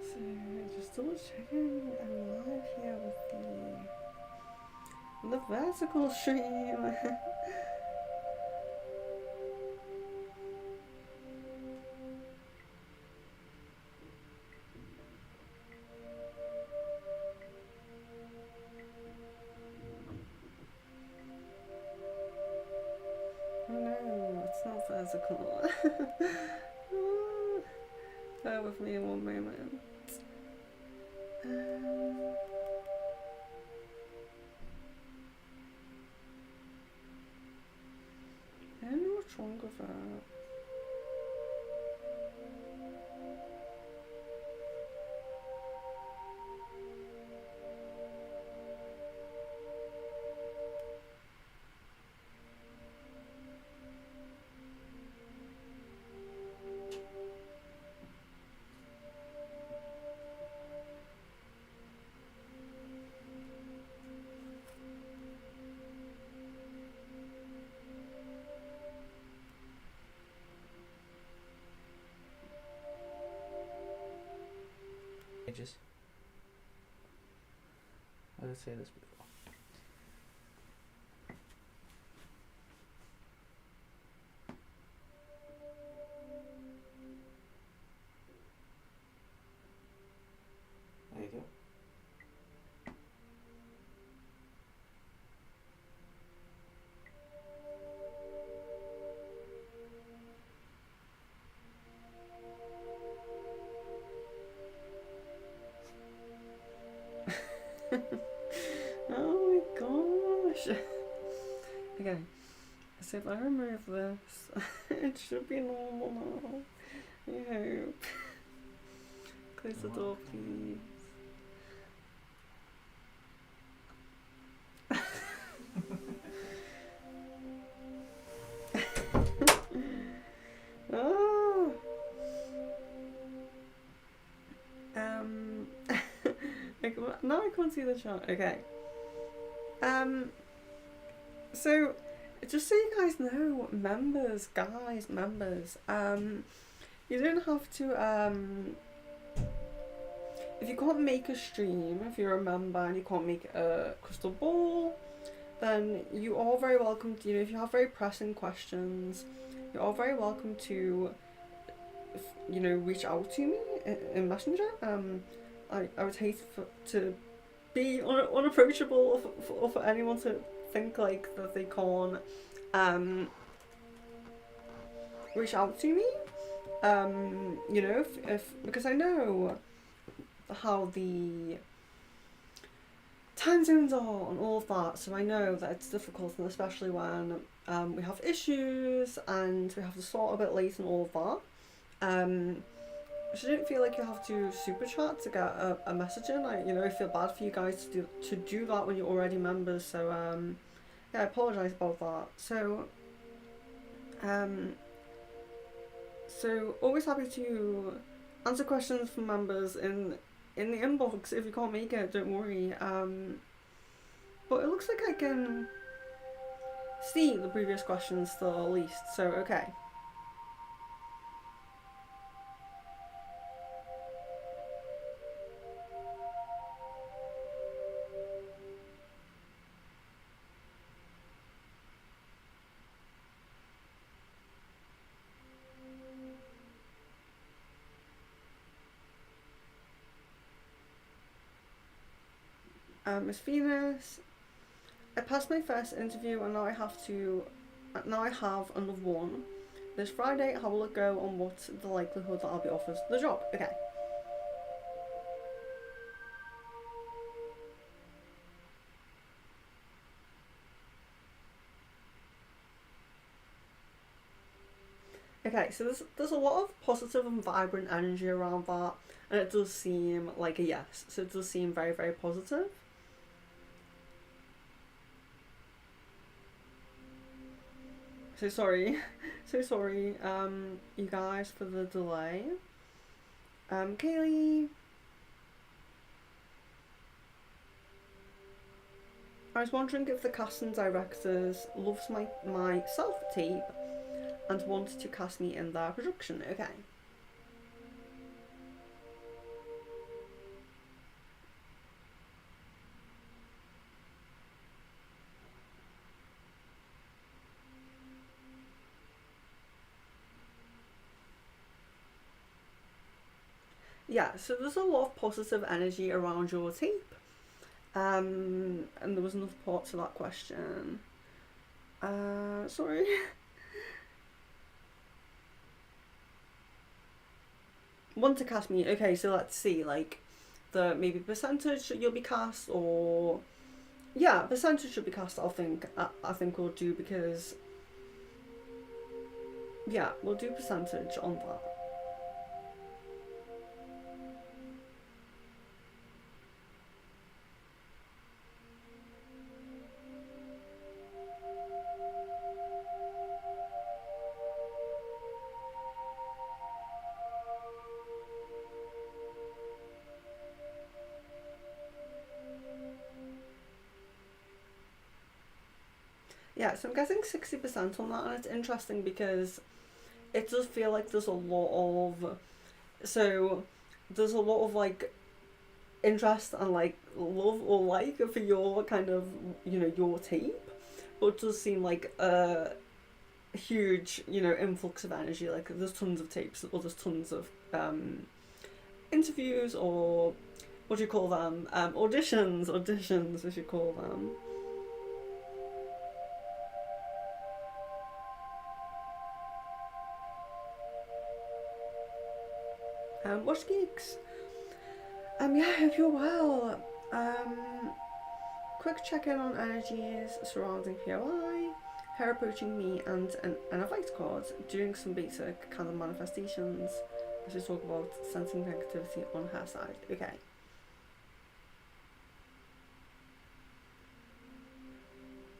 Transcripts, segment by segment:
So just double checking I'm live here with the vertical stream. Oh no, it's not vertical. Bear with me one moment. I don't know what's wrong with that. Ages. I did say this before. There you go. Oh my gosh. Okay, so if I remove this, it should be normal now. I hope. Close the door, please. Oh. Like, now I can't see the chart. Okay. So just so you guys know, members, you don't have to, if you can't make a stream, if you're a member and you can't make a crystal ball, then you are very welcome to, if you have very pressing questions, you are very welcome to, reach out to me in Messenger. I would hate to be unapproachable or for anyone to think like that they can't reach out to me. If because I know how the time zones are and all of that, so I know that it's difficult, and especially when we have issues and we have to start a bit late and all of that. So I don't feel like you have to super chat to get a message in. I feel bad for you guys to do that when you're already members. So yeah, I apologise about that. So always happy to answer questions from members in the inbox. If you can't make it, don't worry. But it looks like I can see the previous questions still at least. So okay. Miss Venus, I passed my first interview and now I have another one. This Friday, how will it go and what's the likelihood that I'll be offered the job? Okay. Okay, so there's a lot of positive and vibrant energy around that, and it does seem like a yes. So it does seem very, very positive. So sorry, you guys, for the delay. Kaylee, I was wondering if the casting directors loves my self-tape and wanted to cast me in their production. Okay. yeah, so there's a lot of positive energy around your tape. And there was another part to that question. Sorry. Want to cast me? Okay, so let's see, like, the maybe percentage that you'll be cast, or yeah, percentage should be cast. I think we'll do, because yeah, we'll do percentage on that. Yeah, so I'm guessing 60% on that, and it's interesting because it does feel like there's a lot of, so there's a lot of like interest and like love or like for your kind of, you know, your tape, but it does seem like a huge, you know, influx of energy. Like there's tons of tapes, or there's tons of interviews, or what do you call them, auditions we should call them. Watch Geeks. Yeah, I hope you're well. Quick check-in on energies surrounding POI, her approaching me and an advice card, doing some basic kind of manifestations as we talk about sensing negativity on her side. Okay.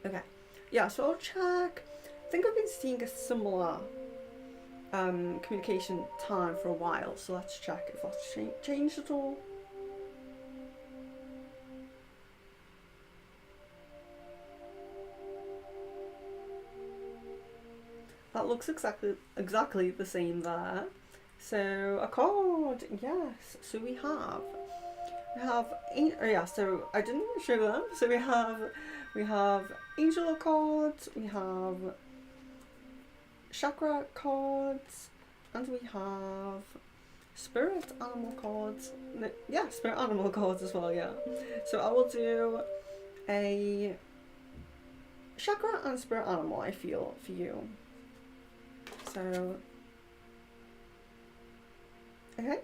Okay. Yeah, so I'll check. I think I've been seeing a similar communication time for a while, so let's check if that's changed at all. That looks exactly the same there. So a card, yes. So we have so I didn't show them. So we have angel cards, we have chakra cards, and we have spirit animal cards. Yeah, spirit animal cards as well, yeah. So I will do a chakra and spirit animal, I feel, for you. So, okay.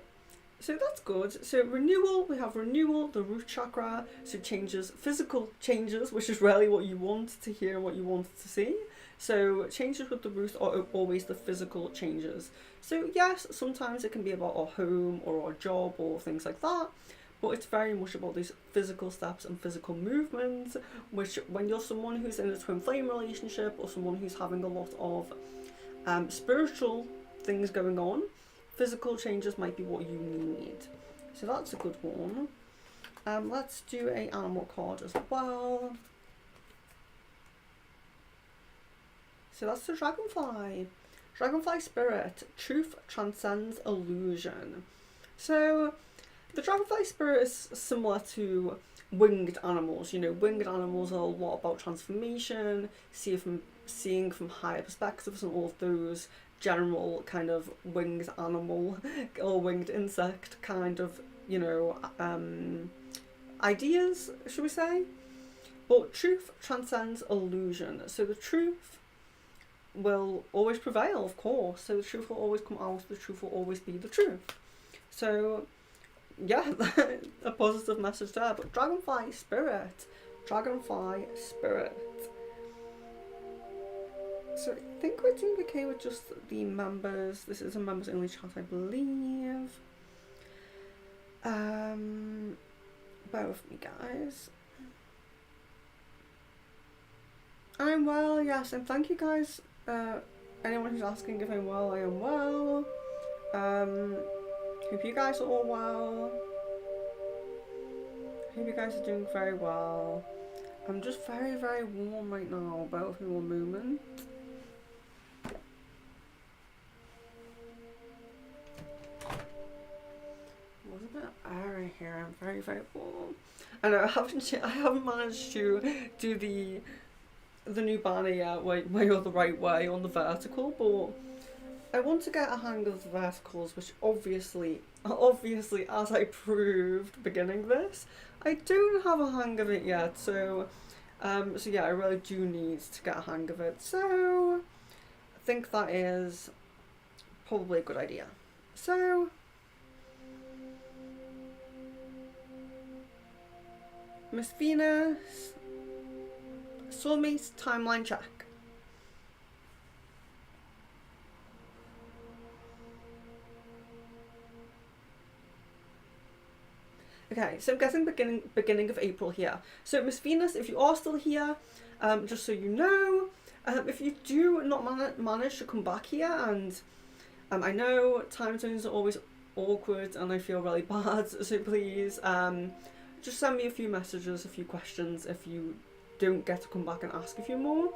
So that's good. So renewal, we have renewal, the root chakra, so changes, physical changes, which is really what you want to hear, what you want to see. So changes with the root are always the physical changes. So yes, sometimes it can be about our home or our job or things like that, but it's very much about these physical steps and physical movements, which when you're someone who's in a twin flame relationship or someone who's having a lot of spiritual things going on, physical changes might be what you need. So that's a good one. Let's do a animal card as well. So that's the dragonfly. Dragonfly spirit. Truth transcends illusion. So the dragonfly spirit is similar to winged animals. You know, winged animals are a lot about transformation, seeing from higher perspectives, and all of those general kind of winged animal or winged insect kind of, you know, ideas, should we say? But truth transcends illusion. So the truth will always prevail, of course. So the truth will always come out, the truth will always be the truth. So yeah, a positive message there. But dragonfly spirit. So I think we're doing okay with just the members. This is a members only chat, I believe. Bear with me, guys. I'm well, yes, and thank you guys. Anyone who's asking if I'm well, I am well. Hope you guys are all well. Hope you guys are doing very well. I'm just very, very warm right now. Bear with me one moment. It was a bit airy here. I'm very, very warm. I know I haven't managed to do the new banner yet, way or the right way on the vertical, but I want to get a hang of the verticals, which obviously, as I proved beginning this, I don't have a hang of it yet. So yeah, I really do need to get a hang of it. So I think that is probably a good idea. So Miss Venus, soulmate timeline check. Okay, so I'm guessing beginning of April here. So Miss Venus, if you are still here, just so you know, if you do not manage to come back here, and I know time zones are always awkward and I feel really bad, so please just send me a few messages, a few questions if you don't get to come back and ask a few more.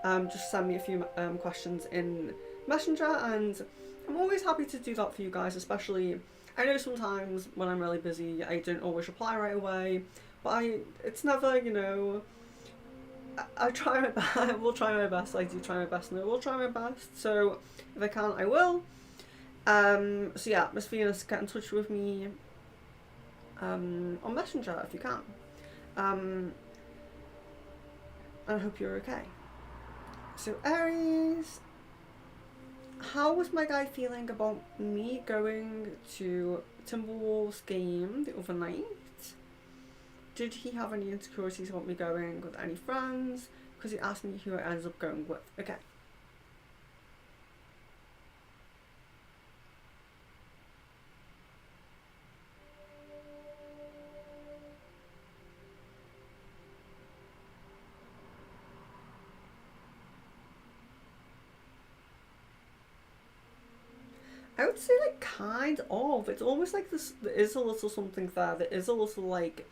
Just send me a few questions in Messenger, and I'm always happy to do that for you guys, especially I know sometimes when I'm really busy I don't always reply right away, but it's never, you know, I try my best. I will try my best. I do try my best, and I will try my best. So if I can, I will. So yeah, Miss Venus, get in touch with me on Messenger if you can. And I hope you're okay. So Aries, how was my guy feeling about me going to Timberwolves game the other night? Did he have any insecurities about me going with any friends? Because he asked me who I ended up going with. Okay. I would say like kind of. It's almost like there is a little something there. There is a little like,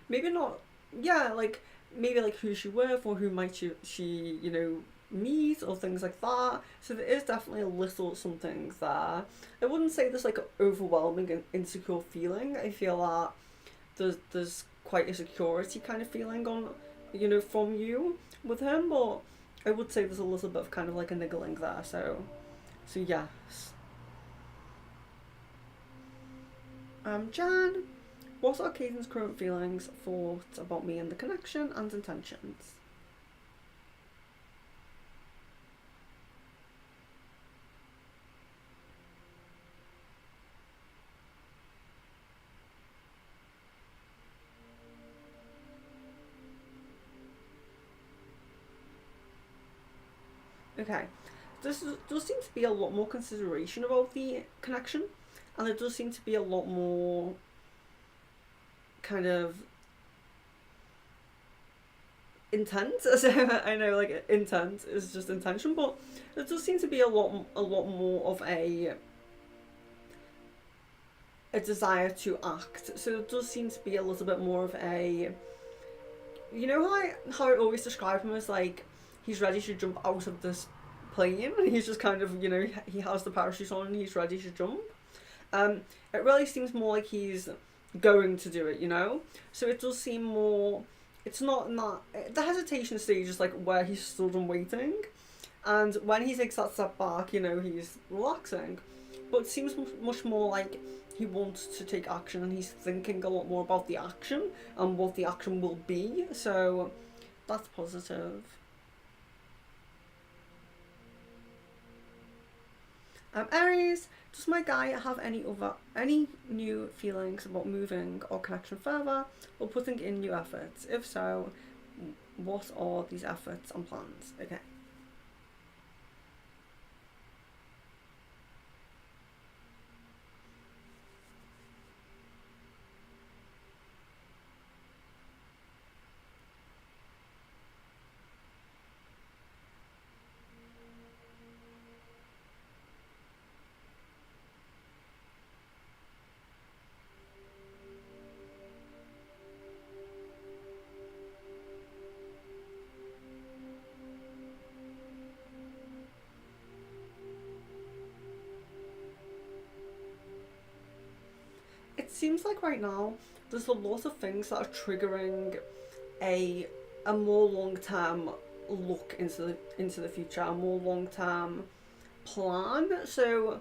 maybe not. Yeah, like maybe like who she with or who might she you know meet or things like that. So there is definitely a little something there. I wouldn't say there's like an overwhelming and insecure feeling. I feel that there's quite a security kind of feeling on, you know, from you with him, but I would say there's a little bit of kind of like a niggling there. So yes. Jan, what are Caden's current feelings, thoughts about me and the connection and intentions? Okay, does seem to be a lot more consideration about the connection, and there does seem to be a lot more kind of intent. So I know like intent is just intention, but there does seem to be a lot more of a desire to act. So it does seem to be a little bit more of a, you know how I always describe him as like he's ready to jump out of this plane and he's just kind of, you know, he has the parachute on and he's ready to jump. It really seems more like he's going to do it, you know. So it does seem more. It's not in that the hesitation stage is like where he's stood and waiting, and when he takes that step back, you know, he's relaxing. But it seems much more like he wants to take action and he's thinking a lot more about the action and what the action will be. So that's positive. Aries, does my guy have any new feelings about moving or connection further or putting in new efforts? If so, what are these efforts and plans? Okay. It seems like right now there's a lot of things that are triggering a a more long term look into the future, a more long term plan. So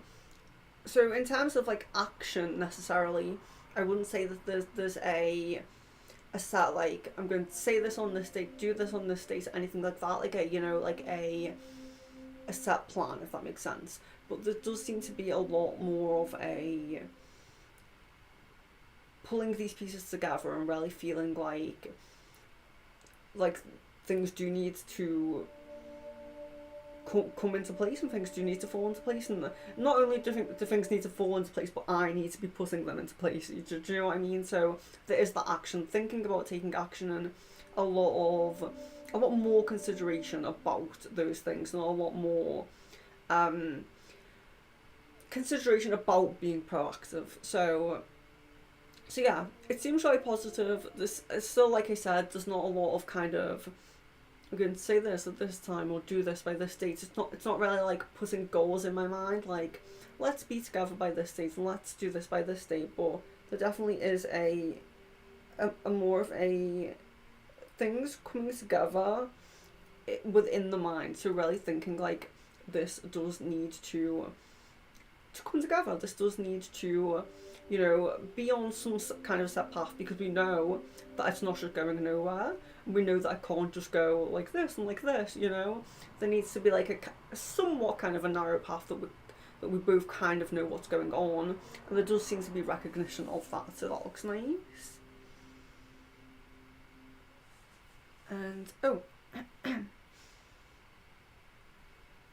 in terms of like action necessarily, I wouldn't say that there's a set, like, I'm going to say this on this date, do this on this date, anything like that, like a, you know, like a set plan, if that makes sense. But there does seem to be a lot more of a pulling these pieces together and really feeling like things do need to come into place, and things do need to fall into place, and not only do things need to fall into place, but I need to be putting them into place. Do you know what I mean? So there is that action, thinking about taking action, and a lot more consideration about those things, and a lot more consideration about being proactive. So yeah, it seems really positive. This is still, like I said, there's not a lot of kind of, I'm going to say this at this time or do this by this date. It's not really like putting goals in my mind, like let's be together by this date and let's do this by this date. But there definitely is a more of a things coming together within the mind. So really thinking like this does need to come together. This does need to, you know, be on some kind of set path, because we know that it's not just going nowhere. We know that I can't just go like this and like this, you know. There needs to be like a somewhat kind of a narrow path that we both kind of know what's going on, and there does seem to be recognition of that, so that looks nice.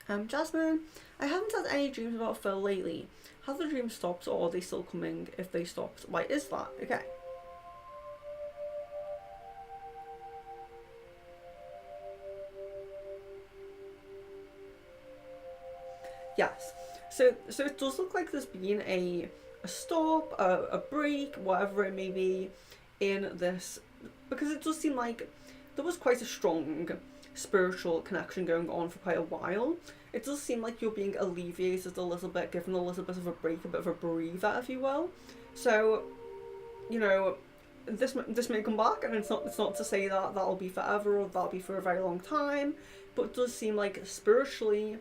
And Jasmine, I haven't had any dreams about Phil lately. Have the dreams stopped, or are they still coming? If they stopped, why is that? Okay. Yes. So it does look like there's been a stop, a break, whatever it may be, in this, because it does seem like there was quite a strong spiritual connection going on for quite a while. It does seem like you're being alleviated a little bit, given a little bit of a break, a bit of a breather, if you will. So, you know, this may come back, and it's not to say that that'll be forever or that'll be for a very long time, but it does seem like spiritually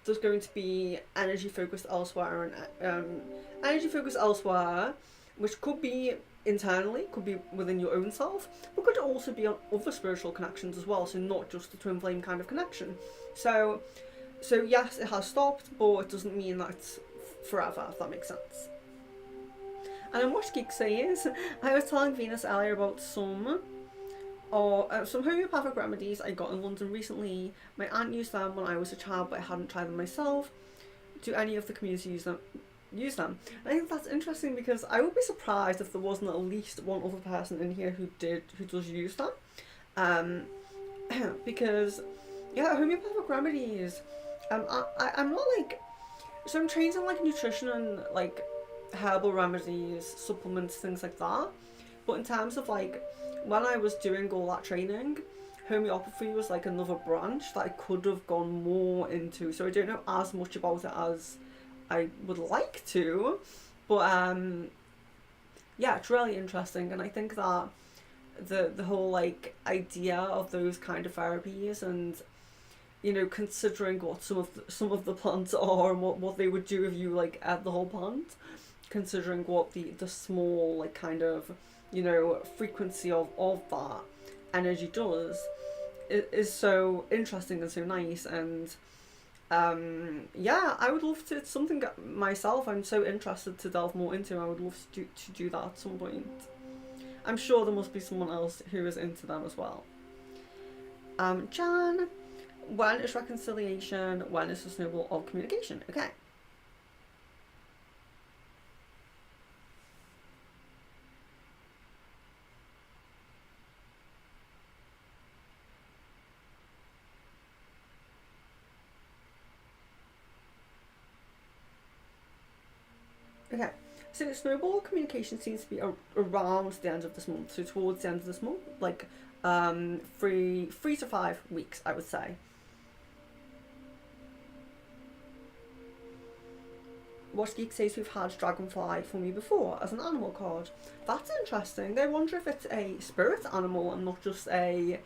there's going to be energy focused elsewhere, and energy focused elsewhere, which could be internally, could be within your own self, but could also be on other spiritual connections as well, so not just the twin flame kind of connection. So yes, it has stopped, but it doesn't mean that it's forever, if that makes sense. And then what Geek says, I was telling Venus earlier about some homeopathic remedies I got in London recently. My aunt used them when I was a child, but I hadn't tried them myself. Do any of the community use them? I think that's interesting, because I would be surprised if there wasn't at least one other person in here who does use them. Because yeah, homeopathic remedies. I'm not like, so I'm trained in like nutrition and like herbal remedies, supplements, things like that. But in terms of like when I was doing all that training, homeopathy was like another branch that I could have gone more into. So I don't know as much about it as I would like to, but yeah, it's really interesting, and I think that the whole like idea of those kind of therapies, and you know, considering what some of the plants are and what they would do if you like ate the whole plant, considering what the small like kind of, you know, frequency of that energy does, is so interesting and so nice. And yeah, I would love to, it's something myself I'm so interested to delve more into. I would love to do that at some point. I'm sure there must be someone else who is into them as well. Jan, when is reconciliation? When is the snowball of communication? Okay. Okay, so snowball communication seems to be around the end of this month, so towards the end of this month, like 3 to 5 weeks, I would say. What Geek says, we've had dragonfly for me before as an animal card. That's interesting. I wonder if it's a spirit animal and not just a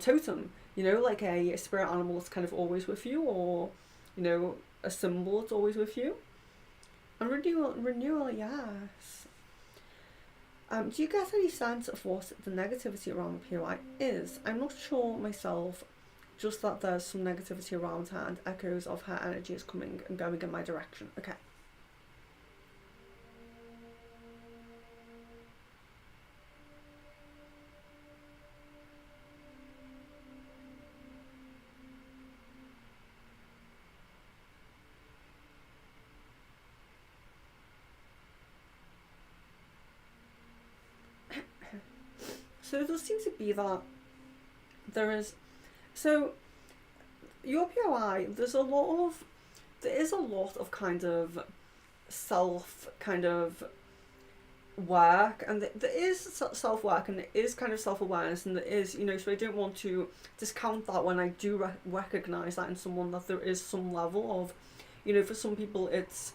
totem. You know, like a spirit animal that's kind of always with you, or, you know, a symbol that's always with you. And renewal, yes. Do you get any sense of what the negativity around the POI is? I'm not sure myself, just that there's some negativity around her and echoes of her energy is coming and going in my direction. Okay. So there does seem to be that there is, so your POI, there is a lot of kind of self kind of work, and there is self work, and there is kind of self awareness, and there is, you know, so I don't want to discount that when I do recognize that in someone, that there is some level of, you know, for some people it's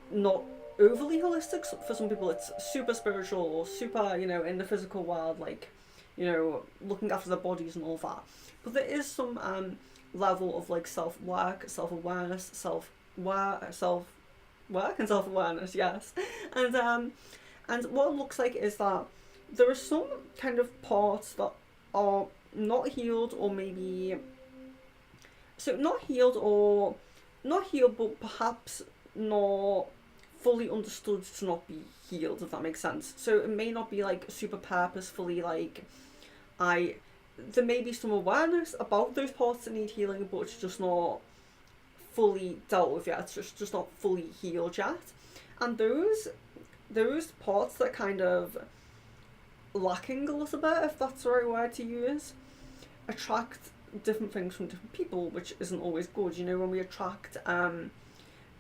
not overly holistic. So for some people it's super spiritual or super, you know, in the physical world, like, you know, looking after their bodies and all that. But there is some level of like self work, self awareness, self work and self awareness, yes. And what it looks like is that there are some kind of parts that are not healed, or maybe not healed, but perhaps not fully understood to not be healed, if that makes sense. So it may not be like super purposefully, like there may be some awareness about those parts that need healing, but it's just not fully dealt with yet. It's just not fully healed yet. And those parts that kind of lacking a little bit, if that's the right word to use, attract different things from different people, which isn't always good. You know, when we attract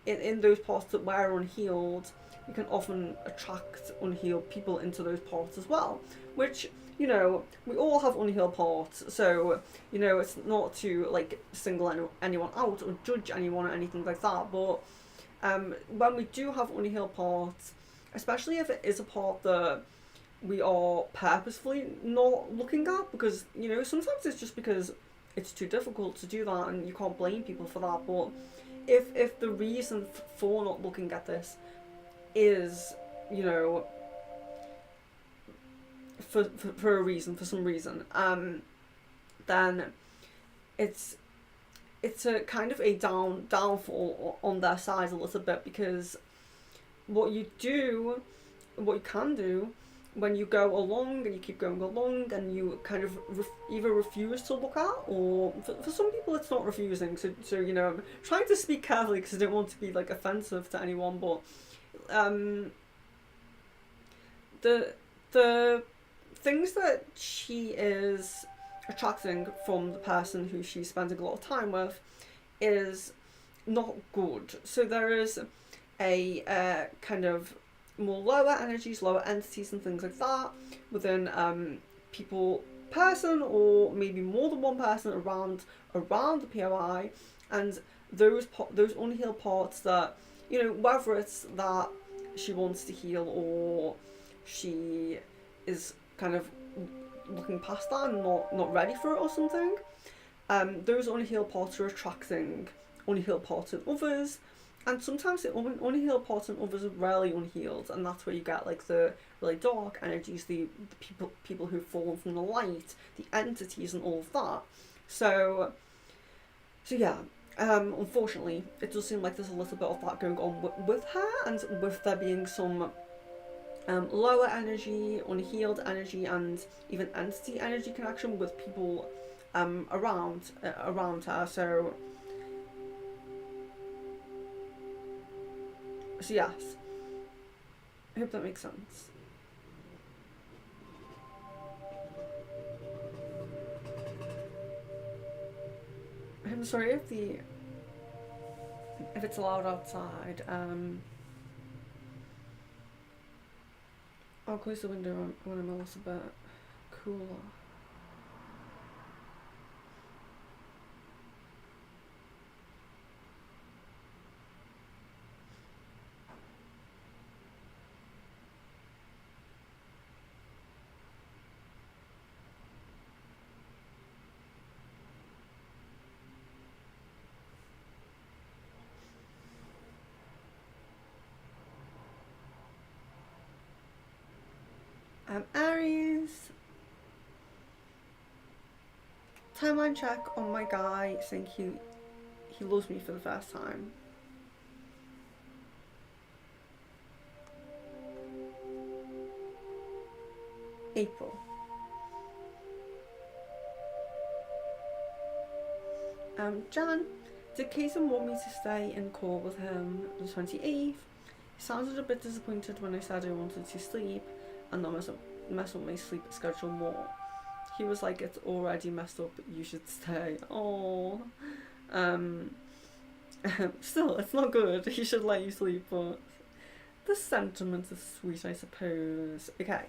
in those parts that were unhealed, we can often attract unhealed people into those parts as well, which, you know, we all have unhealed parts, so, you know, it's not to like single anyone out or judge anyone or anything like that, but when we do have unhealed parts, especially if it is a part that we are purposefully not looking at, because, you know, sometimes it's just because it's too difficult to do that, and you can't blame people for that. But if the reason for not looking at this is, you know, for a reason, for some reason, then it's a kind of a downfall on their side a little bit, because what you can do when you go along and you keep going along and you kind of either refuse to look at, or for some people it's not refusing, so you know, I'm trying to speak carefully because I don't want to be like offensive to anyone, but the things that she is attracting from the person who she's spending a lot of time with is not good. So there is a kind of more lower energies, lower entities and things like that within person, or maybe more than one person around the POI, and those unhealed parts that, you know, whether it's that she wants to heal or she is kind of looking past that and not ready for it or something, those unhealed parts are attracting unhealed parts in others. And sometimes the unhealed parts in others are rarely unhealed, and that's where you get like the really dark energies, the people who've fallen from the light, the entities and all of that. So yeah, unfortunately, it does seem like there's a little bit of that going on with her, and with there being some lower energy, unhealed energy, and even entity energy connection with people around her. So yes, I hope that makes sense. I'm sorry if it's loud outside. I'll close the window when I'm a little bit cooler. timeline check on my guy saying he loves me for the first time. April. Jan, did Kaysen want me to stay in call with him the 28th? He sounded a bit disappointed when I said I wanted to sleep and not mess up my sleep schedule more. He was like, it's already messed up, you should stay. Oh, still, it's not good. He should let you sleep, but the sentiment is sweet, I suppose. Okay,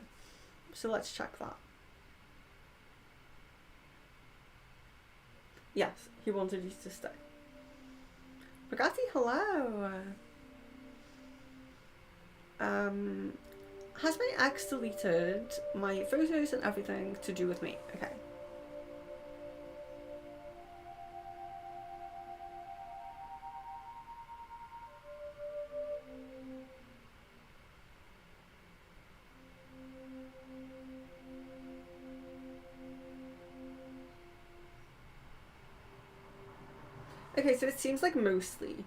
so let's check that. Yes, he wanted you to stay. Bugatti, hello. Has my ex deleted my photos and everything to do with me? Okay. Okay, so it seems like mostly,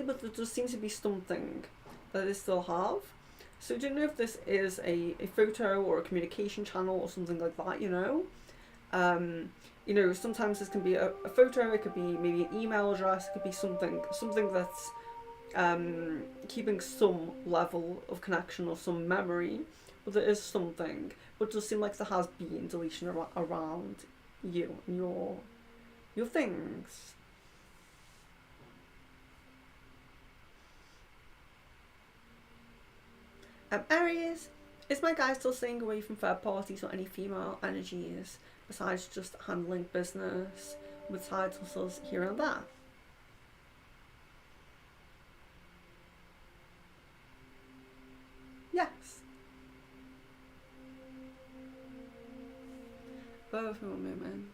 but there does seem to be something that they still have. So I don't know if this is a photo or a communication channel or something like that, you know? You know, sometimes this can be a photo, it could be maybe an email address, it could be something that's keeping some level of connection or some memory, but there is something. But it does seem like there has been deletion around you and your things. Aries, is my guy still staying away from third parties or any female energies besides just handling business with side hustles here and there? Yes. Bear with me one moment.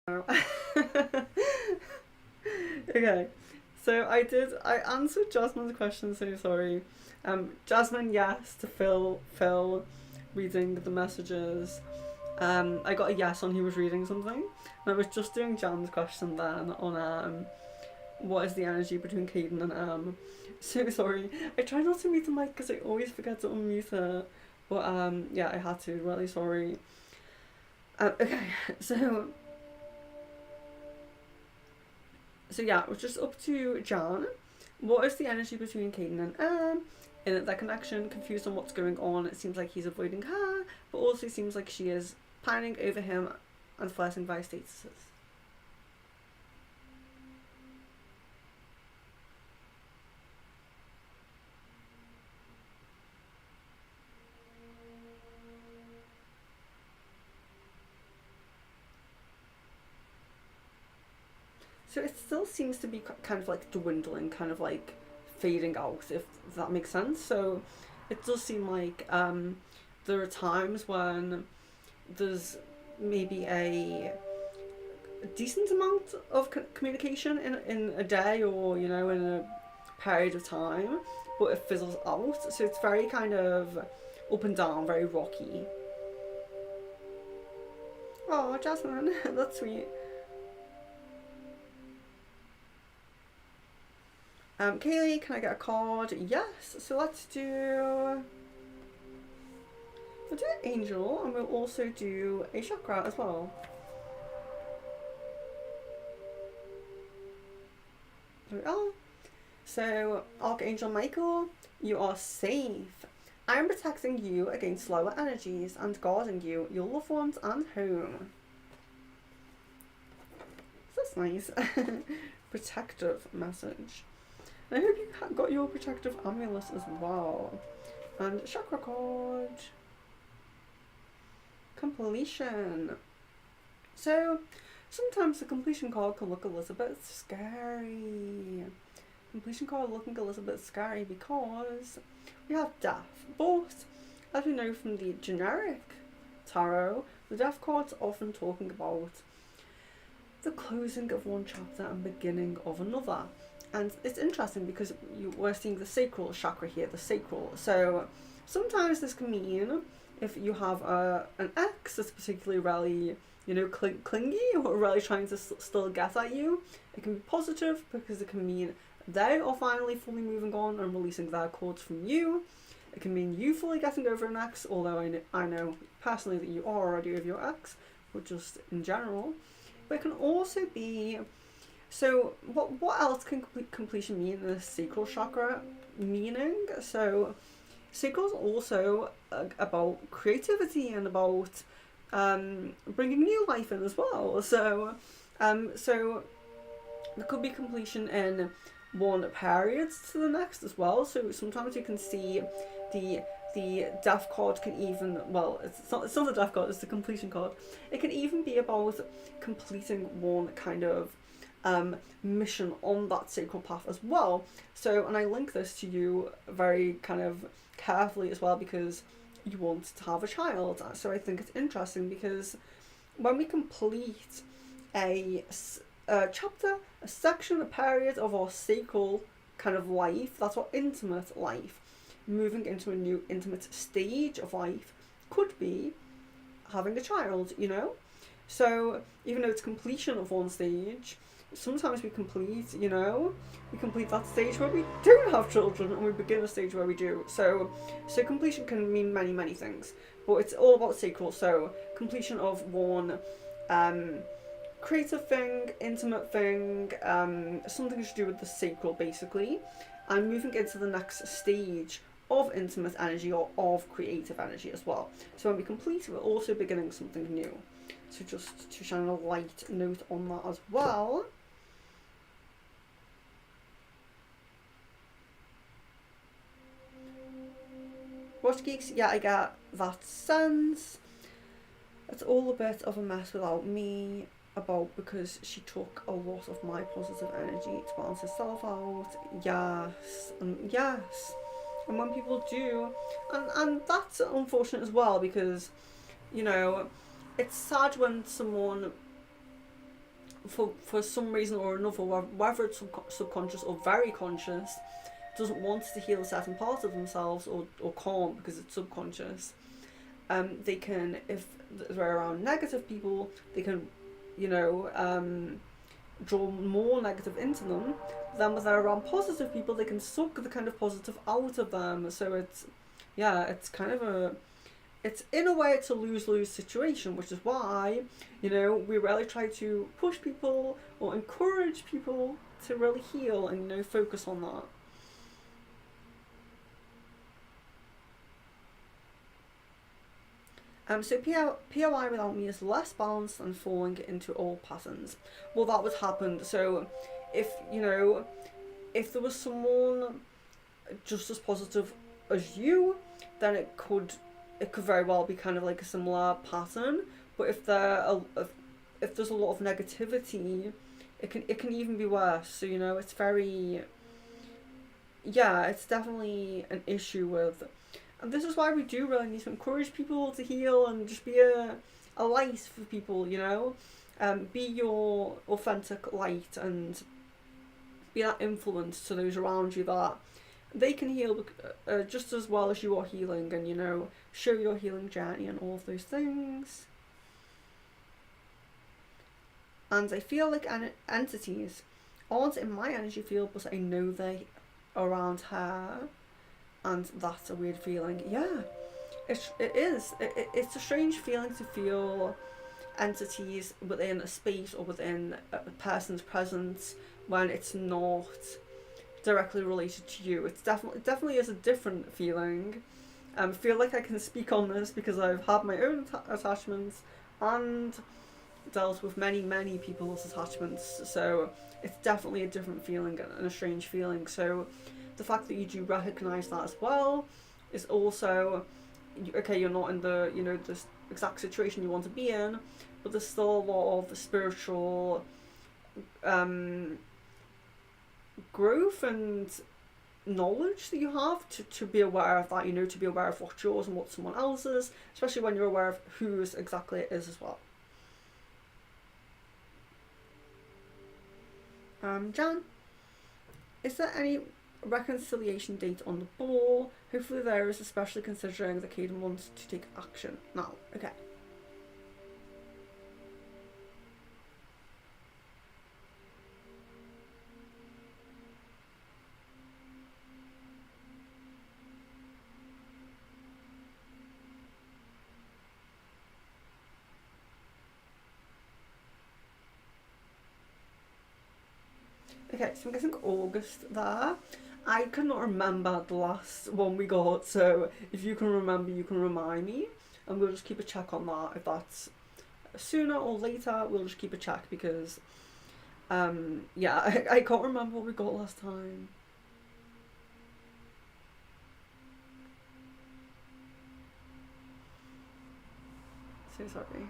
Okay, so I answered Jasmine's question, so sorry. Jasmine, yes, to Phil reading the messages. I got a yes on he was reading something. And I was just doing Jan's question then on what is the energy between Caden and So sorry. I try not to mute the mic because I always forget to unmute it. But yeah, I had to. Really sorry. Okay, so yeah, it was just up to Jan. What is the energy between Caden and in their connection, confused on what's going on. It seems like he's avoiding her, but also seems like she is pining over him and flirting via statuses. So it still seems to be kind of like dwindling, kind of like fading out, if that makes sense. So it does seem like there are times when there's maybe a decent amount of communication in a day, or in a period of time, but it fizzles out. So it's very kind of up and down, very rocky. Oh, Jasmine, that's sweet. Kaylee, can I get a card? Yes. So we'll do an angel, and we'll also do a chakra as well. There we are. So, Archangel Michael, you are safe. I am protecting you against lower energies and guarding you, your loved ones, and home. So that's nice. Protective message. I hope you got your protective amulet as well. And chakra card. Completion. So, sometimes the completion card can look a little bit scary. Completion card looking a little bit scary because we have death. But, as we know from the generic tarot, the death card's often talking about the closing of one chapter and beginning of another. And it's interesting because we're seeing the sacral chakra here, the sacral. So sometimes this can mean if you have an ex that's particularly really, clingy or really trying to still get at you, it can be positive because it can mean they are finally fully moving on and releasing their cords from you. It can mean you fully getting over an ex, although I know personally that you are already over your ex, but just in general. But it can also be... So what else can completion mean in the sacral chakra meaning? So sacral is also about creativity and about bringing new life in as well. So there could be completion in one period to the next as well. So sometimes you can see the death card can even, well, it's not the death card, it's the completion card. It can even be about completing one kind of mission on that sacral path as well. So, and I link this to you very kind of carefully as well because you want to have a child. So I think it's interesting because when we complete a chapter, a section, a period of our sacral kind of life, that's our intimate life, moving into a new intimate stage of life could be having a child, So even though it's completion of one stage, sometimes we complete that stage where we don't have children and we begin a stage where we do. So completion can mean many, many things, but it's all about sacral. So completion of one creative thing, intimate thing, something to do with the sacral basically, and moving into the next stage of intimate energy or of creative energy as well. So when we complete, we're also beginning something new. So just to shine a light note on that as well. Watch Geeks, yeah, I get that sense. It's all a bit of a mess without me because she took a lot of my positive energy to balance herself out. Yes, and yes. And when people do, and that's unfortunate as well because, it's sad when someone for some reason or another, whether it's subconscious or very conscious, doesn't want to heal a certain part of themselves, or can't because it's subconscious, they can, if they're around negative people, they can, you know, draw more negative into them. Then when they're around positive people, they can suck the kind of positive out of them. So it's, yeah, it's kind of a, it's in a way it's a lose-lose situation, which is why, you know, we really try to push people or encourage people to really heal and, you know, focus on that. So POI without me is less balanced and falling into old patterns. Well, that would happen. So if, you know, if there was someone just as positive as you, then it could very well be kind of like a similar pattern. But if if there's a lot of negativity, it can even be worse. So, you know, it's very, yeah, it's definitely an issue with. And this is why we do really need to encourage people to heal and just be a light for people, you know? Be your authentic light and be that influence to those around you that they can heal just as well as you are healing, and, you know, show your healing journey and all of those things. And I feel like entities aren't in my energy field, but I know they are around her. And that's a weird feeling. Yeah, it is. It's a strange feeling to feel entities within a space or within a person's presence when it's not directly related to you. It definitely is a different feeling. I feel like I can speak on this because I've had my own attachments and dealt with many people's attachments. So it's definitely a different feeling and a strange feeling. So the fact that you do recognise that as well is also, okay, you're not in the, you know, the exact situation you want to be in, but there's still a lot of spiritual growth and knowledge that you have to be aware of that, you know, to be aware of what's yours and what someone else's, especially when you're aware of whose exactly it is as well. Jan, is there any reconciliation date on the ball? Hopefully there is, especially considering that Caden wants to take action now. Okay. Okay, so I'm guessing August there. I cannot remember the last one we got, so if you can remember, you can remind me, and we'll just keep a check on that. If that's sooner or later, we'll just keep a check because, yeah, I can't remember what we got last time. So sorry.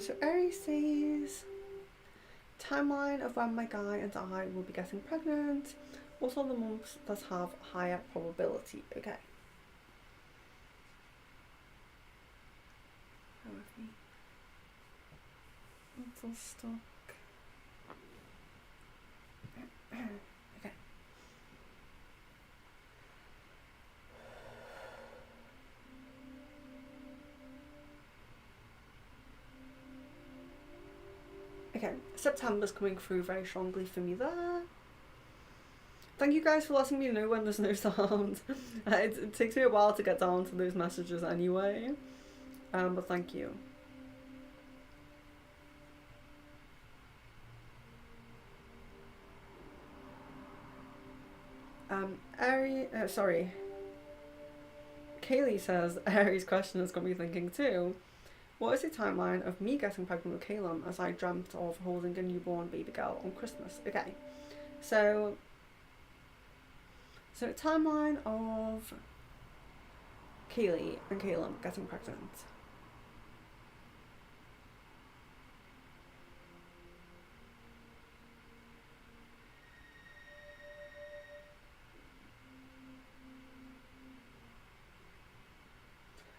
So Aries says, timeline of when my guy and I will be getting pregnant. Also the months that have higher probability. Okay. Bear with me. It's all stuck. Okay. Okay, September's coming through very strongly for me there. Thank you guys for letting me know when there's no sound. It takes me a while to get down to those messages anyway. But thank you. Kaylee says Aries' question has got me thinking too. What is the timeline of me getting pregnant with Calum, as I dreamt of holding a newborn baby girl on Christmas? Okay, so timeline of Kaylee and Calum getting pregnant.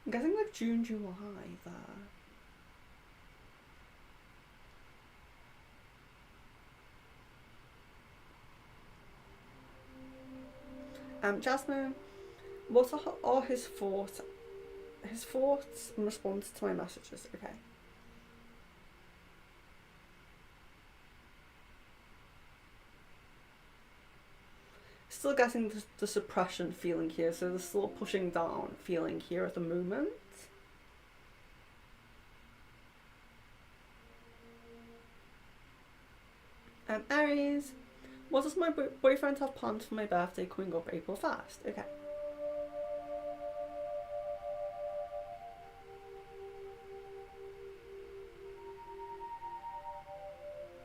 I'm guessing like June, July there. Jasmine, what are his thoughts in response to my messages? Okay. Still getting the suppression feeling here, so there's still pushing down feeling here at the moment. Aries, what does my boyfriend have planned for my birthday coming up April 1st? Okay.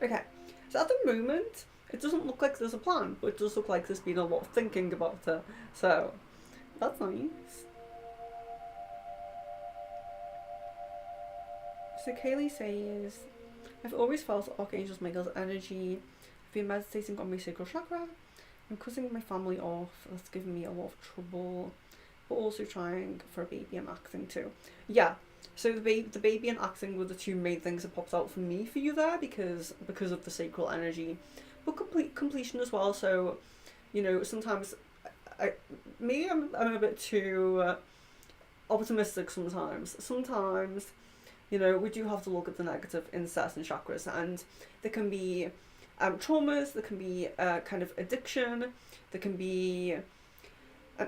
Okay, so at the moment, it doesn't look like there's a plan, but it does look like there's been a lot of thinking about it. So, that's nice. So Kaylee says, I've always felt Archangel Michael's energy. I've been meditating on my sacral chakra. I'm cutting my family off. That's given me a lot of trouble. But also trying for a baby and acting too. Yeah. So the baby and acting were the two main things that popped out for me for you there because of the sacral energy, but completion as well. So, you know, sometimes I'm a bit too optimistic sometimes. Sometimes, you know, we do have to look at the negative in certain chakras, and there can be traumas, there can be kind of addiction, there can be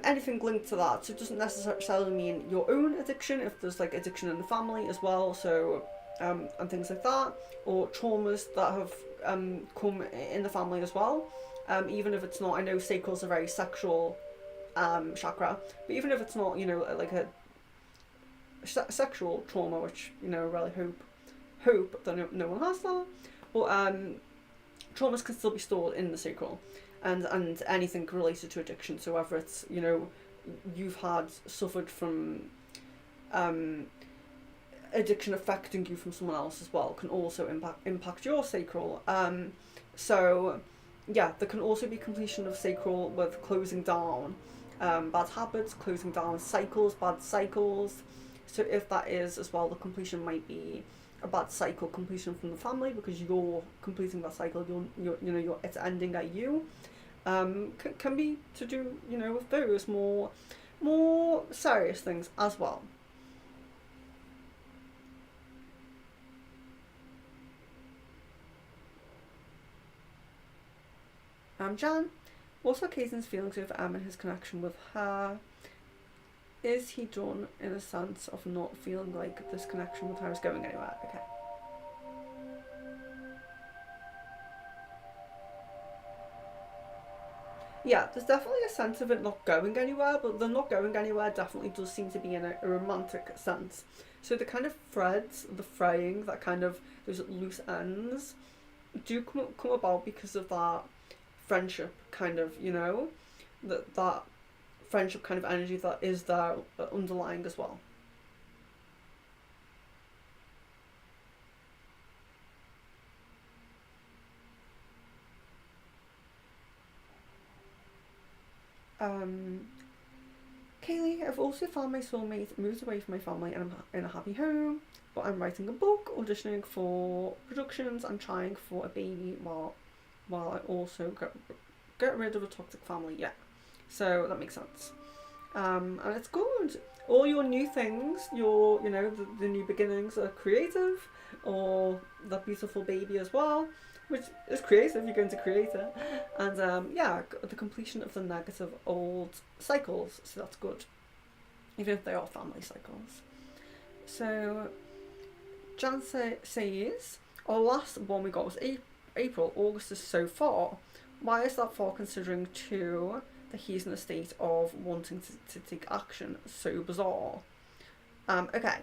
anything linked to that. So it doesn't necessarily mean your own addiction, if there's like addiction in the family as well, so and things like that, or traumas that have come in the family as well, even if it's not, I know sacral's a very sexual chakra, but even if it's not, you know, like a sexual trauma, which, you know, really hope that no one has that, but traumas can still be stored in the sacral, and anything related to addiction. So whether it's, you know, you've suffered from addiction affecting you from someone else as well, can also impact your sacral. So yeah, there can also be completion of sacral with closing down bad habits, closing down cycles, bad cycles. So if that is as well, the completion might be a bad cycle completion from the family because you're completing that cycle. You're it's ending at you. Can be to do, you know, with those more serious things as well. Jan, what's Kaizen's feelings over Em and his connection with her? Is he done in a sense of not feeling like this connection with her is going anywhere? Okay. Yeah, there's definitely a sense of it not going anywhere, but the not going anywhere definitely does seem to be in a romantic sense. So the kind of threads, the fraying, that kind of, those loose ends, do come about because of that friendship kind of, you know, that friendship kind of energy that is there underlying as well. Kaylee, I've also found my soulmate, moved away from my family, and I'm in a happy home. But I'm writing a book, auditioning for productions, and trying for a baby while I also get rid of a toxic family. Yeah, so that makes sense. And it's good. All your new things, the new beginnings are creative, or that beautiful baby as well, which is creative. You're going to create it, and the completion of the negative old cycles. So that's good, even if they are family cycles. So Jan says our last one we got was April. August is so far. Why is that far considering too that he's in a state of wanting to take action? So bizarre. Okay.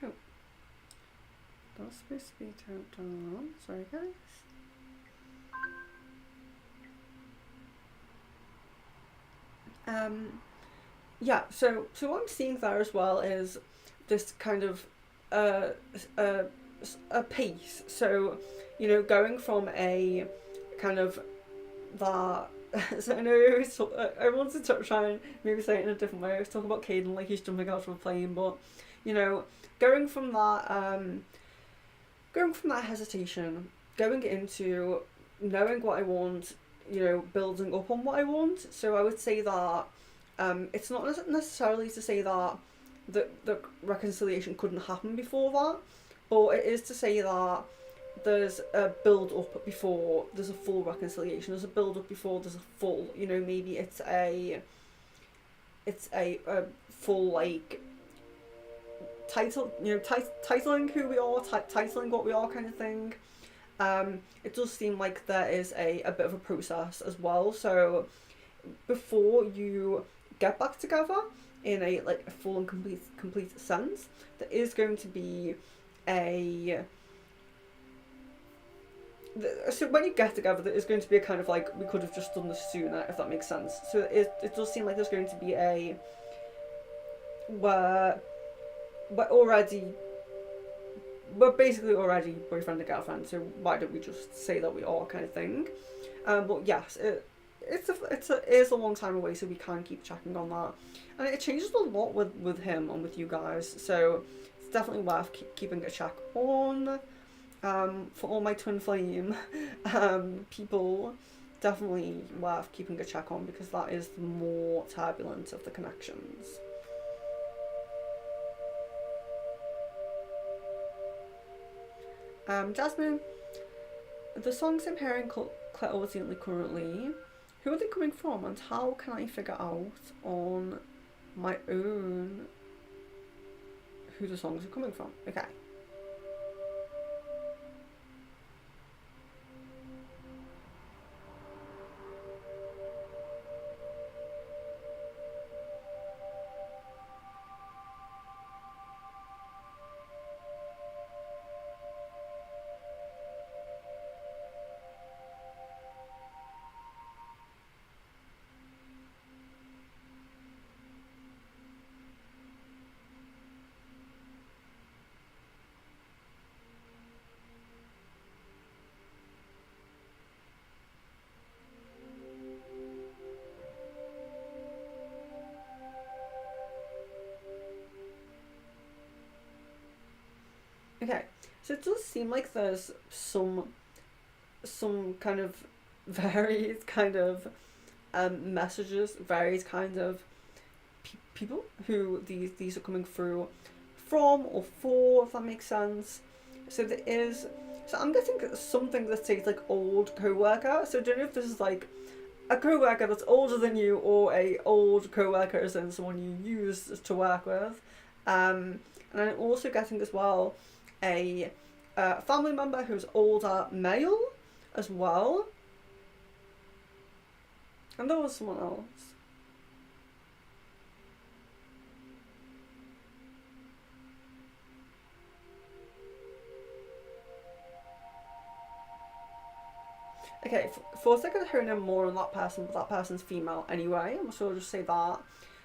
Oh, that's supposed to be turned on. Sorry, guys. Yeah, so what I'm seeing there as well is this kind of uh, a pace. So, going from a kind of that. So I know I wanted to try and maybe say it in a different way. I was talking about Caden like he's jumping out of a plane, but going from that hesitation, going into knowing what I want, building up on what I want. So I would say that it's not necessarily to say that the reconciliation couldn't happen before that, but it is to say that there's a build up before there's a full reconciliation. There's a build up before there's a full. Maybe it's a full like title. Titling who we are, titling what we are, kind of thing. It does seem like there is a bit of a process as well. So before you get back together in a full and complete sense, there is going to be so when you get together, there is going to be a kind of like, we could have just done this sooner, if that makes sense. So it does seem like there's going to be we're basically already boyfriend and girlfriend, so why don't we just say that we are, kind of thing. But yes, it is a long time away, so we can keep checking on that, and it changes a lot with him and with you guys, so it's definitely worth keeping a check on. For all my twin flame people, definitely worth keeping a check on, because that is the more turbulent of the connections. Jasmine, the songs I'm hearing clairaudiently currently, who are they coming from, and how can I figure out on my own who the songs are coming from? Okay. Okay, so it does seem like there's some kind of varied kind of messages, varied kind of people who these are coming through from or for, if that makes sense. So I'm getting something that says like old co-worker. So I don't know if this is like a co-worker that's older than you, or a old co-worker as in someone you used to work with. And I'm also getting as well a family member who's older male, as well. And there was someone else. Okay, for a second, hone in more on that person, but that person's female anyway. I'm sure I'll just say that.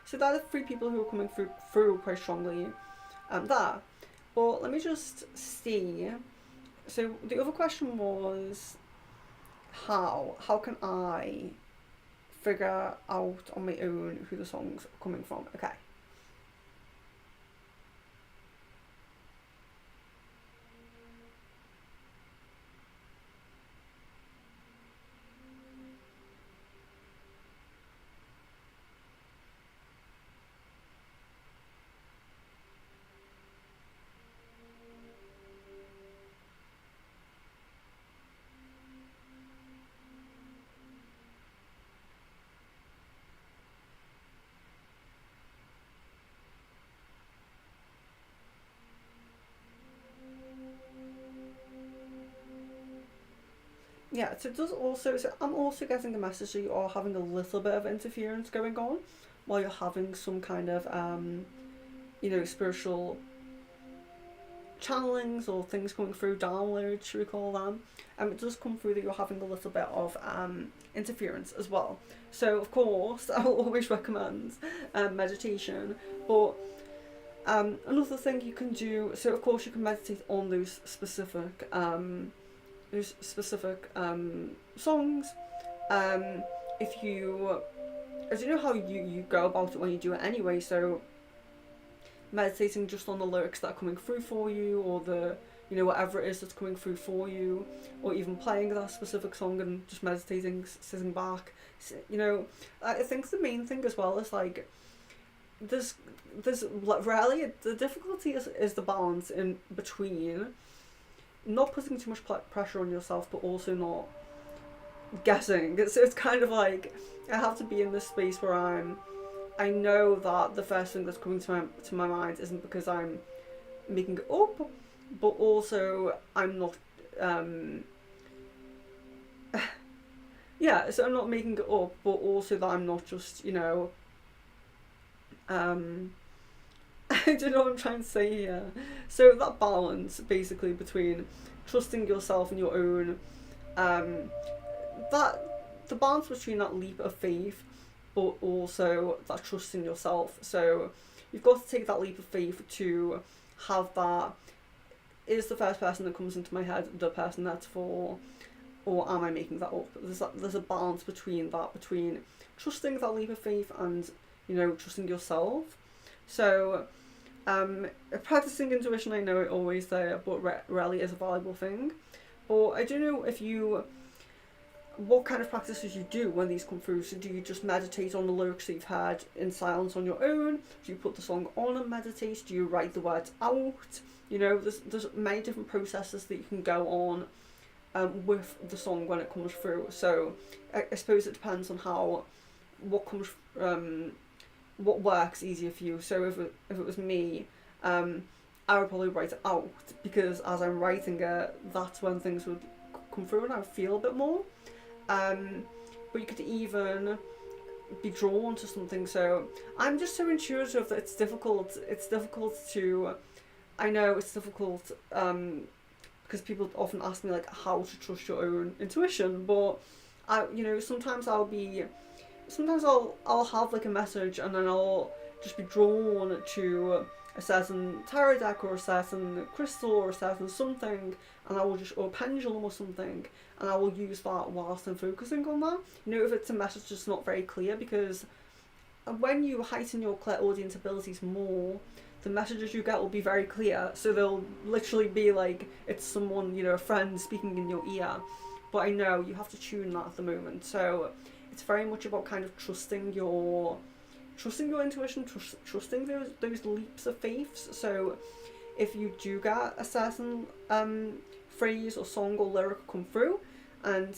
So that are three people who are coming through quite strongly. There. But let me just see. So the other question was, how? How can I figure out on my own who the song's coming from? Okay. Yeah, so it does also, so I'm also getting the message that you are having a little bit of interference going on while you're having some kind of, spiritual channelings or things coming through, downloads, should we call them. It does come through that you're having a little bit of interference as well. So, of course, I will always recommend meditation, but another thing you can do, so of course you can meditate on those specific songs. If you, I don't know how you go about it when you do it anyway, so meditating just on the lyrics that are coming through for you, or the, whatever it is that's coming through for you, or even playing that specific song and just meditating, sitting back. I think the main thing as well is like, there's rarely, the difficulty is the balance in between not putting too much pressure on yourself, but also not guessing. It's kind of like, I have to be in this space where I know that the first thing that's coming to my mind isn't because I'm making it up, but also I'm not yeah, so I'm not making it up, but also that I'm not just, I don't know what I'm trying to say here. So that balance basically between trusting yourself and your own, the balance between that leap of faith, but also that trust in yourself. So you've got to take that leap of faith to have that, is the first person that comes into my head the person that's for, or am I making that up? There's a balance between that, between trusting that leap of faith and, trusting yourself. So practicing intuition, I know it always there, but rarely is a valuable thing. But I don't know what kind of practices you do when these come through. So do you just meditate on the lyrics that you've heard in silence on your own? Do you put the song on and meditate? Do you write the words out? There's many different processes that you can go on with the song when it comes through. So I suppose it depends on what works easier for you. So if it was me, I would probably write it out, because as I'm writing it, that's when things would come through and I would feel a bit more. But you could even be drawn to something. So I'm just so intuitive that it's difficult to, I know it's difficult because people often ask me like how to trust your own intuition, but sometimes I'll have like a message and then I'll just be drawn to a certain tarot deck or a certain crystal or a certain something, and I will or a pendulum or something, and I will use that whilst I'm focusing on that. If it's a message that's not very clear, because when you heighten your clairaudient abilities more, the messages you get will be very clear. So they'll literally be like it's someone, a friend speaking in your ear. But I know you have to tune that at the moment. So it's very much about kind of trusting your intuition, trusting those leaps of faiths. So if you do get a certain phrase or song or lyric come through, and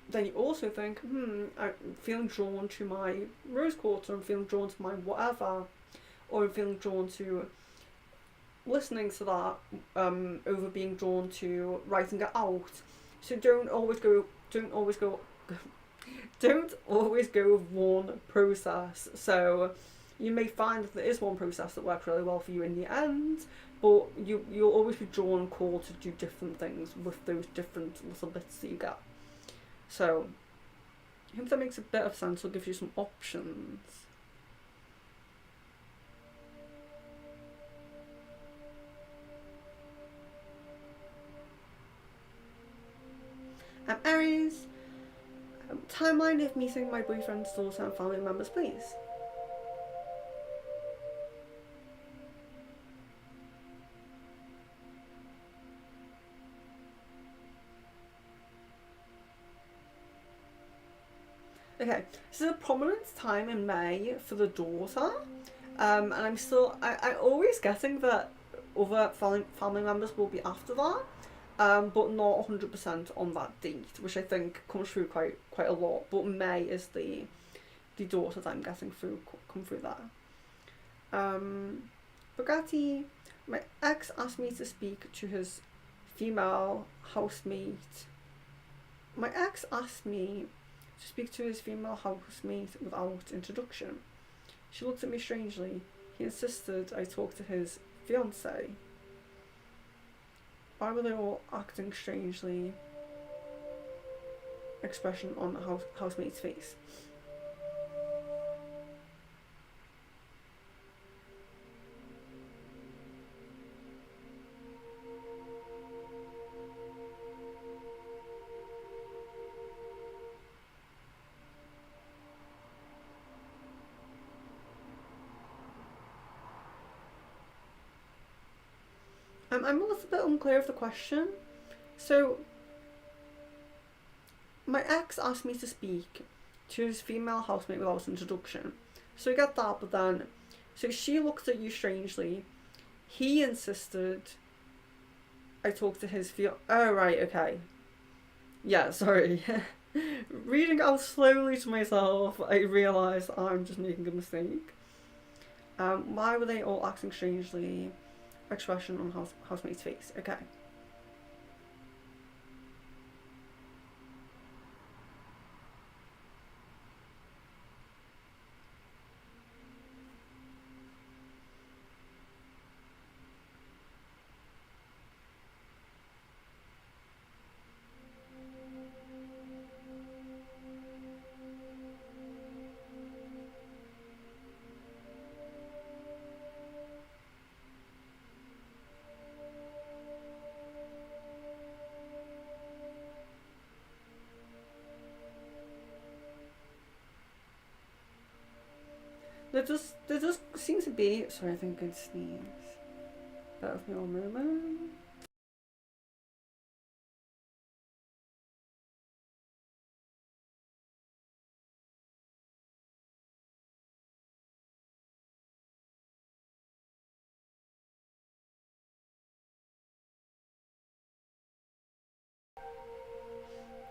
then you also think, I'm feeling drawn to my rose quartz, or I'm feeling drawn to my whatever, or I'm feeling drawn to listening to that over being drawn to writing it out, So don't always go don't always go with one process. So you may find that there is one process that works really well for you in the end, but you'll always be drawn and called to do different things with those different little bits that you get. So I hope that makes a bit of sense or gives you some options. Aries, timeline of meeting my boyfriend's daughter and family members, please. Okay, so the prominent time in May for the daughter, and I'm always guessing that other family members will be after that, but not 100% on that date, which I think comes through quite a lot. But May is the daughter that I'm guessing come through there. Bugatti, my ex asked me to speak to his female housemate. My ex asked me to speak to his female housemate without introduction. She looked at me strangely. He insisted I talk to his fiancée. Why were they all acting strangely? Expression on the housemate's face. I'm a little bit unclear of the question. So, my ex asked me to speak to his female housemate without introduction. So you get that, but then, so she looked at you strangely. He insisted I talk to his oh, right, okay. Yeah, sorry. Reading out slowly to myself, I realised I'm just making a mistake. Why were they all acting strangely? Expression on housemate's face. Okay. There does seem to be. Sorry, I think I could sneeze. Bear with me one moment.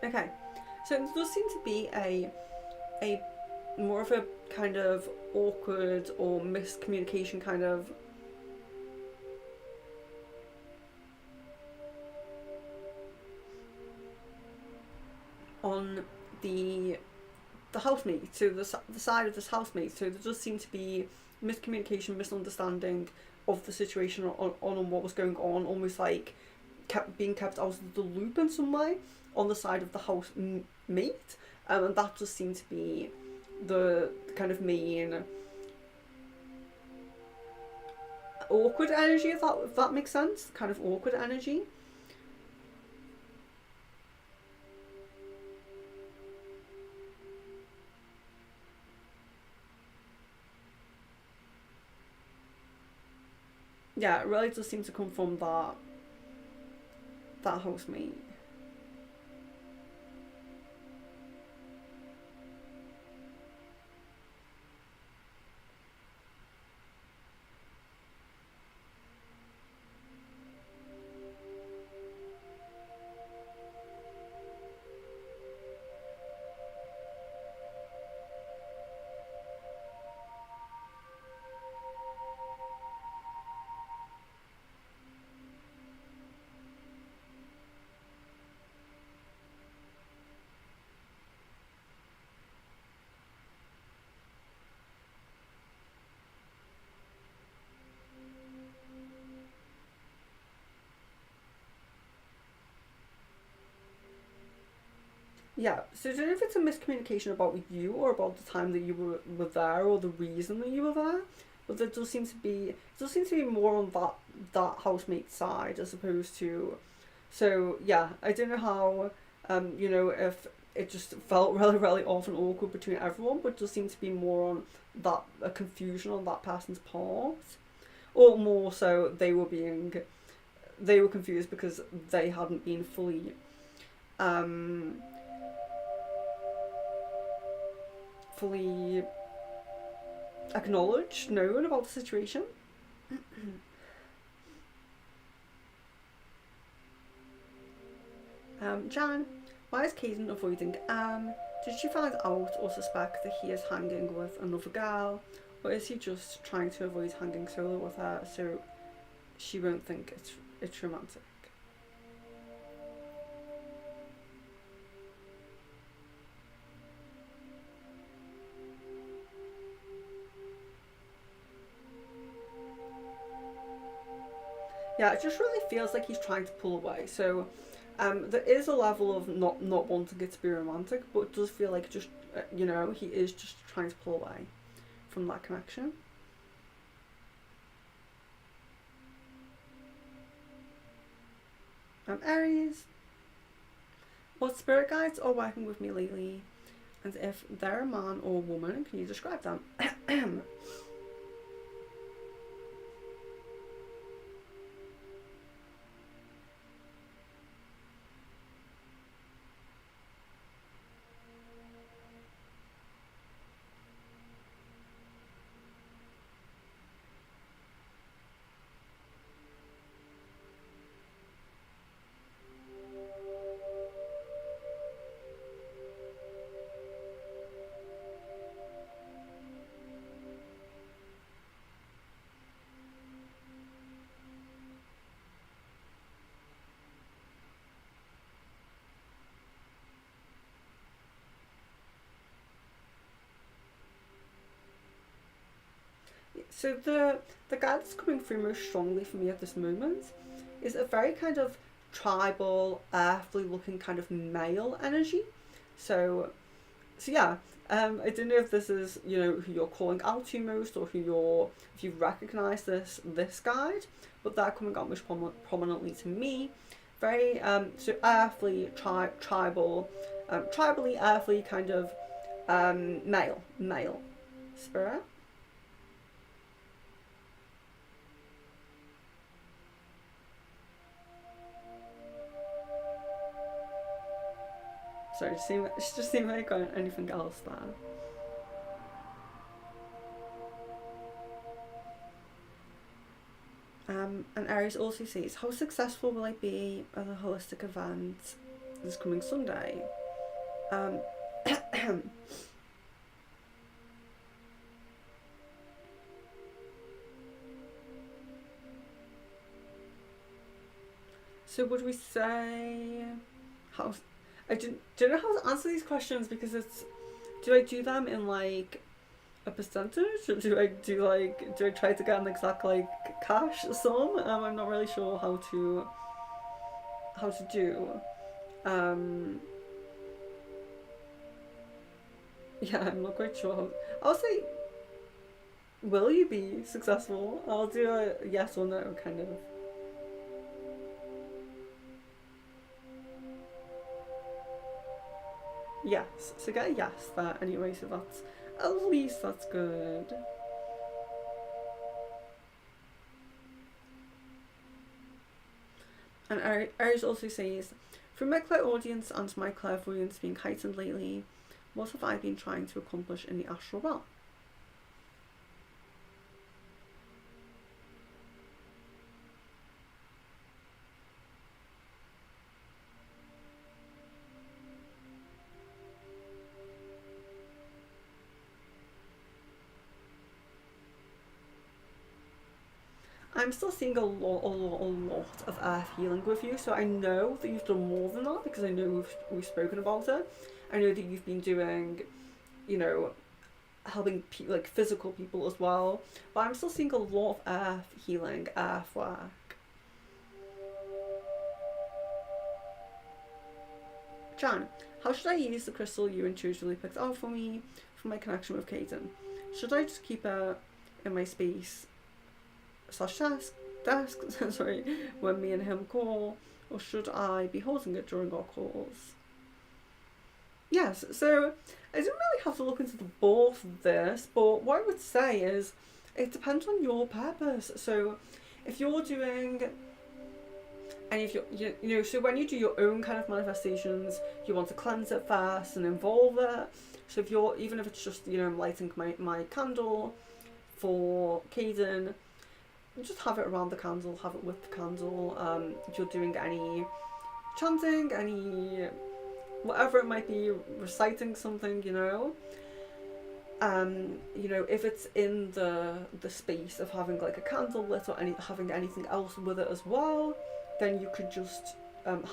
Okay, so there does seem to be a more of a kind of awkward or miscommunication kind of on the housemate, so the side of this housemate. So there does seem to be miscommunication, misunderstanding of the situation on what was going on, almost like being kept out of the loop in some way on the side of the housemate, and that just seemed to be the kind of main awkward energy, if that makes sense. Kind of awkward energy. Yeah, it really does seem to come from that housemate. Yeah, so I don't know if it's a miscommunication about you or about the time that you were there or the reason that you were there, but there does seem to be more on that housemate side as opposed to. So yeah, I don't know how, if it just felt really really off and awkward between everyone, but it does seem to be more on that a confusion on that person's part, or more so they were confused because they hadn't been um fully acknowledged, known about the situation. Jan, why is Caden avoiding Anne? Did she find out or suspect that he is hanging with another girl? Or is he just trying to avoid hanging solo with her so she won't think it's romantic? Yeah, it just really feels like he's trying to pull away. So there is a level of not wanting it to be romantic, but it does feel like just he is just trying to pull away from that connection. Aries, what spirit guides are working with me lately, and if they're a man or a woman, can you describe them? So the guy that's coming through most strongly for me at this moment is a very kind of tribal, earthly looking kind of male energy. So yeah, I don't know if this is who you're calling out to most or if you recognise this guide, but they're coming out most prominently to me. Very so earthly, tribal, tribally earthly kind of male spirit. Sorry, just seem like anything else there. And Aries also says, how successful will I be at the holistic event this coming Sunday? Um, so would we say how? I don't know how to answer these questions because do I do them in like a percentage? Or do I try to get an exact like cash sum? I'm not really sure how to do. Um, yeah, I'm not quite sure. I'll say, will you be successful? I'll do a yes or no kind of. Yes, so get a yes there anyway. So that's at least that's good. And Aries also says, from my clairaudience and my clairvoyance being heightened lately, what have I been trying to accomplish in the astral realm? I'm still seeing a lot of earth healing with you, so I know that you've done more than that because I know we've spoken about it. I know that you've been doing, you know, helping like physical people as well, but I'm still seeing a lot of earth healing, earth work. Jan, How should I use the crystal you intuitively picked out for me for my connection with Caden? Should I just keep it in my space / desk sorry, when me and him call, or should I be holding it during our calls? Yes, so I didn't really have to look into the both of this, but what I would say is it depends on your purpose. So if you're doing, and if you know, so when you do your own kind of manifestations, you want to cleanse it first and involve it. So if you're, even if it's just, you know, I'm lighting my candle for Caden, just have it around the candle, have it with the candle. If you're doing any chanting, any whatever it might be, reciting something, you know, if it's in the space of having like a candle lit or having anything else with it as well, then you could just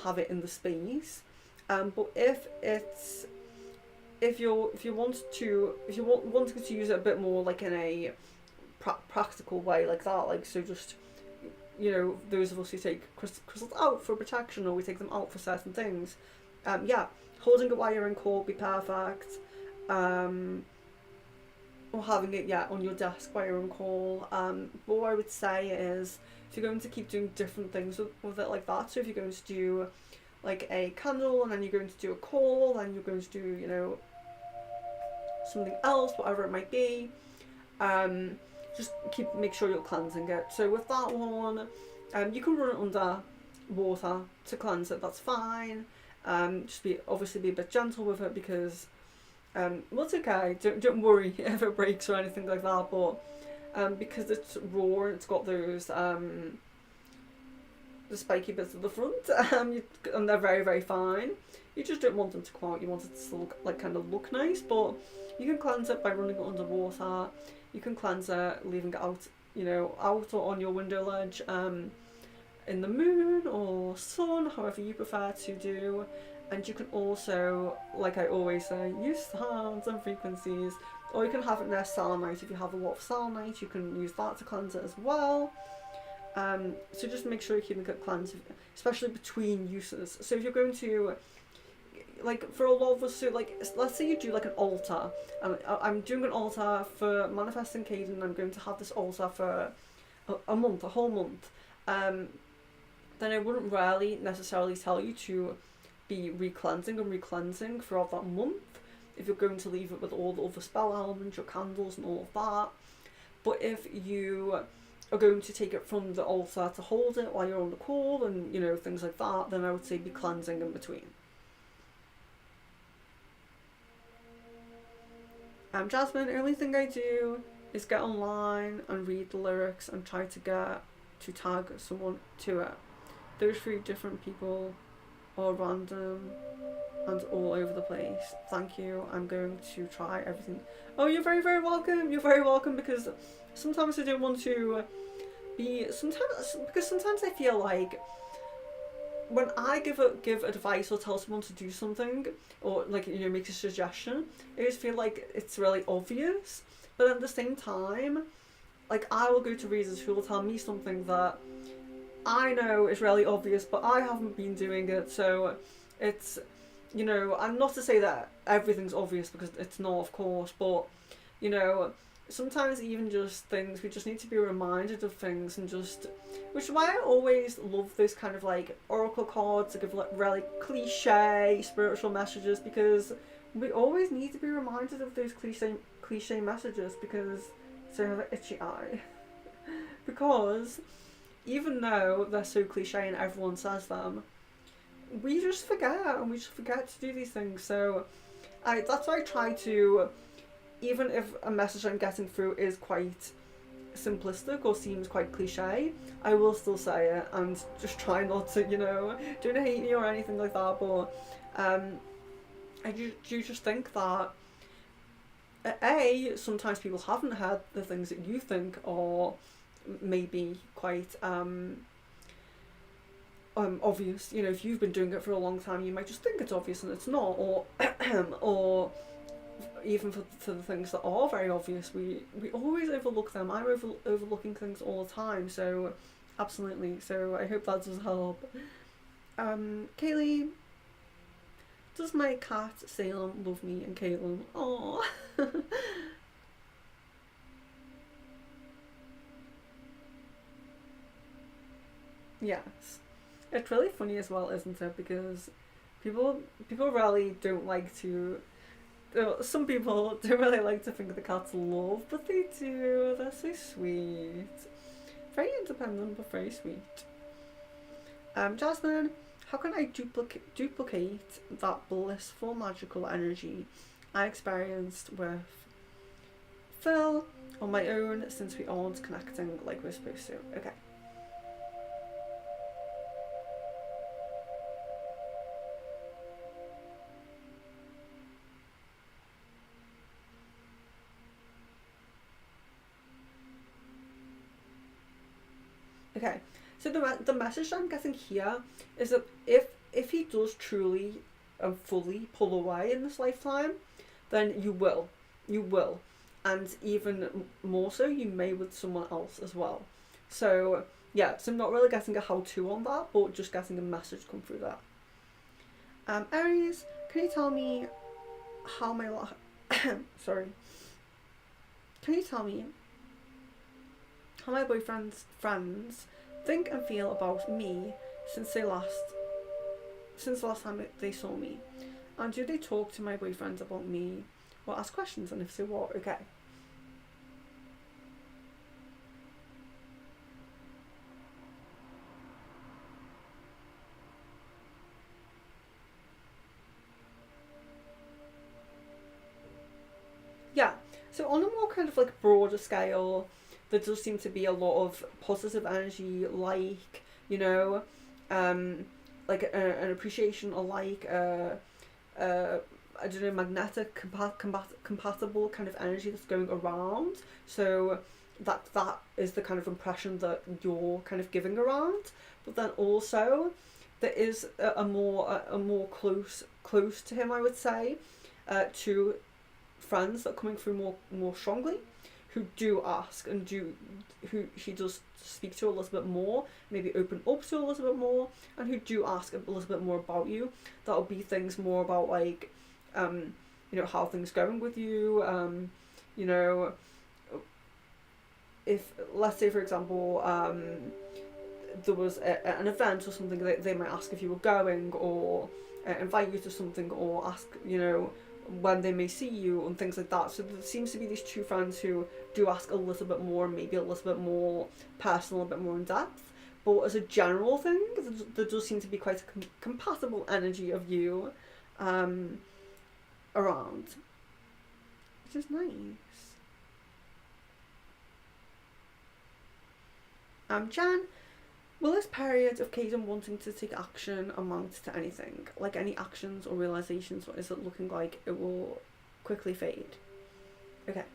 have it in the space. But if you wanting to use it a bit more like in a practical way like that, like, so just, you know, those of us who take crystals out for protection, or we take them out for certain things, holding it while you're in call would be perfect, or having it on your desk while you're on call. But what I would say is, if you're going to keep doing different things with it like that, so if you're going to do like a candle and then you're going to do a call, then you're going to do, you know, something else, whatever it might be, just make sure you're cleansing it. So with that one, you can run it under water to cleanse it, that's fine. Just obviously be a bit gentle with it, because it's okay, don't worry if it breaks or anything like that, but because it's raw, it's got those the spiky bits at the front, and they're very, very fine. You just don't want them to come out, you want it to still kind of look nice, but you can cleanse it by running it under water. You can cleanse it leaving it out, you know, out or on your window ledge, in the moon or sun, however you prefer to do. And you can also, like I always say, use sounds and frequencies, or you can have it near selenite. If you have a lot of selenite, you can use that to cleanse it as well. So just make sure you're keeping it cleansed, especially between uses. So if you're going to, like, for a lot of us, so like, let's say you do like an altar. I'm doing an altar for manifesting Caden, and I'm going to have this altar for a month, a whole month. Then I wouldn't really necessarily tell you to be re-cleansing and re-cleansing throughout that month, if you're going to leave it with all the other spell elements, your candles and all of that. But if you are going to take it from the altar to hold it while you're on the call, and, you know, things like that, then I would say be cleansing in between. Jasmine, the only thing I do is get online and read the lyrics and try to get to tag someone to it. Those 3 different people are random and all over the place. Thank you. I'm going to try everything. Oh, you're very, very welcome. You're very welcome, because sometimes I don't want to be, sometimes I feel like when I give advice or tell someone to do something, or, like, you know, make a suggestion, I just feel like it's really obvious. But at the same time, like, I will go to readers who will tell me something that I know is really obvious, but I haven't been doing it. So it's, you know, and not to say that everything's obvious, because it's not, of course, but, you know, sometimes even just things, we just need to be reminded of things, and just, which is why I always love those kind of like oracle cards that give like really cliche spiritual messages, because we always need to be reminded of those cliche messages, because they have an itchy eye. Because even though they're so cliche and everyone says them, we just forget, and we just forget to do these things. So that's why I try to, even if a message I'm getting through is quite simplistic or seems quite cliche, I will still say it, and just try not to, you know, don't hate me or anything like that. But I do just think that sometimes people haven't heard the things that you think are maybe quite obvious. You know, if you've been doing it for a long time, you might just think it's obvious and it's not, or or even for the things that are very obvious, we always overlook them. I'm overlooking things all the time, so absolutely. So I hope that does help. Kaylee, Does my cat Salem love me and Caitlin? Aww. Yes. It's really funny as well, isn't it? Because people really don't like to. Some people don't really like to think the cats love, but they do. They're so sweet. Very independent, but very sweet. Jasmine, how can I duplicate that blissful, magical energy I experienced with Phil on my own since we aren't connecting like we're supposed to? Okay. Okay, so the message I'm getting here is that if he does truly and fully pull away in this lifetime, then you will, and even more so, you may with someone else as well. So yeah, so I'm not really getting a how-to on that, but just getting a message come through that. Aries, can you tell me how my sorry? Can you tell me how my boyfriend's friends think and feel about me since the last time they saw me? And do they talk to my boyfriends about me or ask questions, and if so, what? Okay. Yeah, so on a more kind of like broader scale, there does seem to be a lot of positive energy, like, you know, like an appreciation, or like I don't know, magnetic compatible kind of energy that's going around. So that is the kind of impression that you're kind of giving around. But then also there is a more close to him, I would say, to friends that are coming through more strongly, who do ask and who he does speak to a little bit more, maybe open up to a little bit more, and who do ask a little bit more about you. That'll be things more about like, you know, how things going with you, you know, if, let's say for example, there was an event or something, they might ask if you were going, or invite you to something, or ask, you know, when they may see you and things like that. So there seems to be these two friends who do ask a little bit more, maybe a little bit more personal, a bit more in depth. But as a general thing, there does seem to be quite a compatible energy of you around, which is nice. Jan, will this period of Caden wanting to take action amount to anything? Like any actions or realizations, or is it looking like it will quickly fade? Okay.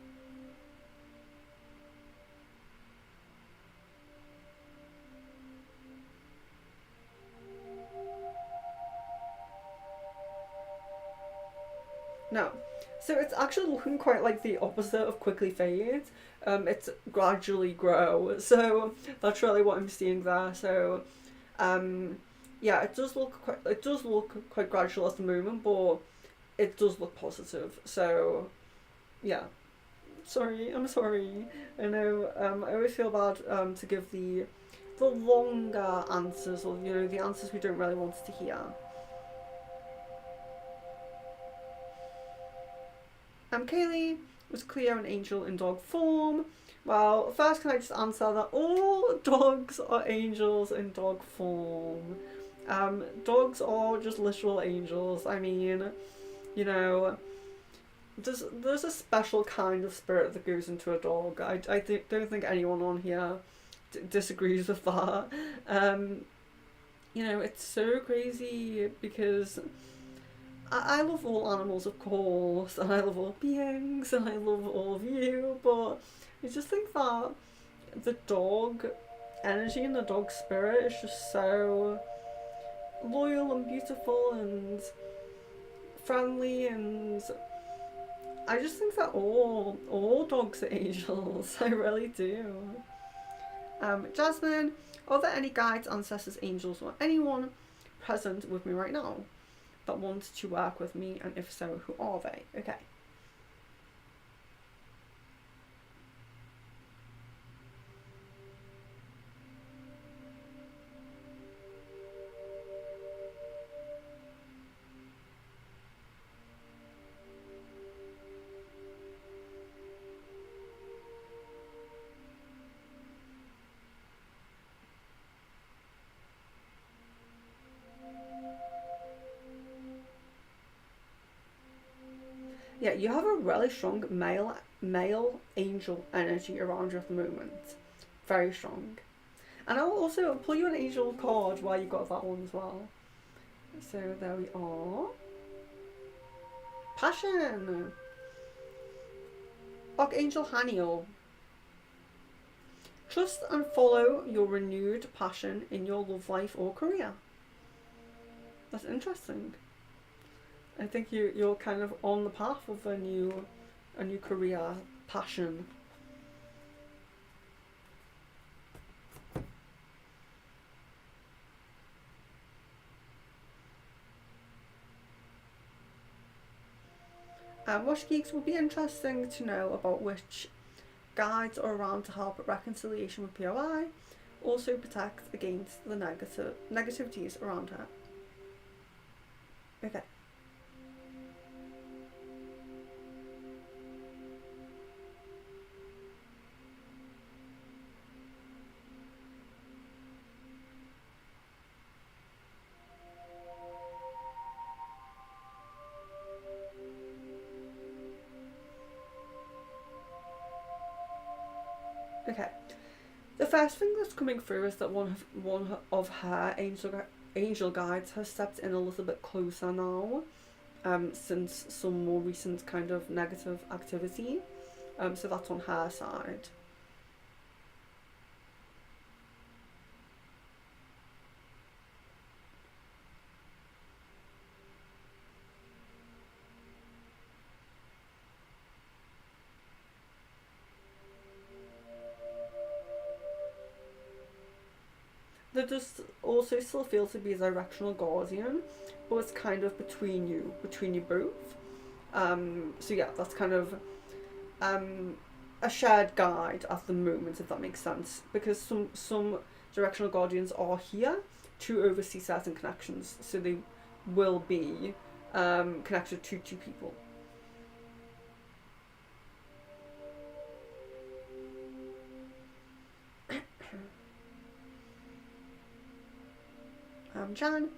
No. So it's actually looking quite like the opposite of quickly fade. It's gradually grow. So that's really what I'm seeing there. So, yeah, it does look quite gradual at the moment, but it does look positive. So, yeah. Sorry, I'm sorry. I know. I always feel bad to give the longer answers, or you know, the answers we don't really want to hear. Kaylee, was Cleo an angel in dog form? Well, first can I just answer that all dogs are angels in dog form. Dogs are just literal angels. I mean, you know, there's a special kind of spirit that goes into a dog. I don't think anyone on here disagrees with that. You know, it's so crazy because I love all animals, of course, and I love all beings, and I love all of you, but I just think that the dog energy and the dog spirit is just so loyal and beautiful and friendly, and I just think that all dogs are angels. I really do. Jasmine, are there any guides, ancestors, angels, or anyone present with me right now? that want to work with me, and if so, who are they? Okay. Yeah, you have a really strong male angel energy around you at the moment. Very strong. And I'll also pull you an angel card while you got that one as well. So there we are. Passion. Archangel Haniel. Trust and follow your renewed passion in your love life or career. That's interesting. I think you're kind of on the path of a new career passion. Watch Geeks will be interesting to know about which guides are around to help reconciliation with POI, also protect against the negativities around her. Okay. Okay. The first thing that's coming through is that one of her angel guides has stepped in a little bit closer now, since some more recent kind of negative activity. So that's on her side. There does also still feel to be a directional guardian, but it's kind of between you both. So yeah, that's kind of a shared guide at the moment, if that makes sense, because some directional guardians are here to oversee certain connections, so they will be connected to two people. Jan,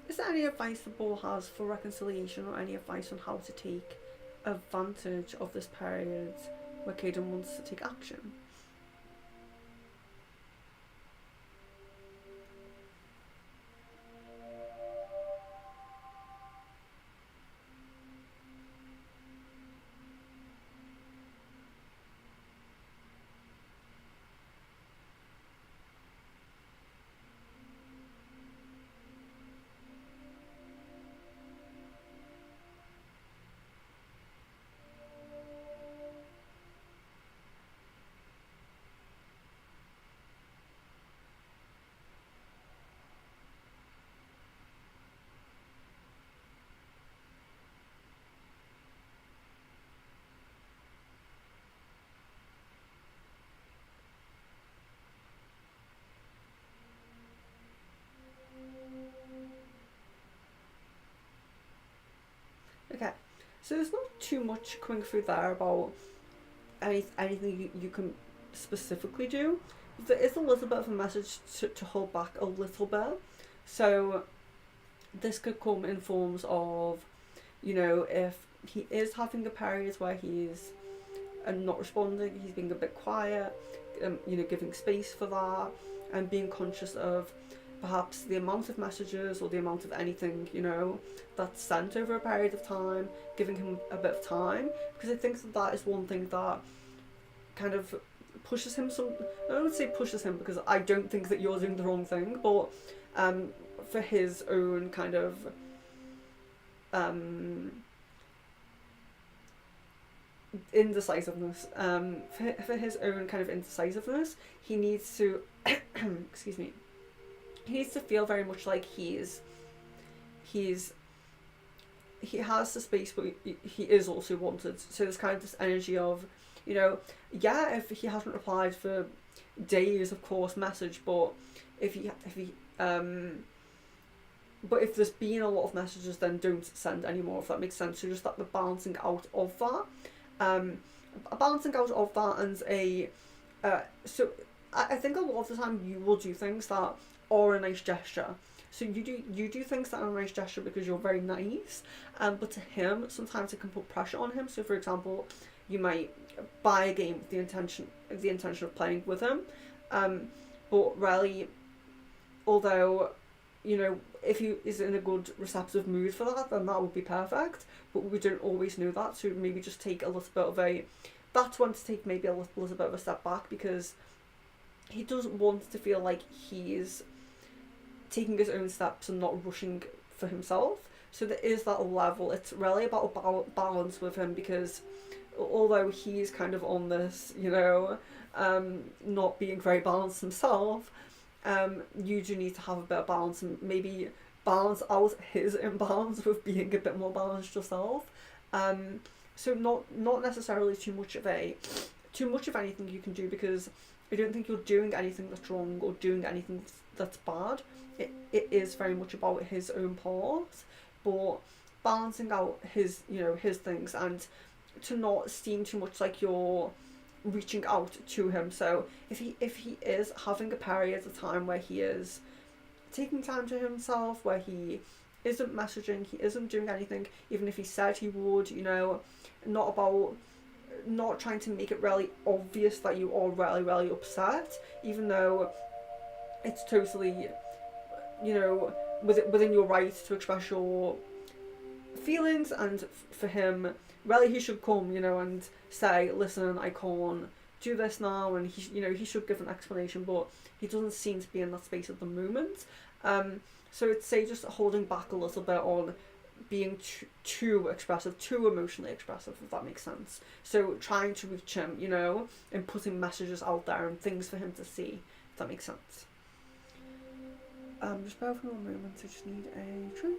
is there any advice the ball has for reconciliation, or any advice on how to take advantage of this period where Caden wants to take action? Okay, so there's not too much coming through there about anything you can specifically do. There is a little bit of a message to hold back a little bit. So this could come in forms of, if he is having a period where he's not responding, he's being a bit quiet, giving space for that, and being conscious of perhaps the amount of messages or the amount of anything, that's sent over a period of time, giving him a bit of time, because I think that is one thing that kind of pushes him I don't say pushes him, because I don't think that you're doing the wrong thing, but for his own kind of indecisiveness, for his own kind of indecisiveness, he needs to excuse me, he needs to feel very much like he's he has the space, but he is also wanted. So there's kind of this energy of, you know, yeah, if he hasn't replied for days, of course, message, but um but if there's been a lot of messages, then don't send anymore, if that makes sense. So just that the balancing out of that, um, and so I think a lot of the time you will do things that are a nice gesture. So you do things that are a nice gesture because you're very nice, but to him sometimes it can put pressure on him. So for example, you might buy a game with the intention of playing with him, but really, although, you know, if he is in a good receptive mood for that, then that would be perfect. But we don't always know that, so maybe just take a little bit of a, that's one to take maybe a little bit of a step back, because he doesn't want to feel like he's taking his own steps and not rushing for himself. So there is that level. It's really about a balance with him, because although he's kind of on this, you know, not being very balanced himself, you do need to have a bit of balance and maybe balance out his imbalance with being a bit more balanced yourself. So not necessarily too much of anything you can do, because I don't think you're doing anything that's wrong or doing anything that's bad. It is very much about his own part, but balancing out his things, and to not seem too much like you're reaching out to him. So if he is having a period of time where he is taking time to himself, where he isn't messaging, he isn't doing anything, even if he said he would, not trying to make it really obvious that you are really, really upset, even though it's totally, within your right to express your feelings. And for him, really, he should come, and say, listen, I can't do this now, and he should give an explanation, but he doesn't seem to be in that space at the moment. So I'd say just holding back a little bit on being too expressive, too emotionally expressive, if that makes sense. So trying to reach him, and putting messages out there and things for him to see, if that makes sense. Just bear with me one moment, I just need a drink.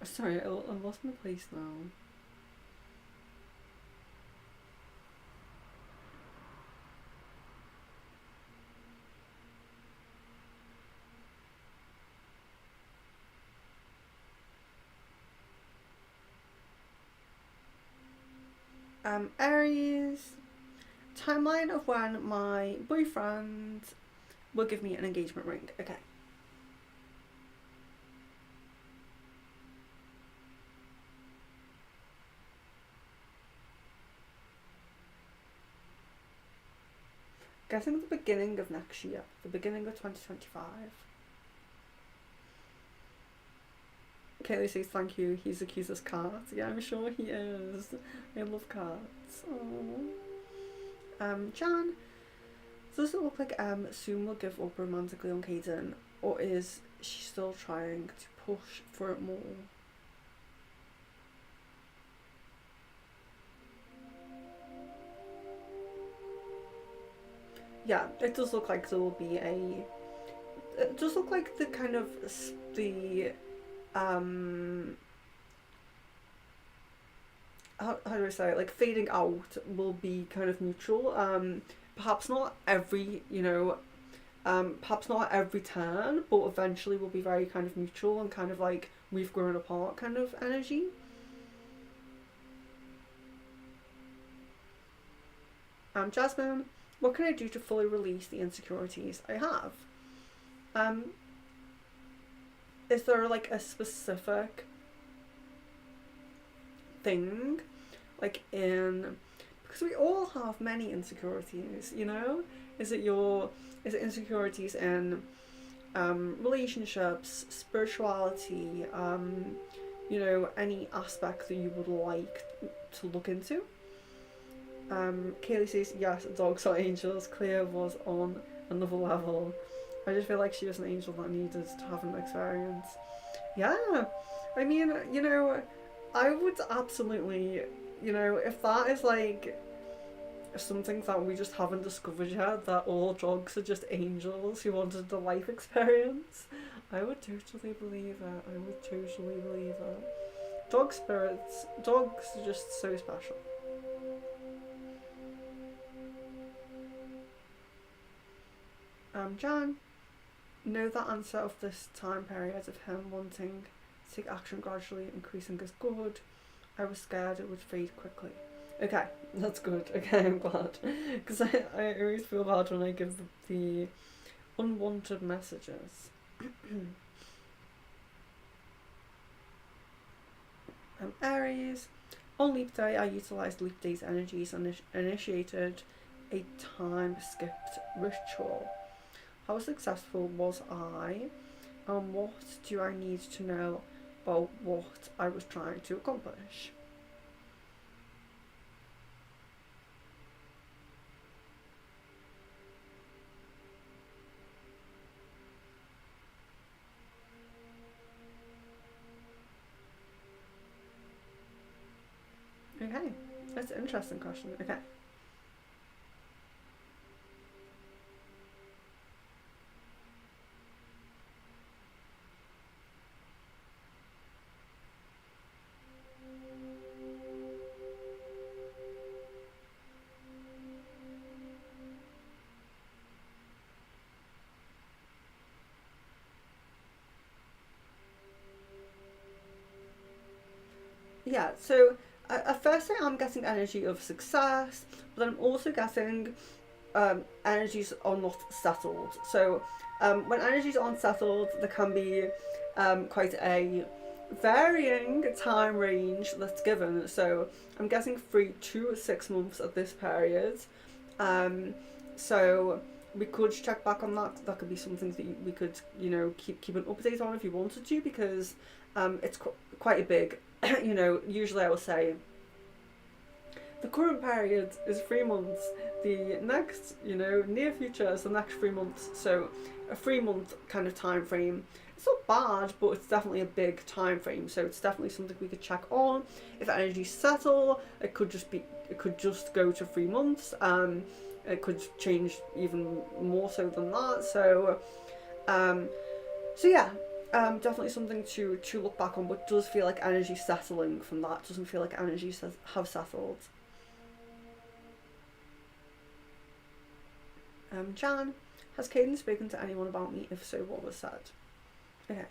Sorry, I lost my place now. Aries, timeline of when my boyfriend will give me an engagement ring. Okay. guessing the beginning of next year, the beginning of 2025. Kaylee says thank you. He's a cutest cat. Yeah, I'm sure he is. I love cats. Aww. Jan, does it look like soon will give up romantically on Caden, or is she still trying to push for it more? Yeah, it does look like there will be a. It does look like the kind of the how do I say it? Like fading out will be kind of neutral. Perhaps not every perhaps not every turn, but eventually will be very kind of neutral and kind of like we've grown apart kind of energy. Jasmine, what can I do to fully release the insecurities I have? Is there like a specific thing, like in, because we all have many insecurities, you know? Is it insecurities in relationships, spirituality, any aspect that you would like to look into? Kaylee says yes, dogs are angels. Claire was on another level. I just feel like she was an angel that needed to have an experience. Yeah, I mean, I would absolutely, if that is like something that we just haven't discovered yet, that all dogs are just angels who wanted the life experience, I would totally believe it. I would totally believe it. Dog spirits, dogs are just so special. Jan, know that answer of this time period of him wanting to take action gradually increasing is good. I was scared it would fade quickly. Okay, that's good. Okay, I'm glad. Because I always feel bad when I give the unwanted messages. Aries, on Leap Day I utilised Leap Day's energies and initiated a time-skipped ritual. How successful was I? And what do I need to know about what I was trying to accomplish? Okay, that's an interesting question. Okay. Yeah, so at first I'm getting energy of success, but then I'm also getting energies are not settled. So when energies aren't settled, there can be quite a varying time range that's given. So I'm getting 3 to 6 months at this period. So we could check back on that. That could be something that we could, keep an update on if you wanted to, because it's quite a big, usually I will say the current period is 3 months. The next, near future is the next 3 months. So a 3-month kind of time frame. It's not bad, but it's definitely a big time frame. So it's definitely something we could check on. If energies settle, it could just go to 3 months. It could change even more so than that. So yeah. Definitely something to look back on, but it does feel like energy settling from that. It doesn't feel like energies have settled. Jan, has Caden spoken to anyone about me? If so, what was said? Okay.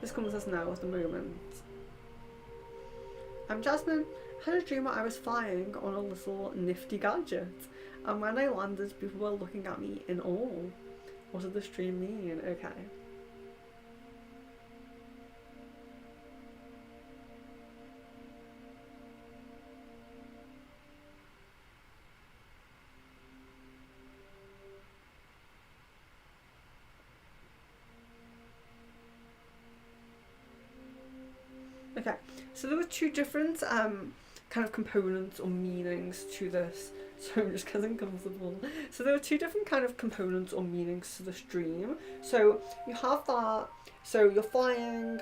This comes as no at the moment. Jasmine, had a dream where I was flying on a little nifty gadget, and when I landed, people were looking at me in awe. What did this dream mean? Okay. Okay, so there were two different kind of components or meanings to this. So I'm just getting comfortable. So there were two different kind of components or meanings to this dream. So you have that. So you're flying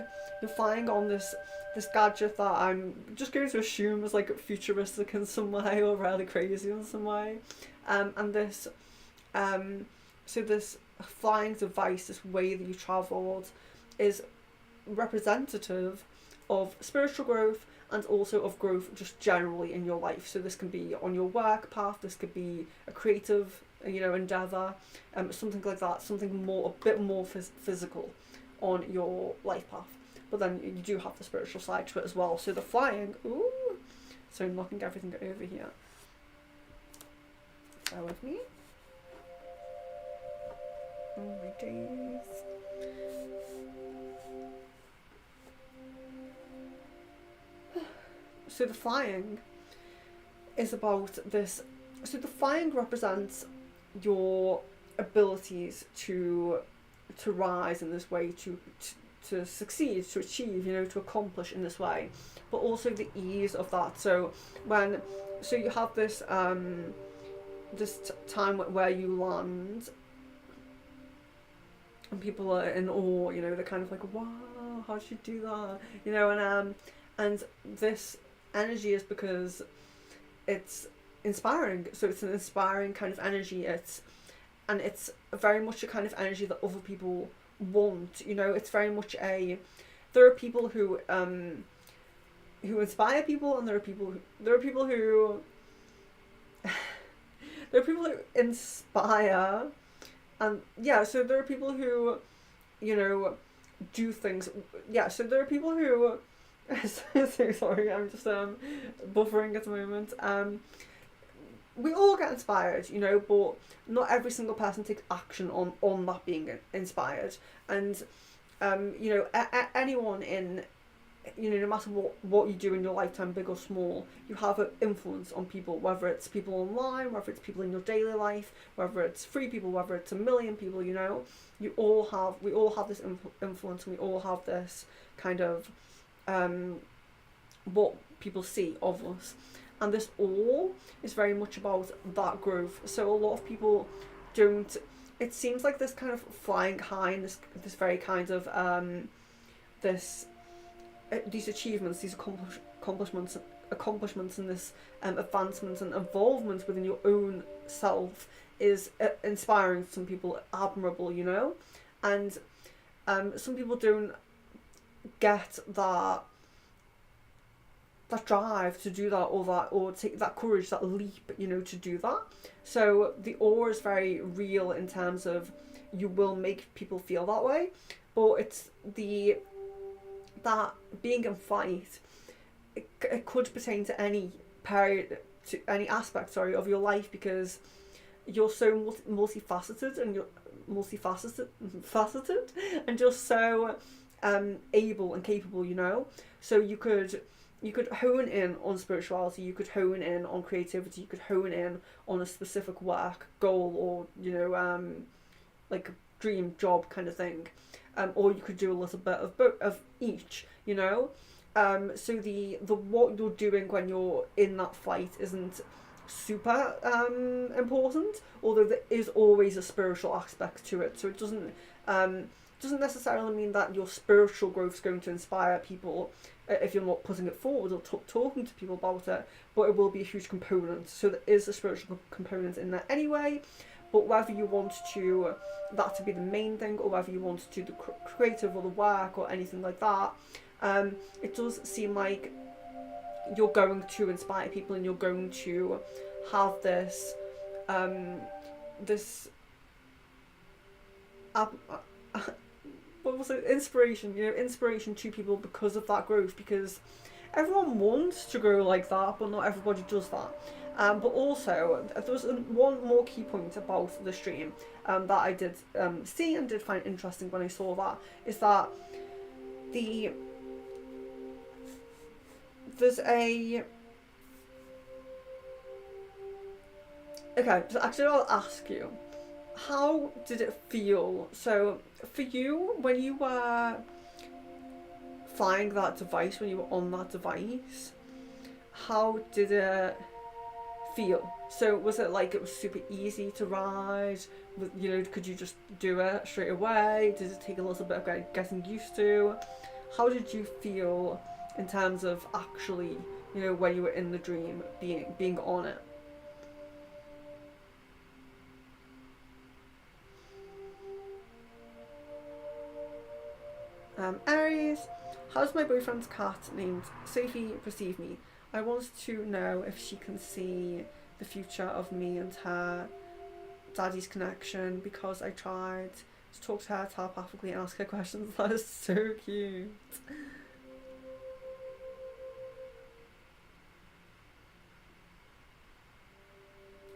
on this gadget that I'm just going to assume is like futuristic in some way or rather crazy in some way, and this, so this flying device, this way that you travelled, is representative of spiritual growth and also of growth just generally in your life. So this can be on your work path, this could be a creative, endeavour, something like that, something more, a bit more physical on your life path. But then you do have the spiritual side to it as well. So the flying, ooh, so I'm knocking everything over here. Bear with me. Oh my days. So the flying is about this. So the flying represents your abilities to rise in this way, to succeed, to achieve, to accomplish in this way, but also the ease of that. So you have this time where you land, and people are in awe. They're kind of like, wow, how did you do that? And this energy is because it's inspiring. So it's an inspiring kind of energy. It's very much a kind of energy that other people want. It's very much there are people who inspire people, and there are people who there are people who inspire, and so there are people who do things. So there are people who so sorry, I'm just buffering at the moment. We all get inspired, but not every single person takes action on that being inspired. And anyone in, no matter what you do in your lifetime, big or small, you have an influence on people, whether it's people online, whether it's people in your daily life, whether it's 3 people, whether it's 1 million people. We all have this influence, and we all have this kind of what people see of us. And this all is very much about that growth. So a lot of people don't. It seems like this kind of flying high, and this very kind of these achievements, these accomplishments, and this advancement and involvement within your own self is inspiring to some people, admirable, and some people don't get that drive to do that, or take that courage, that leap, to do that. So the awe is very real in terms of you will make people feel that way, but it's that being in flight, it could pertain to any period, to any aspect, of your life, because you're so multifaceted, and faceted, and you're so able and capable, so you could hone in on spirituality, you could hone in on creativity, you could hone in on a specific work goal, or like dream job kind of thing, or you could do a little bit of each, so the what you're doing when you're in that flight isn't super important, although there is always a spiritual aspect to it. So it doesn't necessarily mean that your spiritual growth is going to inspire people if you're not putting it forward or talking to people about it, but it will be a huge component. So there is a spiritual component in there anyway, but whether you want that to be the main thing, or whether you want to do the creative or the work or anything like that, it does seem like you're going to inspire people, and you're going to have this what was it? Inspiration to people because of that growth, because everyone wants to grow like that, but not everybody does that. But also, there was one more key point about the stream that I did see and did find interesting when I saw that, is that there's a... Okay, so actually I'll ask you, how did it feel? So for you, when you were flying that device, when you were on that device, how did it feel? So was it like it was super easy to ride? You know, could you just do it straight away? Did it take a little bit of getting used to? How did you feel in terms of actually, you know, when you were in the dream, being on it? Aries, how does my boyfriend's cat named Sophie perceive me? I want to know if she can see the future of me and her daddy's connection, because I tried to talk to her telepathically and ask her questions. That is so cute.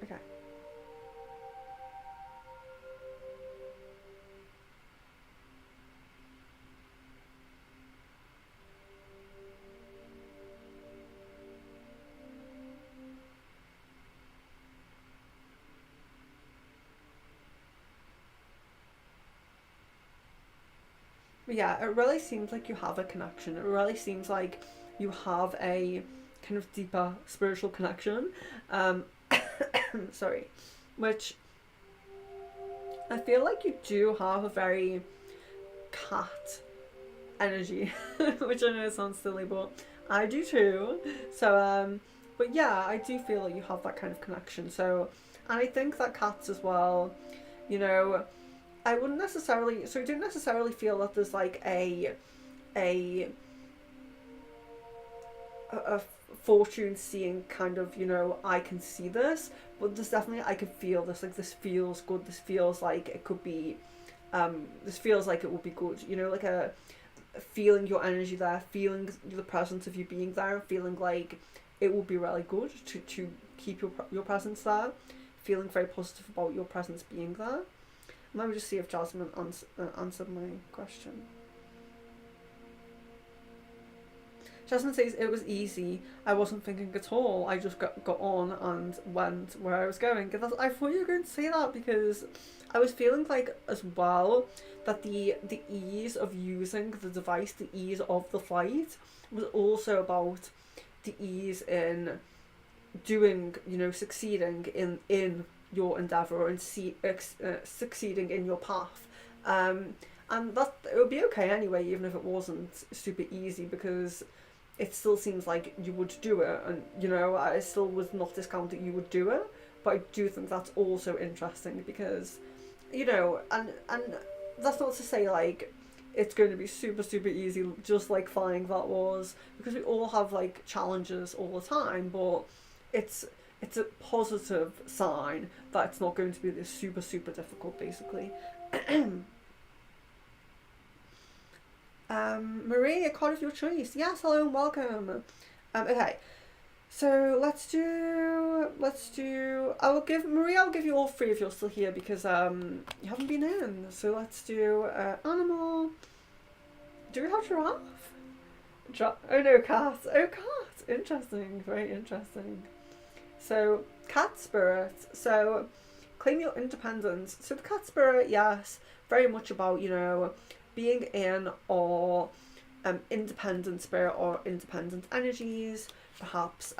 Okay. Yeah, it really seems like you have a connection. It really seems like you have a kind of deeper spiritual connection. Um, sorry, which I feel like you do have a very cat energy, which I know sounds silly, but I do too. So, but yeah, I do feel like you have that kind of connection. So, and I think that cats as well, you know, I wouldn't necessarily, so I don't necessarily feel that there's like a a fortune seeing kind of, you know, I can see this, but there's definitely, I can feel this, like this feels good, this feels like it could be, this feels like it would be good, you know, like a feeling your energy there, feeling the presence of you being there, and feeling like it would be really good to keep your presence there, feeling very positive about your presence being there. Let me just see if Jasmine answered my question. Jasmine says, it was easy. I wasn't thinking at all. I just got on and went where I was going. I thought you were going to say that, because I was feeling like as well that the ease of using the device, the ease of the flight, was also about the ease in doing, you know, succeeding in your endeavour and succeeding in your path. And that it would be okay anyway, even if it wasn't super easy, because it still seems like you would do it, and you know, I still was not discounting you would do it, but I do think that's also interesting, because, you know, and that's not to say like it's going to be super easy, just like flying that was, because we all have like challenges all the time, but it's a positive sign that it's not going to be this super difficult, basically. Marie, a card of your choice. Yes, hello and welcome. Okay, so let's do. I'll give you all three if you're still here, because you haven't been in. So let's do animal. Do we have giraffe? Oh no, cat. Oh, cat. Interesting. Very interesting. So cat spirit. So claim your independence. So the cat spirit, yes, very much about, you know, being in or independent spirit or independent energies, perhaps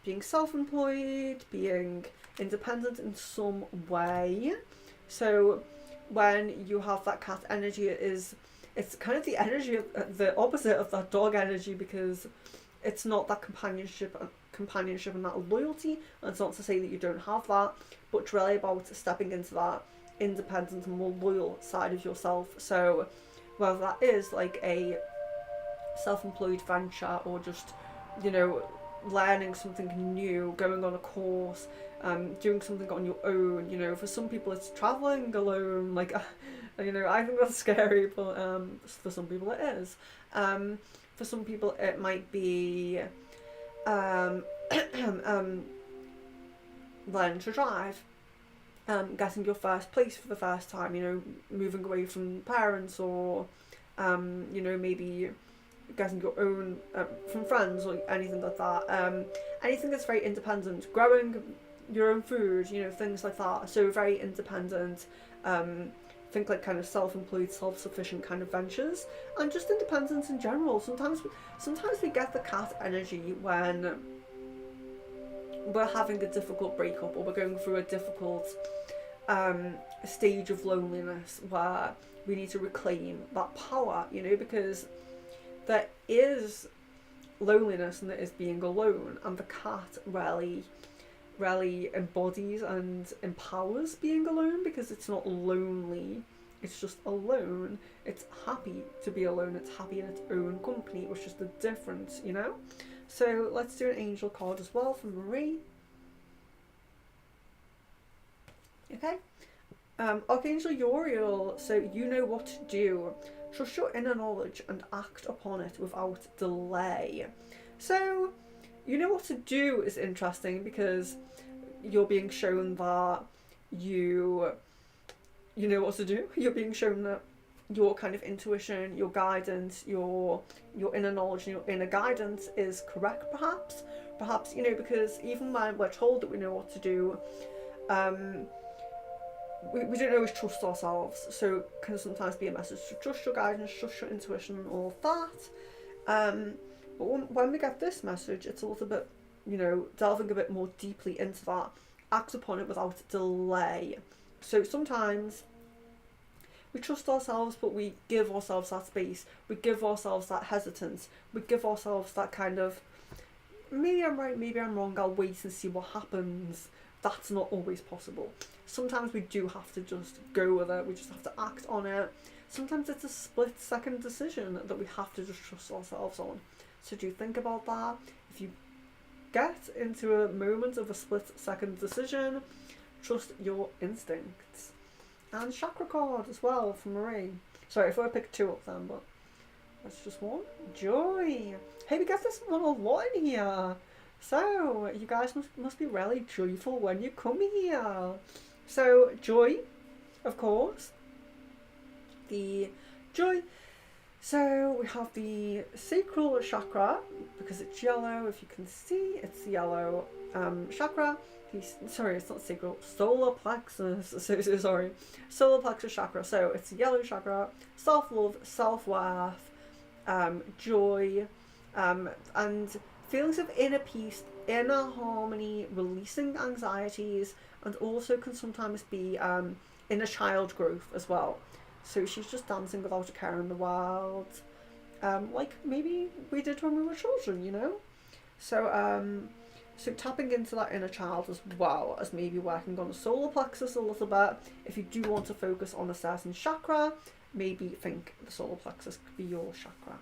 being self-employed, being independent in some way. So when you have that cat energy, it's kind of the energy of the opposite of that dog energy, because it's not that companionship and that loyalty, and it's not to say that you don't have that, but it's really about stepping into that independent and more loyal side of yourself. So whether that is like a self-employed venture, or just, you know, learning something new, going on a course, doing something on your own, you know, for some people it's traveling alone, like you know, I think that's scary, but for some people it is. For some people it might be learning to drive, getting your first place for the first time, you know, moving away from parents, or you know, maybe getting your own from friends, or anything like that. Anything that's very independent, growing your own food, you know, things like that. So very independent, think like kind of self-employed, self-sufficient kind of ventures, and just independence in general. Sometimes we get the cat energy when we're having a difficult breakup, or we're going through a difficult stage of loneliness where we need to reclaim that power, you know, because there is loneliness and there is being alone, and the cat really embodies and empowers being alone, because it's not lonely, it's just alone. It's happy to be alone, it's happy in its own company, which is the difference, you know. So let's do an angel card as well from Marie. Okay. Archangel Uriel, so you know what to do. Trust your inner knowledge and act upon it without delay. So, you know what to do is interesting, because you're being shown that you know what to do. You're being shown that your kind of intuition, your guidance, your inner knowledge and your inner guidance is correct, perhaps, you know, because even when we're told that we know what to do, we don't always trust ourselves, so it can sometimes be a message to trust your guidance, trust your intuition and all of that. But when we get this message, it's a little bit, you know, delving a bit more deeply into that. Act upon it without delay. So sometimes we trust ourselves, but we give ourselves that space. We give ourselves that hesitance. We give ourselves that kind of, maybe I'm right, maybe I'm wrong, I'll wait and see what happens. That's not always possible. Sometimes we do have to just go with it. We just have to act on it. Sometimes it's a split-second decision that we have to just trust ourselves on. So do think about that. If you get into a moment of a split-second decision, trust your instincts. And chakra card as well from Marie. Sorry, I thought I picked two of them, but that's just one. Joy. Hey, we get this one a lot in here. So you guys must be really joyful when you come here. So joy, of course. The joy. So we have the sacral chakra, because it's yellow. If you can see, it's the yellow chakra. Sorry, it's not sacral. Solar plexus. So sorry. Solar plexus chakra. So it's the yellow chakra. Self-love, self-worth, joy, and feelings of inner peace, inner harmony, releasing anxieties, and also can sometimes be inner child growth as well. So she's just dancing without a care in the world, like maybe we did when we were children, you know. So tapping into that inner child, as well as maybe working on the solar plexus a little bit. If you do want to focus on a certain chakra, maybe think the solar plexus could be your chakra.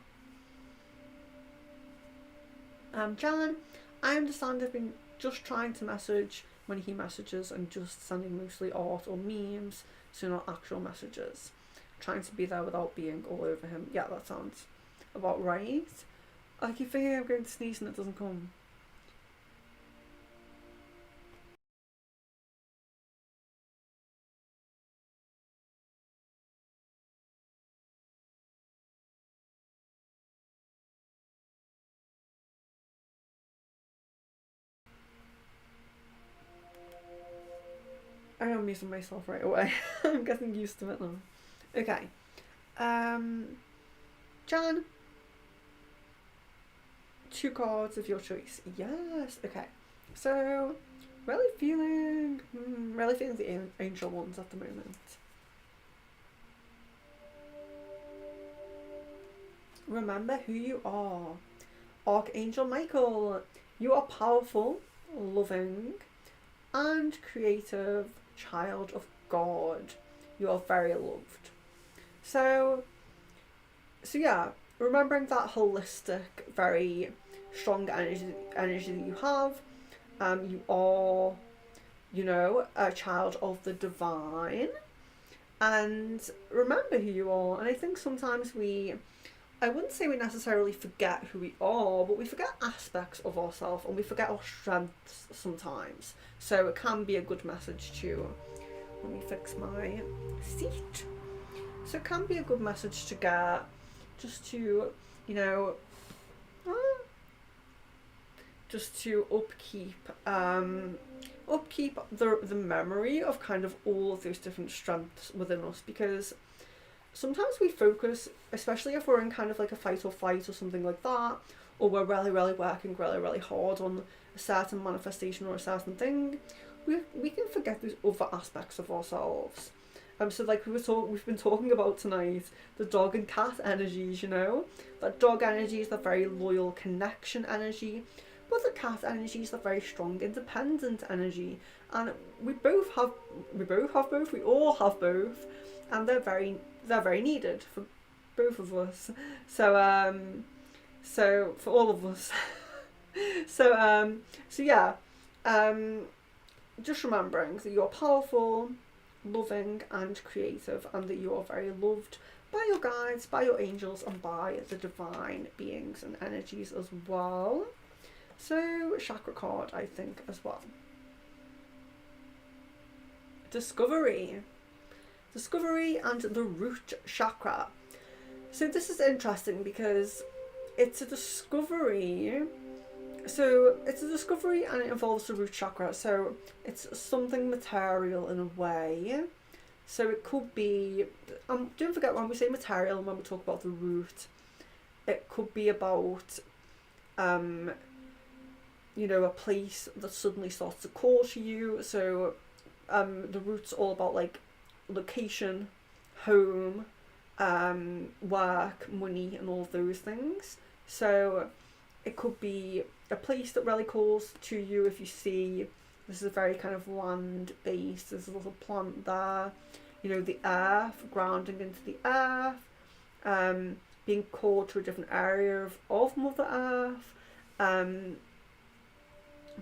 Jan, I understand I've been just trying to message when he messages and just sending mostly art or memes, so not actual messages. Trying to be there without being all over him. Yeah, that sounds about right. I keep thinking I'm going to sneeze and it doesn't come. I am muting myself right away. I'm getting used to it now. Okay. Jan. 2 cards of your choice. Yes. Okay. So, really feeling the angel ones at the moment. Remember who you are. Archangel Michael. You are powerful, loving, and creative child of God. You are very loved. So yeah, remembering that holistic, very strong energy that you have. You are, you know, a child of the divine. And remember who you are. And I think sometimes I wouldn't say we necessarily forget who we are, but we forget aspects of ourselves and we forget our strengths sometimes. So it can be a good message to, let me fix my seat. So it can be a good message to get, just to, you know, just to upkeep the memory of kind of all of those different strengths within us, because sometimes we focus, especially if we're in kind of like a fight or flight or something like that, or we're really working really hard on a certain manifestation or a certain thing, we can forget those other aspects of ourselves. So like we've been talking about tonight, the dog and cat energies, that dog energy is the very loyal connection energy, but the cat energy is the very strong independent energy, and we all have both, and they're very needed for both of us. So for all of us. So yeah, just remembering that you're powerful, loving and creative, and that you are very loved by your guides, by your angels, and by the divine beings and energies as well. So chakra card, I think, as well. Discovery and the root chakra. So this is interesting because it's a discovery. So it's a discovery and it involves the root chakra. So it's something material in a way. So it could be, don't forget when we say material, when we talk about the root, it could be about, a place that suddenly starts to call to you. So the root's all about like location, home, work, money, and all of those things. So it could be a place that really calls to you. If you see, this is a very kind of land based, there's a little plant there, the earth, grounding into the earth, being called to a different area of Mother Earth,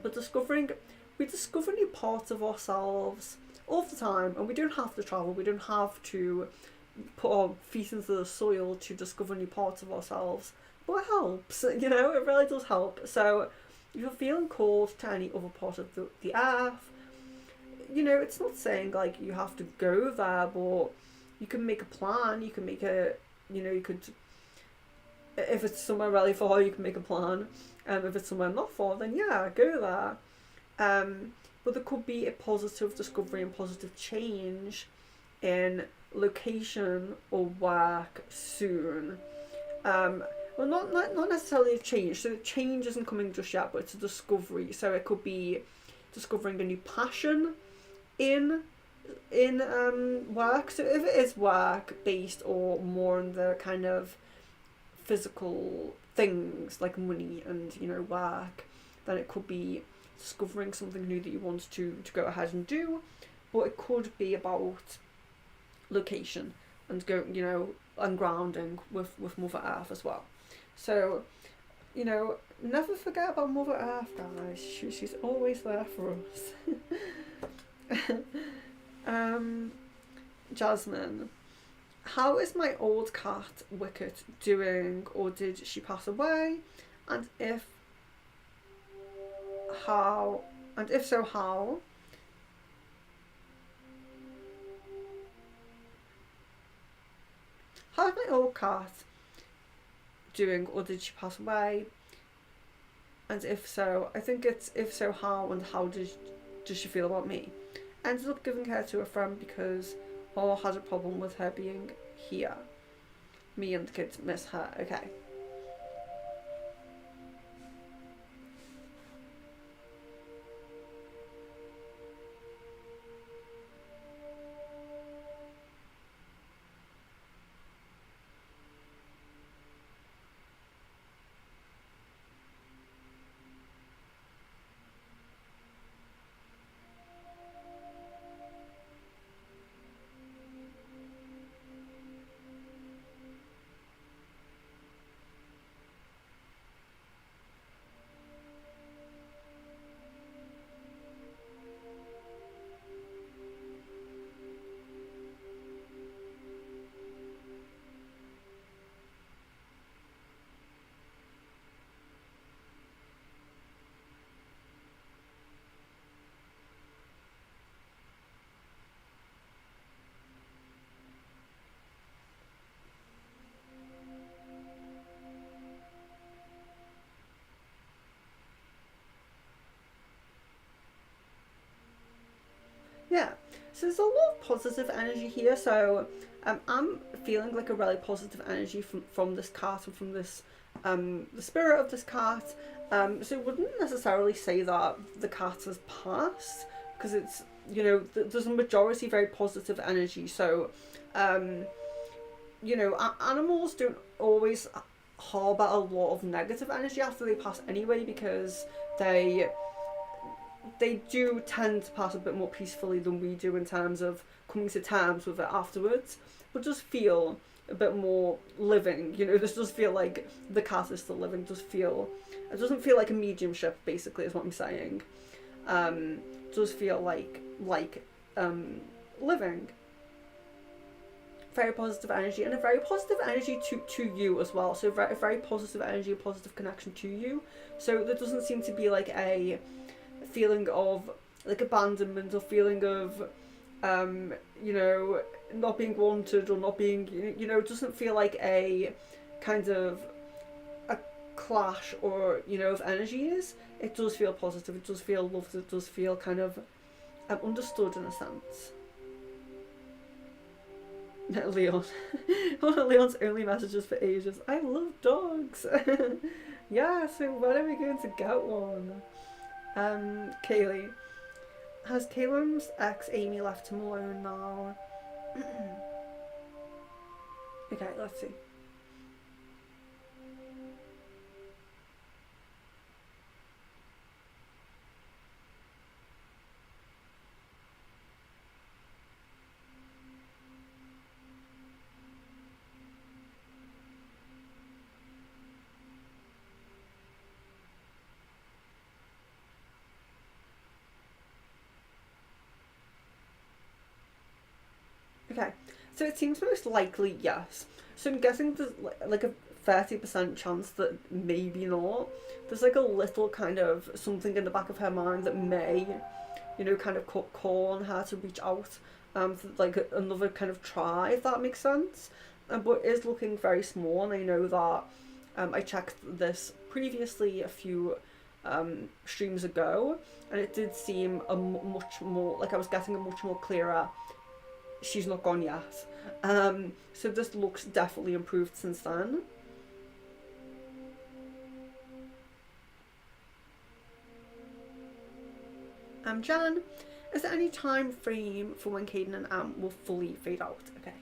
but we discover new parts of ourselves all the time, and we don't have to travel, we don't have to put our feet into the soil to discover new parts of ourselves, but it helps, it really does help. So if you're feeling called to any other part of the earth, it's not saying like you have to go there, but you can make a plan, you can make you could, if it's somewhere really far, you can make a plan, if it's somewhere not far, then yeah, go there. But there could be a positive discovery and positive change in location or work soon. Well, not necessarily a change. So the change isn't coming just yet, but it's a discovery. So it could be discovering a new passion in work. So if it is work based or more on the kind of physical things like money and work, then it could be discovering something new that you want to go ahead and do. But it could be about location and and grounding with Mother Earth as well. So never forget about Mother Earth, guys. She's always there for us. Jasmine, how is my old cat Wicket doing, or did she pass away? And if so, how? How's my old cat doing, or did she pass away? And if so, I think it's if so, how, and how does she feel about me? Ended up giving her to a friend because Paul had a problem with her being here. Me and the kids miss her. Okay. So there's a lot of positive energy here. So I'm feeling like a really positive energy from this cat and from this the spirit of this cat. So I wouldn't necessarily say that the cat has passed, because it's, you know, there's a majority very positive energy. So you know, animals don't always harbour a lot of negative energy after they pass anyway, because they do tend to pass a bit more peacefully than we do in terms of coming to terms with it afterwards, but just feel a bit more living. You know, this does feel like the cat is still living. It doesn't feel like a mediumship, basically, is what I'm saying. It does feel like living. Very positive energy, and a very positive energy to you as well. So very positive energy, a positive connection to you. So there doesn't seem to be like a feeling of like abandonment, or feeling of you know, not being wanted, or not being, you know, it doesn't feel like a kind of a clash, or, you know, of energies. It does feel positive, it does feel loved, it does feel kind of understood in a sense. Leon. One of Leon's only messages for ages: I love dogs. Yeah, so when are we going to get one? Kaylee. Has Caleb's ex Amy left him alone now? Okay, let's see. Okay, so it seems most likely yes. So I'm guessing there's like a 30% chance that maybe not. There's like a little kind of something in the back of her mind that may, you know, kind of call on her to reach out, for like another kind of try, if that makes sense. But it is looking very small, and I know that I checked this previously a few streams ago, and it did seem much more, like I was getting a much more clearer she's not gone yet. So this looks definitely improved since then. Jan, is there any time frame for when Caden and Am will fully fade out? Okay.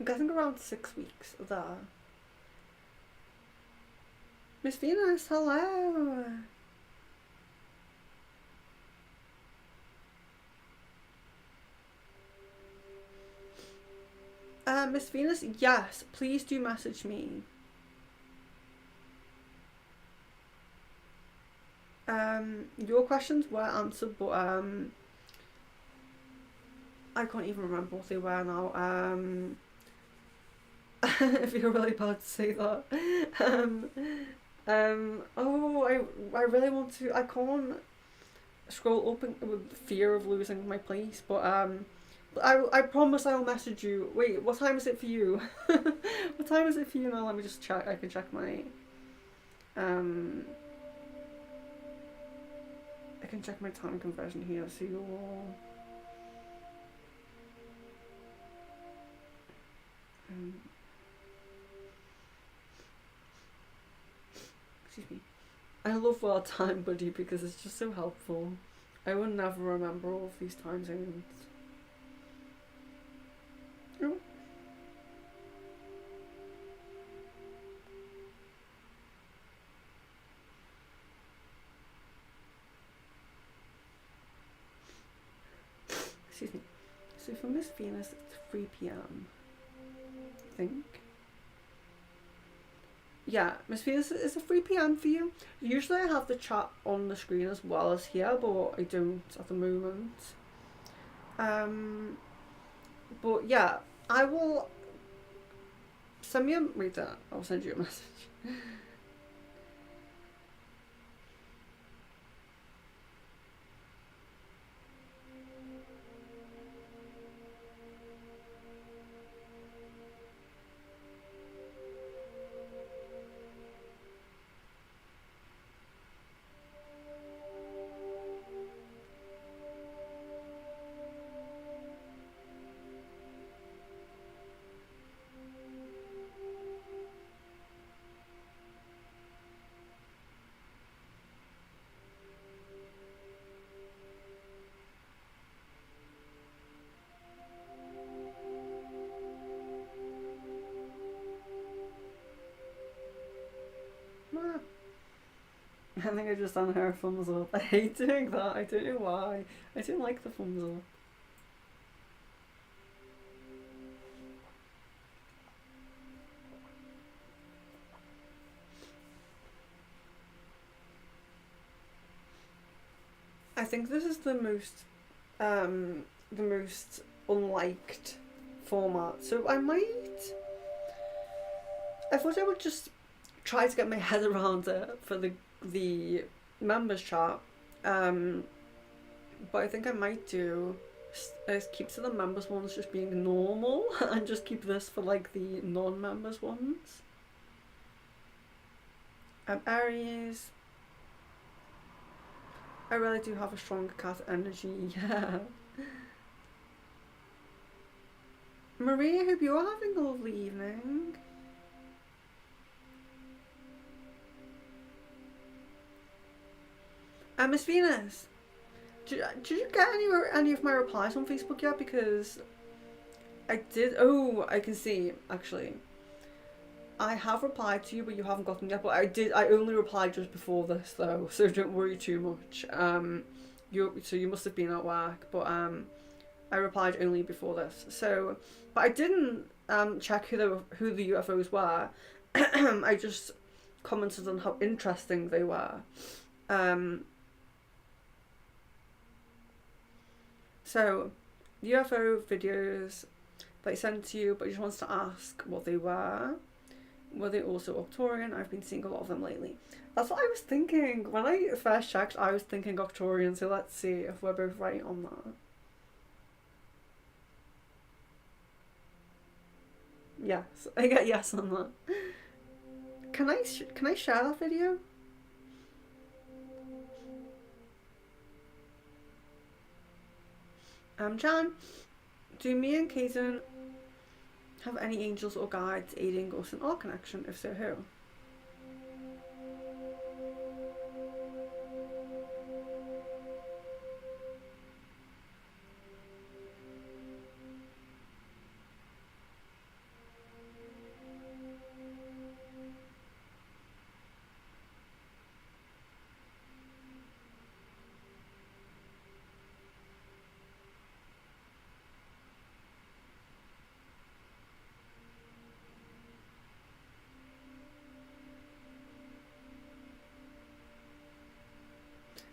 I'm guessing around 6 weeks there. Miss Venus, hello. Miss Venus, yes, please do message me. Your questions were answered, but I can't even remember what they were now. I feel really bad to say that. Oh, I really want to. I can't scroll up with fear of losing my place, but I promise I will message you. Wait, what time is it for you? What time is it for you now? Let me just check. I can check my I can check my time conversion here. So you're excuse me. I love World Time Buddy because it's just so helpful. I would never remember all of these time zones. Oh. Excuse me. So for Miss Venus, it's 3 p.m. I think. Yeah, Miss Venus, is it 3 p.m. for you? Usually I have the chat on the screen as well as here, but I don't at the moment. But yeah, I will send me a reader. I'll send you a message. that? I think I just done her a thumbs up. I hate doing that. I don't know why. I don't like the thumbs up. I think this is the most unliked format. So I thought I would just try to get my head around it for the members chat. But I think I might do is keep to the members ones just being normal and just keep this for like the non-members ones. Aries. I really do have a strong cat energy, yeah. Marie, I hope you are having a lovely evening. Miss Venus, did you get any of my replies on Facebook yet? Because I did. Oh, I can see actually. I have replied to you, but you haven't gotten yet. But I only replied just before this though, so don't worry too much. You must have been at work, but I replied only before this. So, but I didn't check who the UFOs were. I just commented on how interesting they were. So, UFO videos that I sent to you, but he just wants to ask what they were. Were they also Octorian? I've been seeing a lot of them lately. That's what I was thinking. When I first checked, I was thinking Octorian, so let's see if we're both right on that. Yes, I get yes on that. Can I share that video? Jan, do me and Kazen have any angels or guides aiding us in our connection? If so, who?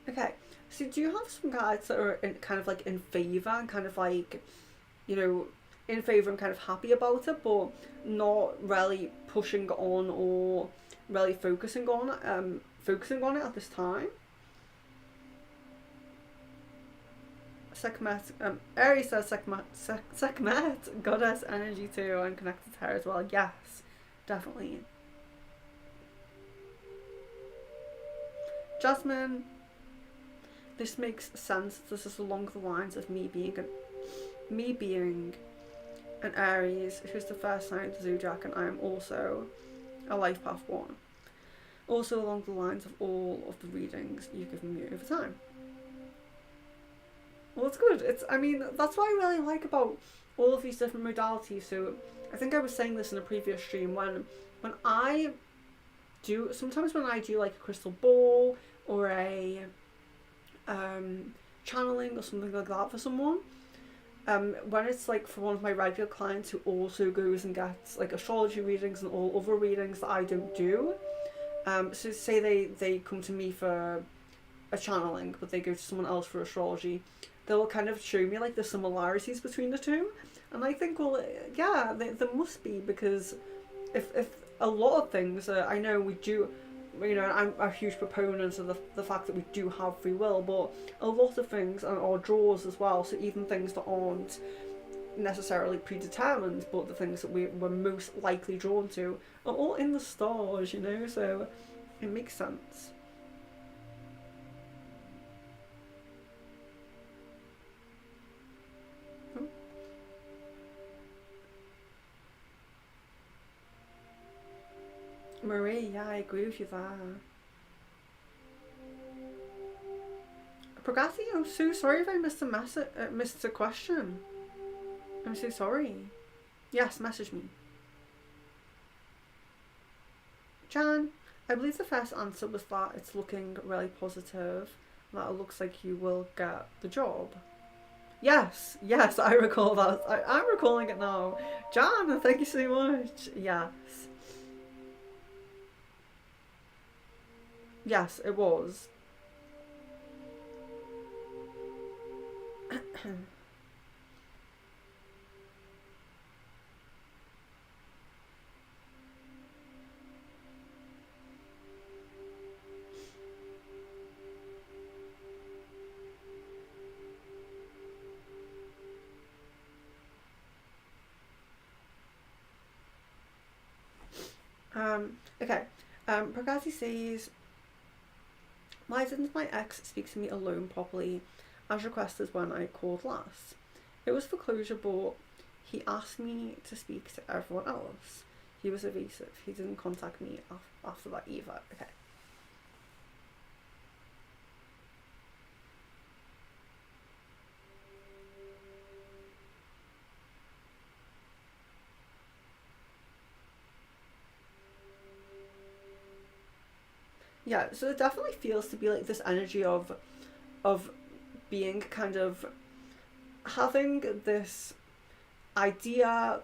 Okay, so do you have some guides that are kind of like in favour and kind of like, you know, in favour and kind of happy about it, but not really pushing on or really focusing on it at this time? Sekhmet, Aries says Sekhmet, goddess energy too. I'm connected to her as well. Yes, definitely. Jasmine. This makes sense. This is along the lines of me being an Aries who's the first sign of the zodiac, and I am also a life path 1. Also along the lines of all of the readings you've given me over time. Well, it's good. I mean, that's what I really like about all of these different modalities. So I think I was saying this in a previous stream when I do, sometimes when I do like a crystal ball or a channeling or something like that for someone, when it's like for one of my regular clients who also goes and gets like astrology readings and all other readings that I don't do, so say they come to me for a channeling but they go to someone else for astrology, they'll kind of show me like the similarities between the two, and I think, well, yeah, there must be, because if a lot of things, I know we do, you know, I'm a huge proponent of the fact that we do have free will, but a lot of things are draws as well. So even things that aren't necessarily predetermined, but the things that we're most likely drawn to are all in the stars, you know, so it makes sense. Marie, yeah, I agree with you there. Pragati, I'm so sorry if I missed missed a question. I'm so sorry. Yes, message me. Jan, I believe the first answer was that it's looking really positive, that it looks like you will get the job. Yes, yes, I recall that. I'm recalling it now. Jan, thank you so much. Yes. Yes, it was. Okay. Pragati says, why didn't my ex speak to me alone properly, as requested when I called last? It was for closure, but he asked me to speak to everyone else. He was evasive. He didn't contact me after that either. Okay. Yeah, so it definitely feels to be like this energy of being kind of having this idea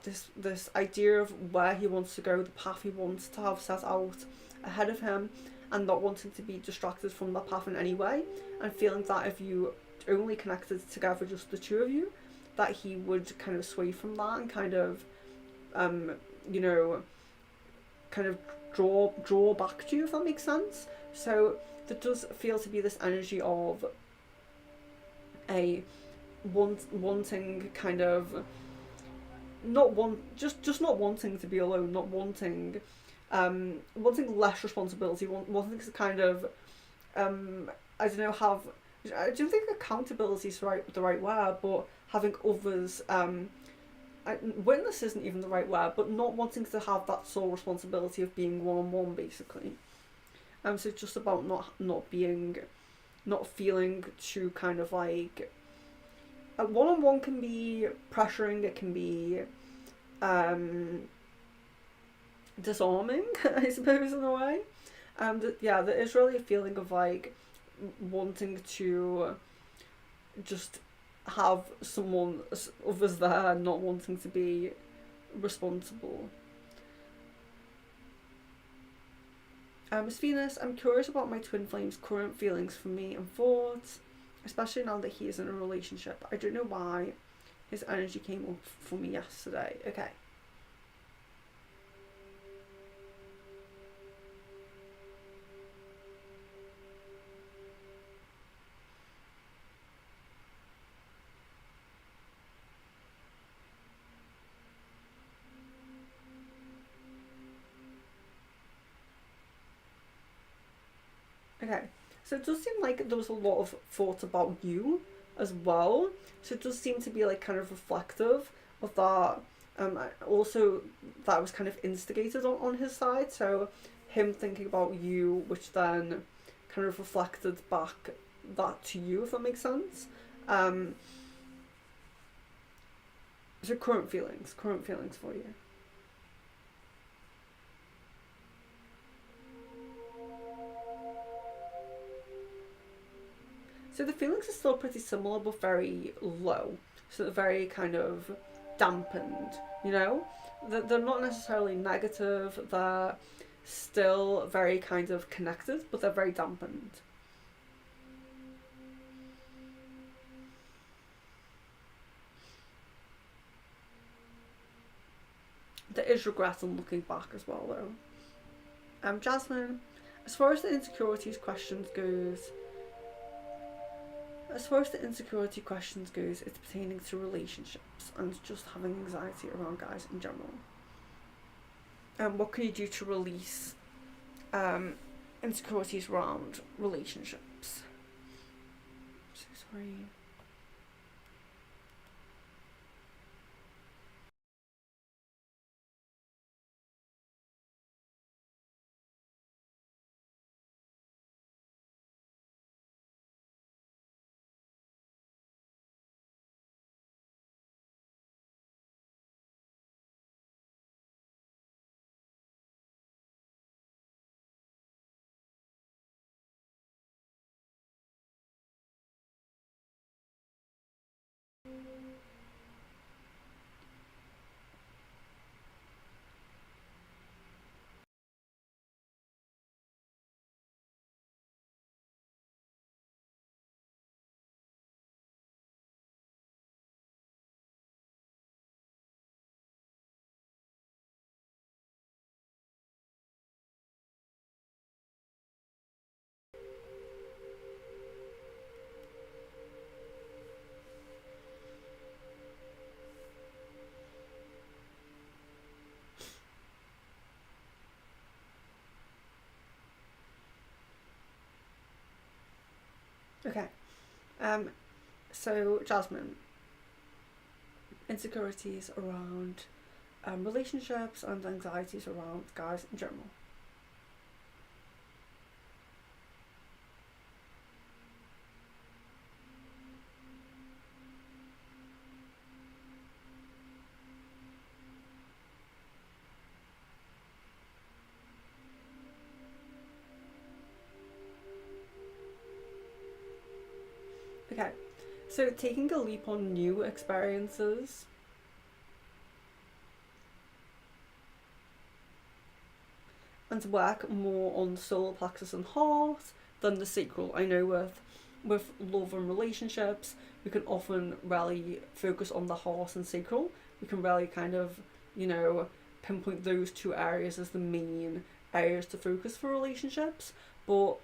of where he wants to go, the path he wants to have set out ahead of him, and not wanting to be distracted from that path in any way, and feeling that if you only connected together, just the two of you, that he would kind of sway from that and kind of, um, you know, kind of draw back to you, if that makes sense. So there does feel to be this energy of a wanting kind of not want just not wanting to be alone, not wanting wanting less responsibility, wanting to kind of I don't know, have, I don't think accountability is the right word, but having others witness isn't even the right word, but not wanting to have that sole responsibility of being one on one basically. So it's just about not feeling too kind of like one on one can be pressuring. It can be um, disarming, I suppose, in a way. Yeah, there is really a feeling of like wanting to just have someone others there, not wanting to be responsible. Miss Venus, I'm curious about my twin flame's current feelings for me and thoughts, especially now that he is in a relationship. I don't know why his energy came up for me yesterday. Okay. Okay. So it does seem like there was a lot of thought about you as well. So it does seem to be like kind of reflective of that. Also, that was kind of instigated on his side. So him thinking about you, which then kind of reflected back that to you, if that makes sense. Um, so current feelings for you. So the feelings are still pretty similar, but very low. So they're very kind of dampened, you know? They're not necessarily negative, they're still very kind of connected, but they're very dampened. There is regret on looking back as well, though. Jasmine, as far as the insecurities questions goes, as far as the insecurity questions goes, it's pertaining to relationships and just having anxiety around guys in general. What can you do to release um, insecurities around relationships? So sorry. Okay. So Jasmine, insecurities around relationships and anxieties around guys in general. Okay. So taking a leap on new experiences. And to work more on the solar plexus and heart than the sacral. I know with love and relationships, we can often really focus on the heart and sacral. We can really kind of, you know, pinpoint those two areas as the main areas to focus for relationships. But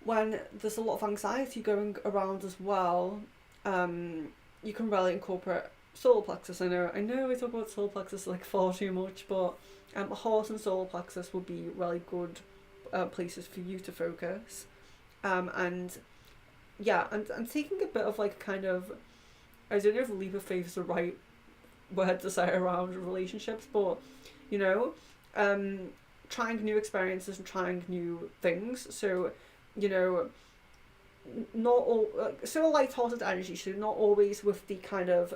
when there's a lot of anxiety going around as well, you can really incorporate solar plexus. I know we talk about solar plexus like far too much, but heart and solar plexus would be really good places for you to focus. And yeah, and taking a bit of like kind of, I don't know if leap of faith is the right word to say around relationships, but you know, trying new experiences and trying new things. So, you know, not all so light-hearted energy. So not always with the kind of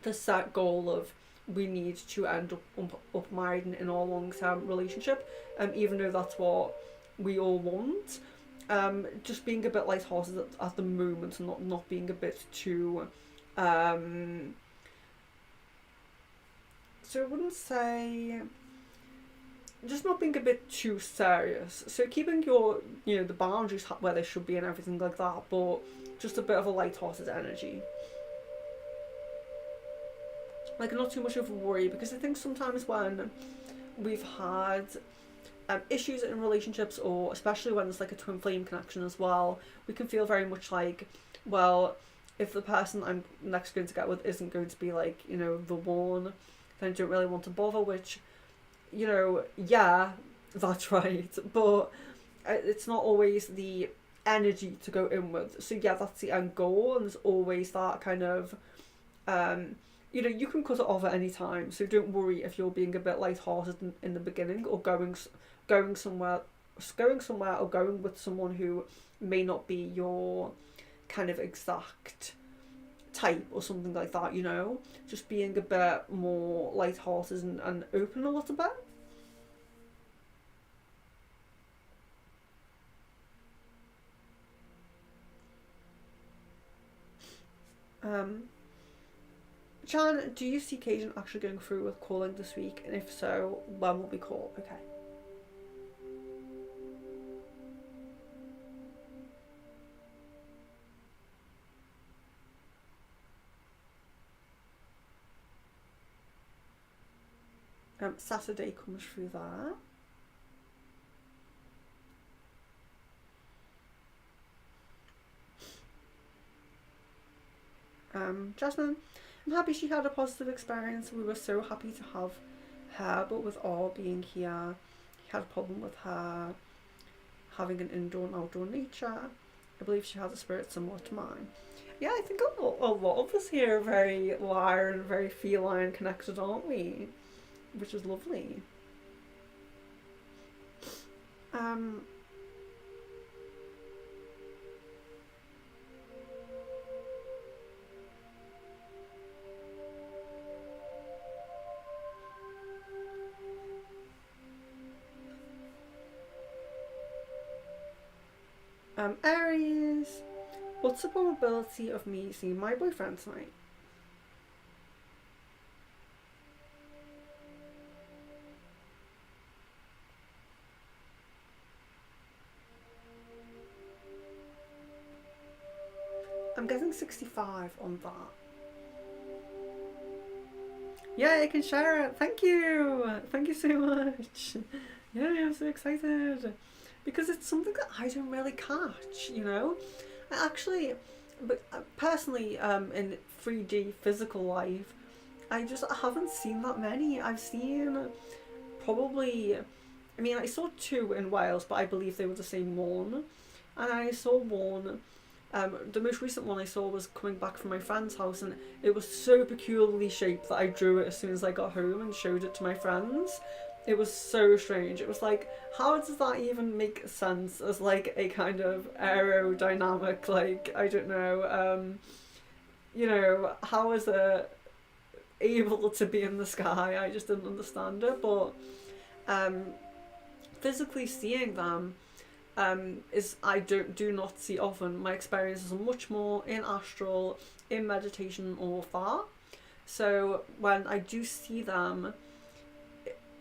the set goal of we need to end up married in our long-term relationship, even though that's what we all want. Just being a bit light-hearted at the moment and not being a bit too so I wouldn't say, just not being a bit too serious. So keeping your, you know, the boundaries where they should be and everything like that, but just a bit of a light-hearted energy. Like not too much of a worry, because I think sometimes when we've had issues in relationships, or especially when there's like a twin flame connection as well, we can feel very much like, well, if the person I'm next going to get with isn't going to be like, you know, the one, then I don't really want to bother, which, you know, yeah, that's right, but it's not always the energy to go in with. So yeah, that's the end goal, and there's always that kind of, you know, you can cut it off at any time. So don't worry if you're being a bit light-hearted in the beginning, or going somewhere, or going with someone who may not be your kind of exact type or something like that. You know, just being a bit more light-hearted and open a little bit. Um, Jan, do you see Cajun actually going through with calling this week? And if so, when will we call? Okay. Saturday comes through there. Jasmine, I'm happy she had a positive experience. We were so happy to have her, but with all being here, he had a problem with her having an indoor and outdoor nature. I believe she has a spirit similar to mine. Yeah, I think a lot of us here are very liar and very feline connected, aren't we? Which is lovely. Um, Aries, What's the probability of me seeing my boyfriend tonight? I'm getting 65 on that. Yeah, I can share it. Thank you. Thank you so much. Yeah, I'm so excited. Because it's something that I don't really catch, you know? I actually, but personally, in 3D physical life, I haven't seen that many. I've seen probably, I mean, I saw two in Wales, but I believe they were the same one. And I saw one, the most recent one I saw was coming back from my friend's house, and it was so peculiarly shaped that I drew it as soon as I got home and showed it to my friends. It was so strange. It was like, how does that even make sense as like a kind of aerodynamic, like, I don't know, you know, how is it able to be in the sky? I just didn't understand it, but physically seeing them is I do not see often. My experiences are much more in astral, in meditation, or far. So when I do see them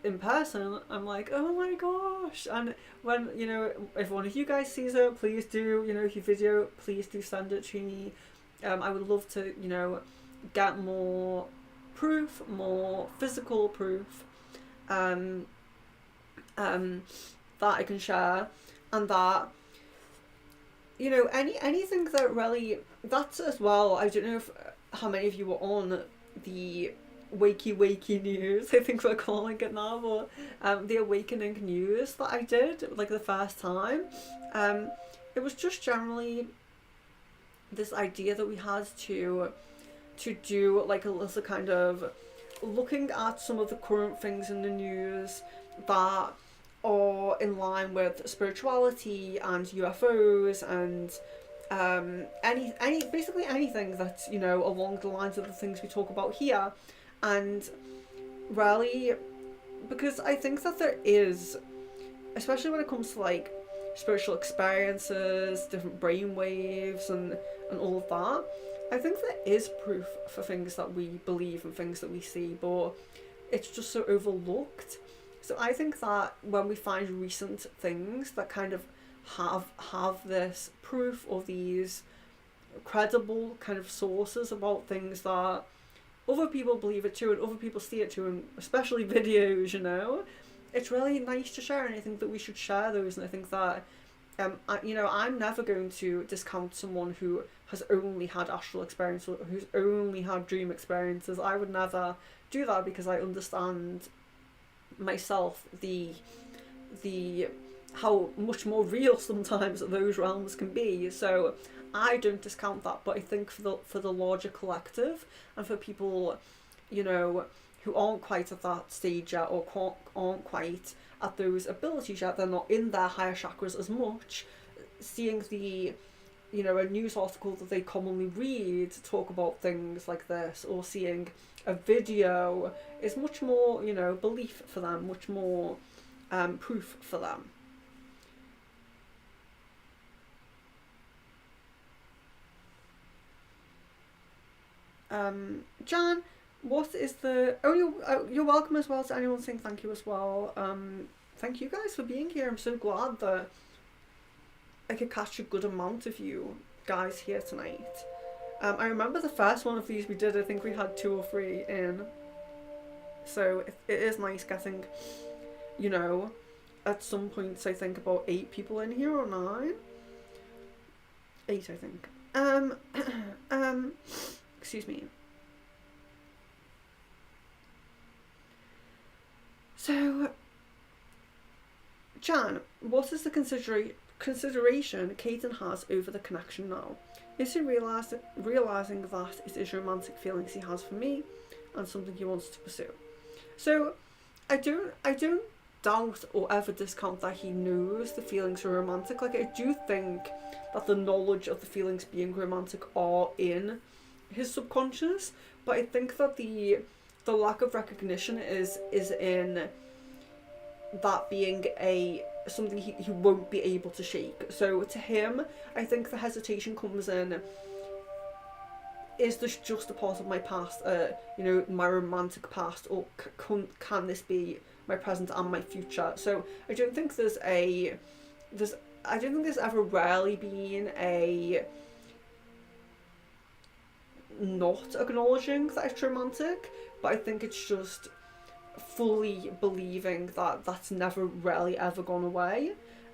in person, I'm like, oh my gosh. And when, you know, if one of you guys sees it, please do, you know, if you video, please do send it to me. I would love to, you know, get more proof, more physical proof, that I can share, and that, you know, anything that really, that's as well, I don't know if how many of you were on the wakey news, I think we're calling it now, but the awakening news that I did, like the first time, it was just generally this idea that we had to do like a little kind of looking at some of the current things in the news that are in line with spirituality and UFOs and any basically anything that's, you know, along the lines of the things we talk about here. And really, because I think that there is, especially when it comes to like spiritual experiences, different brain waves and all of that, I think there is proof for things that we believe and things that we see, but it's just so overlooked. So I think that when we find recent things that kind of have this proof or these credible kind of sources about things that other people believe it too and other people see it too, and especially videos, you know, it's really nice to share, and I think that we should share those. And I think that you know, I'm never going to discount someone who has only had astral experience or who's only had dream experiences. I would never do that, because I understand myself the how much more real sometimes those realms can be. So I don't discount that, but I think for the larger collective and for people, you know, who aren't quite at that stage yet or aren't quite at those abilities yet, they're not in their higher chakras as much, seeing the, you know, a news article that they commonly read talk about things like this, or seeing a video is much more, you know, belief for them, much more proof for them. Jan, what is the... Oh, you're welcome as well to anyone saying thank you as well. Thank you guys for being here. I'm so glad that I could catch a good amount of you guys here tonight. I remember the first one of these we did, I think we had 2 or 3 in. So it is nice getting, you know, at some points I think about 8 people in here, or 9? 8, I think. Excuse me. So, Jan, what is the consideration Caden has over the connection now? Is he realising that it is romantic feelings he has for me and something he wants to pursue? So, I don't doubt or ever discount that he knows the feelings are romantic. Like, I do think that the knowledge of the feelings being romantic are in his subconscious, but I think that the lack of recognition is in that being a something he won't be able to shake. So to him, I think the hesitation comes in, is this just a part of my past, my romantic past, or can this be my present and my future? So I don't think there's ever really been a not acknowledging that it's romantic, but I think it's just fully believing that that's never really ever gone away.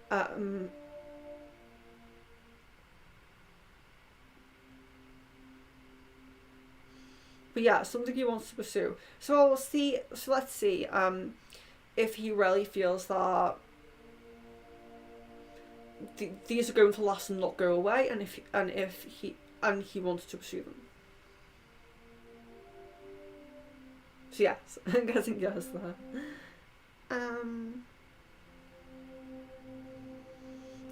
But yeah, something he wants to pursue. So let's see if he really feels that these are going to last and not go away, and if he wants to pursue them. So yes, I'm guessing yes there.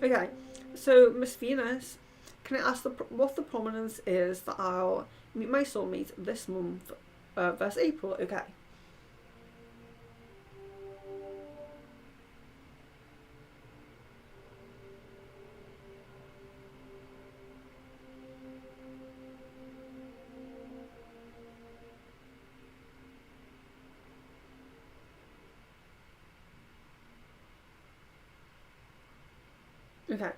Okay, so Miss Venus, can I ask what the prominence is that I'll meet my soulmate this month, versus April? Okay. Okay,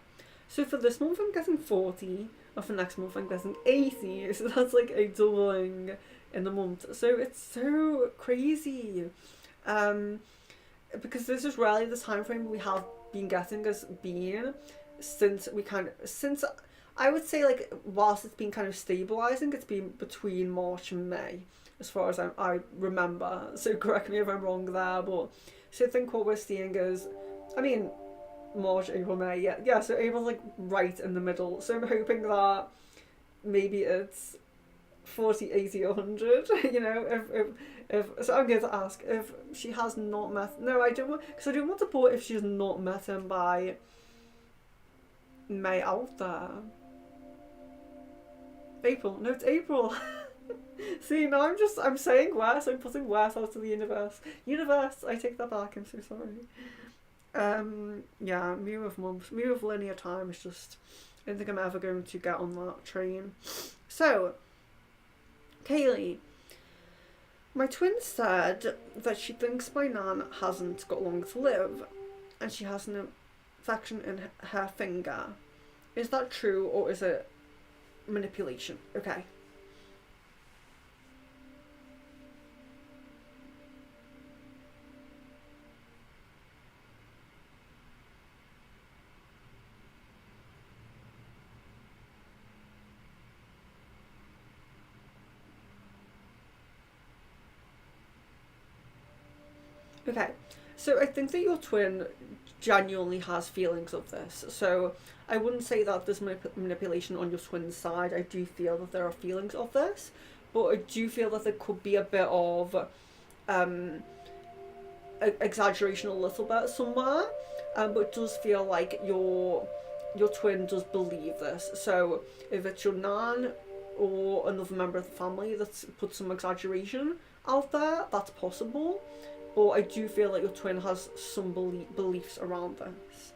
so for this month I'm getting 40, and for next month I'm getting 80, so that's like a doubling in a month. So it's so crazy. Because this is really the time frame we have been getting as being since I would say, like, whilst it's been kind of stabilising, it's been between March and May, as far as I remember. So correct me if I'm wrong there, but so I think what we're seeing is, I mean, March, April, May, yeah. So April's like right in the middle. So I'm hoping that maybe it's 40, 80, 100. You know, if so, I'm going to ask if she has not met. No, I don't want, because I don't want to put if she's not met him by May out there. April. No, it's April. See, now I'm saying worse. I'm putting worse out to the universe. Universe, I take that back. I'm so sorry. Yeah, me with months, me with linear time is just, I don't think I'm ever going to get on that train. So, Kaylee, my twin said that she thinks my nan hasn't got long to live, and she has an infection in her finger. Is that true, or is it manipulation? Okay. Okay, so I think that your twin genuinely has feelings of this. So I wouldn't say that there's manipulation on your twin's side. I do feel that there are feelings of this, but I do feel that there could be a bit of exaggeration a little bit somewhere. But it does feel like your twin does believe this. So if it's your nan or another member of the family that's put some exaggeration out there, that's possible. But I do feel like your twin has some beliefs around this.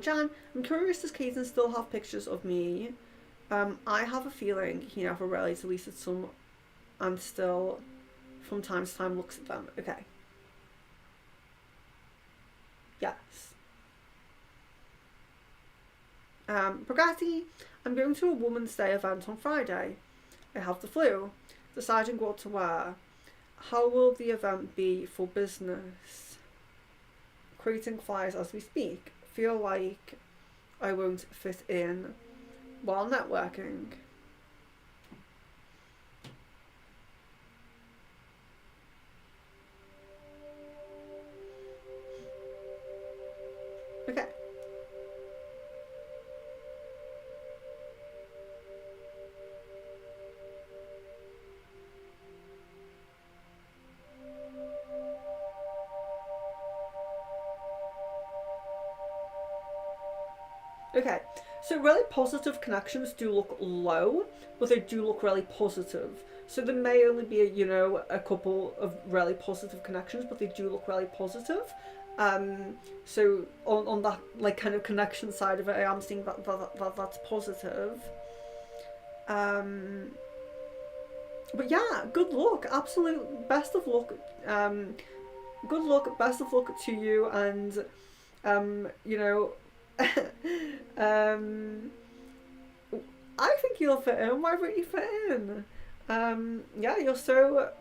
Jan, I'm curious, does Caden still have pictures of me? I have a feeling he never really deleted some, and still from time to time looks at them. Okay. Yes. Pragati, I'm going to a Women's Day event on Friday. I have the flu. Deciding what to wear. How will the event be for business? Creating flyers as we speak. Feel like I won't fit in while networking. Okay. Okay, so really positive connections do look low, but they do look really positive. So there may only be, you know, a couple of really positive connections, but they do look really positive. So on that like kind of connection side of it, I am seeing that's positive. But yeah, good luck. Absolute best of luck. Good luck. Best of luck to you, and you know, I think you'll fit in. Why won't you fit in? Yeah, you're so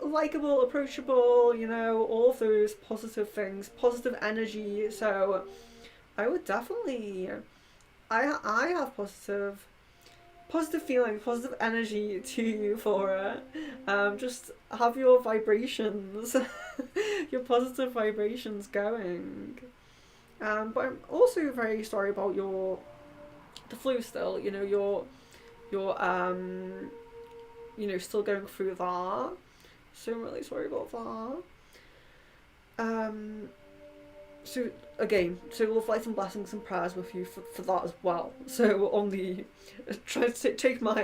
likable, approachable. You know, all those positive things, positive energy. So I would definitely. I have positive feeling, positive energy to you for it. Just have your vibrations, your positive vibrations going. But I'm also very sorry about the flu still. You know, you're you know, still going through that. So I'm really sorry about that. So again, so love, light and blessings and prayers with you for that as well. So on the try to take my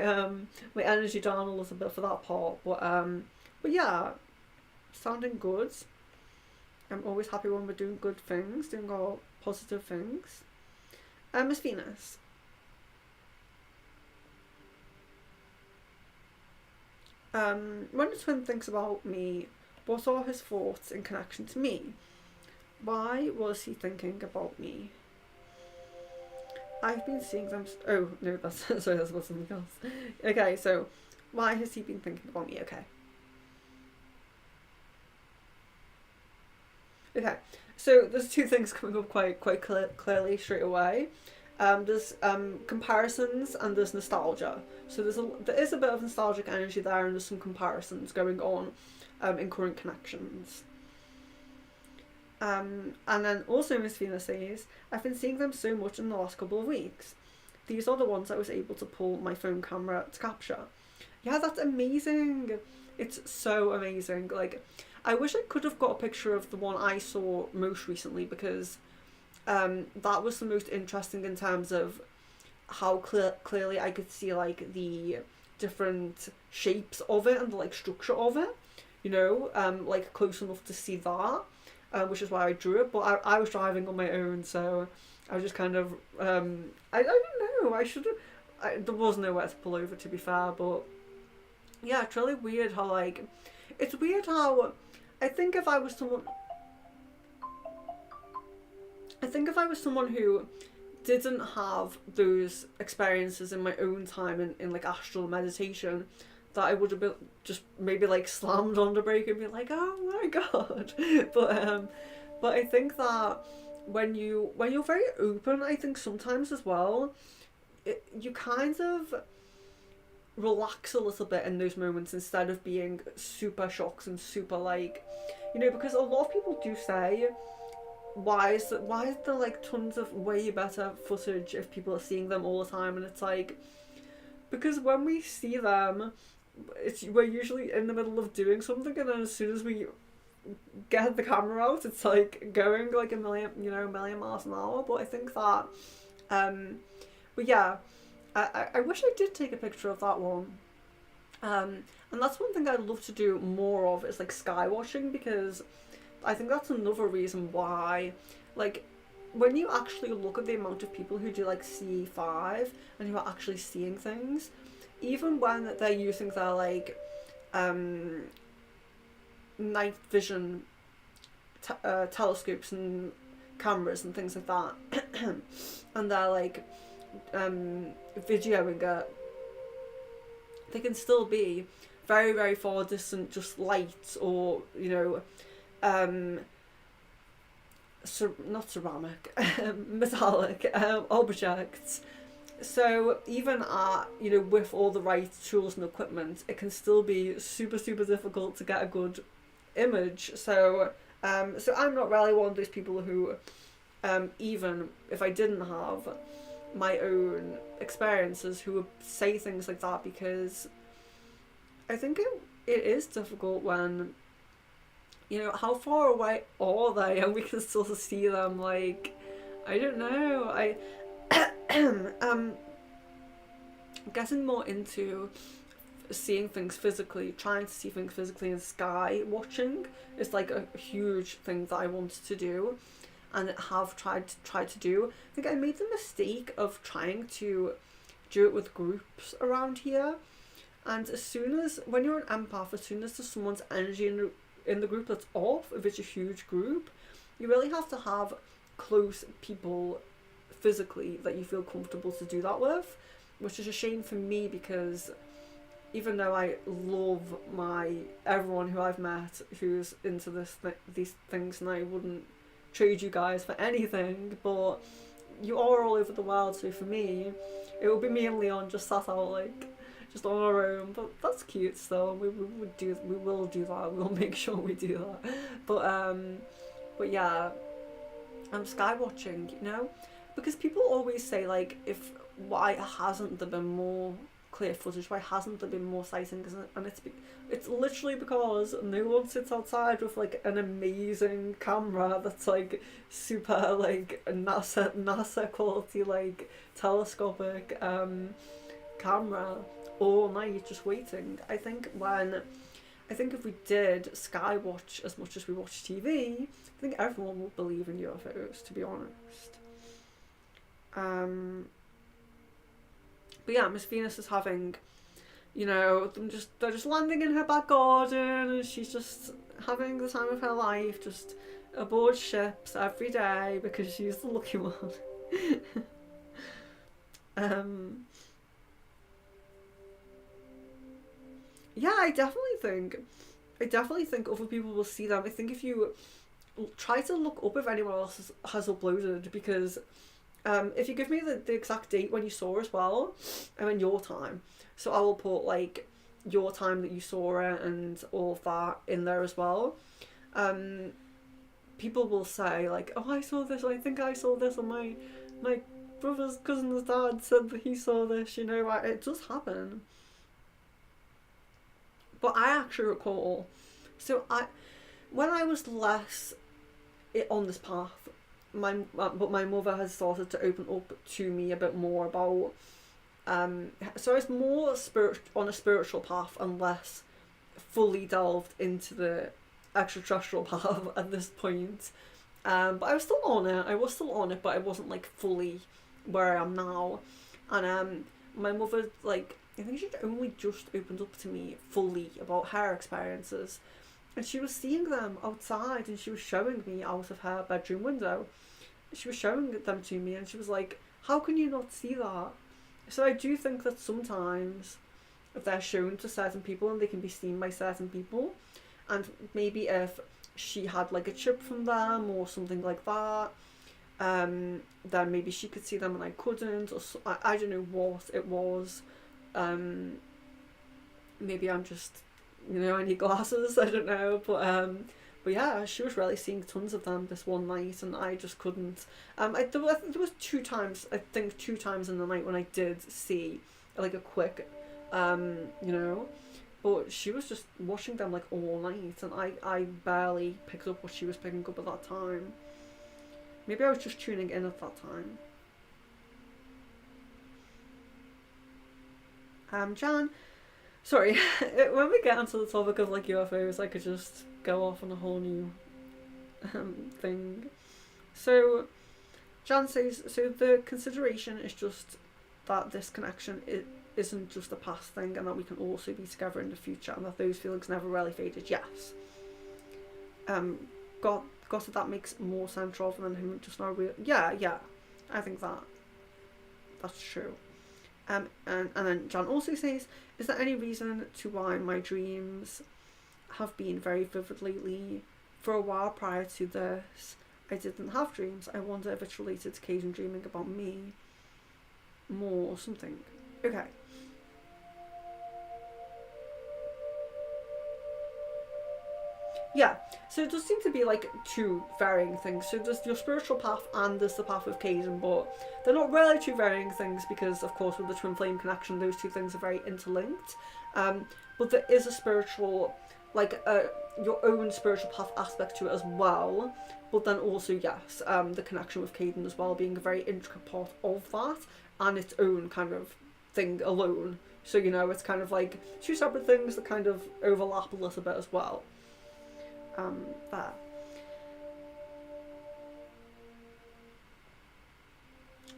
my energy down a little bit for that part, but yeah, sounding good. I'm always happy when we're doing good things, doing all positive things. Miss Venus. When a twin thinks about me, what are his thoughts in connection to me? Why was he thinking about me? I've been seeing them. Oh no, that's sorry, that's about something else. Okay, so why has he been thinking about me? Okay. Okay, so there's two things coming up quite clearly straight away. There's comparisons and there's nostalgia. So there is a bit of nostalgic energy there, and there's some comparisons going on in current connections. And then also Miss Venus says, I've been seeing them so much in the last couple of weeks. These are the ones I was able to pull my phone camera to capture. Yeah, that's amazing. It's so amazing. Like, I wish I could have got a picture of the one I saw most recently, because that was the most interesting in terms of how clearly I could see like the different shapes of it and the like structure of it, you know, like close enough to see that. Which is why I drew it, but I was driving on my own, so I was just kind of, I don't know, I should have, there was nowhere to pull over, to be fair, but yeah, it's really weird how, like, it's weird how, I think if I was someone who didn't have those experiences in my own time in like astral meditation, that I would have been just maybe like slammed on the brake and be like, oh my god. But I think that when you're very open, I think sometimes as well, you kind of relax a little bit in those moments instead of being super shocked and super like, you know, because a lot of people do say, why is there like tons of way better footage if people are seeing them all the time? And it's like, because when we see them, we're usually in the middle of doing something, and then as soon as we get the camera out, it's like going like a million miles an hour. But I think that but yeah, I wish I did take a picture of that one. And that's one thing I'd love to do more of, is like sky watching, because I think that's another reason why, like, when you actually look at the amount of people who do like C5 and who are actually seeing things, even when they're using their like night vision telescopes and cameras and things like that, and they're like videoing it, they can still be very, very far distant, just lights, or, you know, not ceramic, metallic objects. So even at, you know, with all the right tools and equipment, it can still be super, super difficult to get a good image. So so I'm not really one of those people who, even if I didn't have my own experiences, who would say things like that, because I think it is difficult when, you know, how far away are they and we can still see them. Like, I don't know, getting more into seeing things physically, trying to see things physically, and sky watching is like a huge thing that I wanted to do, and have tried to do. I think I made the mistake of trying to do it with groups around here, and when you're an empath, as soon as there's someone's energy in the group that's off, if it's a huge group, you really have to have close people physically that you feel comfortable to do that with, which is a shame for me, because even though I love everyone who I've met who's into these things, and I wouldn't trade you guys for anything, but you are all over the world, so for me it will be me and Leon just sat out like just on our own, but that's cute still. We will do that. We'll make sure we do that. But yeah, I'm sky watching, because people always say like, if why hasn't there been more clear footage? Why hasn't there been more sightings? And it's literally because no one sits outside with like an amazing camera that's like super like NASA quality, like telescopic camera all night just waiting. I think if we did sky watch as much as we watch TV, I think everyone would believe in UFOs, to be honest. But yeah, Miss Venus is having, they're just landing in her back garden, and she's just having the time of her life, just aboard ships every day because she's the lucky one. Yeah, I definitely think other people will see them. I think if you try to look up if anyone else has uploaded, because if you give me the exact date when you saw as well, and your time, so I will put like your time that you saw it and all of that in there as well. People will say like, oh, I saw this, I think I saw this, and my brother's cousin's dad said that he saw this, it does happen. But I actually recall, when I was less on this path, but my mother has started to open up to me a bit more about, so I was more on a spiritual path and less fully delved into the extraterrestrial path at this point. But I was still on it, but I wasn't like fully where I am now. And my mother, like, I think she'd only just opened up to me fully about her experiences, and she was seeing them outside, and she was showing me out of her bedroom window. She was showing them to me, and she was like, how can you not see that? So I do think that sometimes if they're shown to certain people and they can be seen by certain people, and maybe if she had like a chip from them or something like that, then maybe she could see them and I couldn't, or I don't know what it was. Maybe I'm just, I need glasses, I don't know, but yeah, she was really seeing tons of them this one night, and I just couldn't. I think there was two times in the night when I did see like a quick, but she was just watching them like all night, and I barely picked up what she was picking up at that time. Maybe I was just tuning in at that time. Jan, sorry, when we get onto the topic of like UFOs, I could just go off on a whole new thing. So Jan says, so the consideration is just that this connection isn't just a past thing, and that we can also be together in the future, and that those feelings never really faded. Yes. Got it. That makes more sense rather than him just not real. Yeah. I think that's true. And then John also says, is there any reason to why my dreams have been very vivid lately? For a while prior to this, I didn't have dreams. I wonder if it's related to Kayden dreaming about me more or something. Okay. Yeah, so it does seem to be like two varying things. So there's your spiritual path and there's the path of Kayden, but they're not really two varying things because, of course, with the twin flame connection, those two things are very interlinked. But there is a spiritual, like your own spiritual path aspect to it as well. But then also, yes, the connection with Kayden as well being a very intricate part of that and its own kind of thing alone So, you know, it's kind of like two separate things that kind of overlap a little bit as well. There.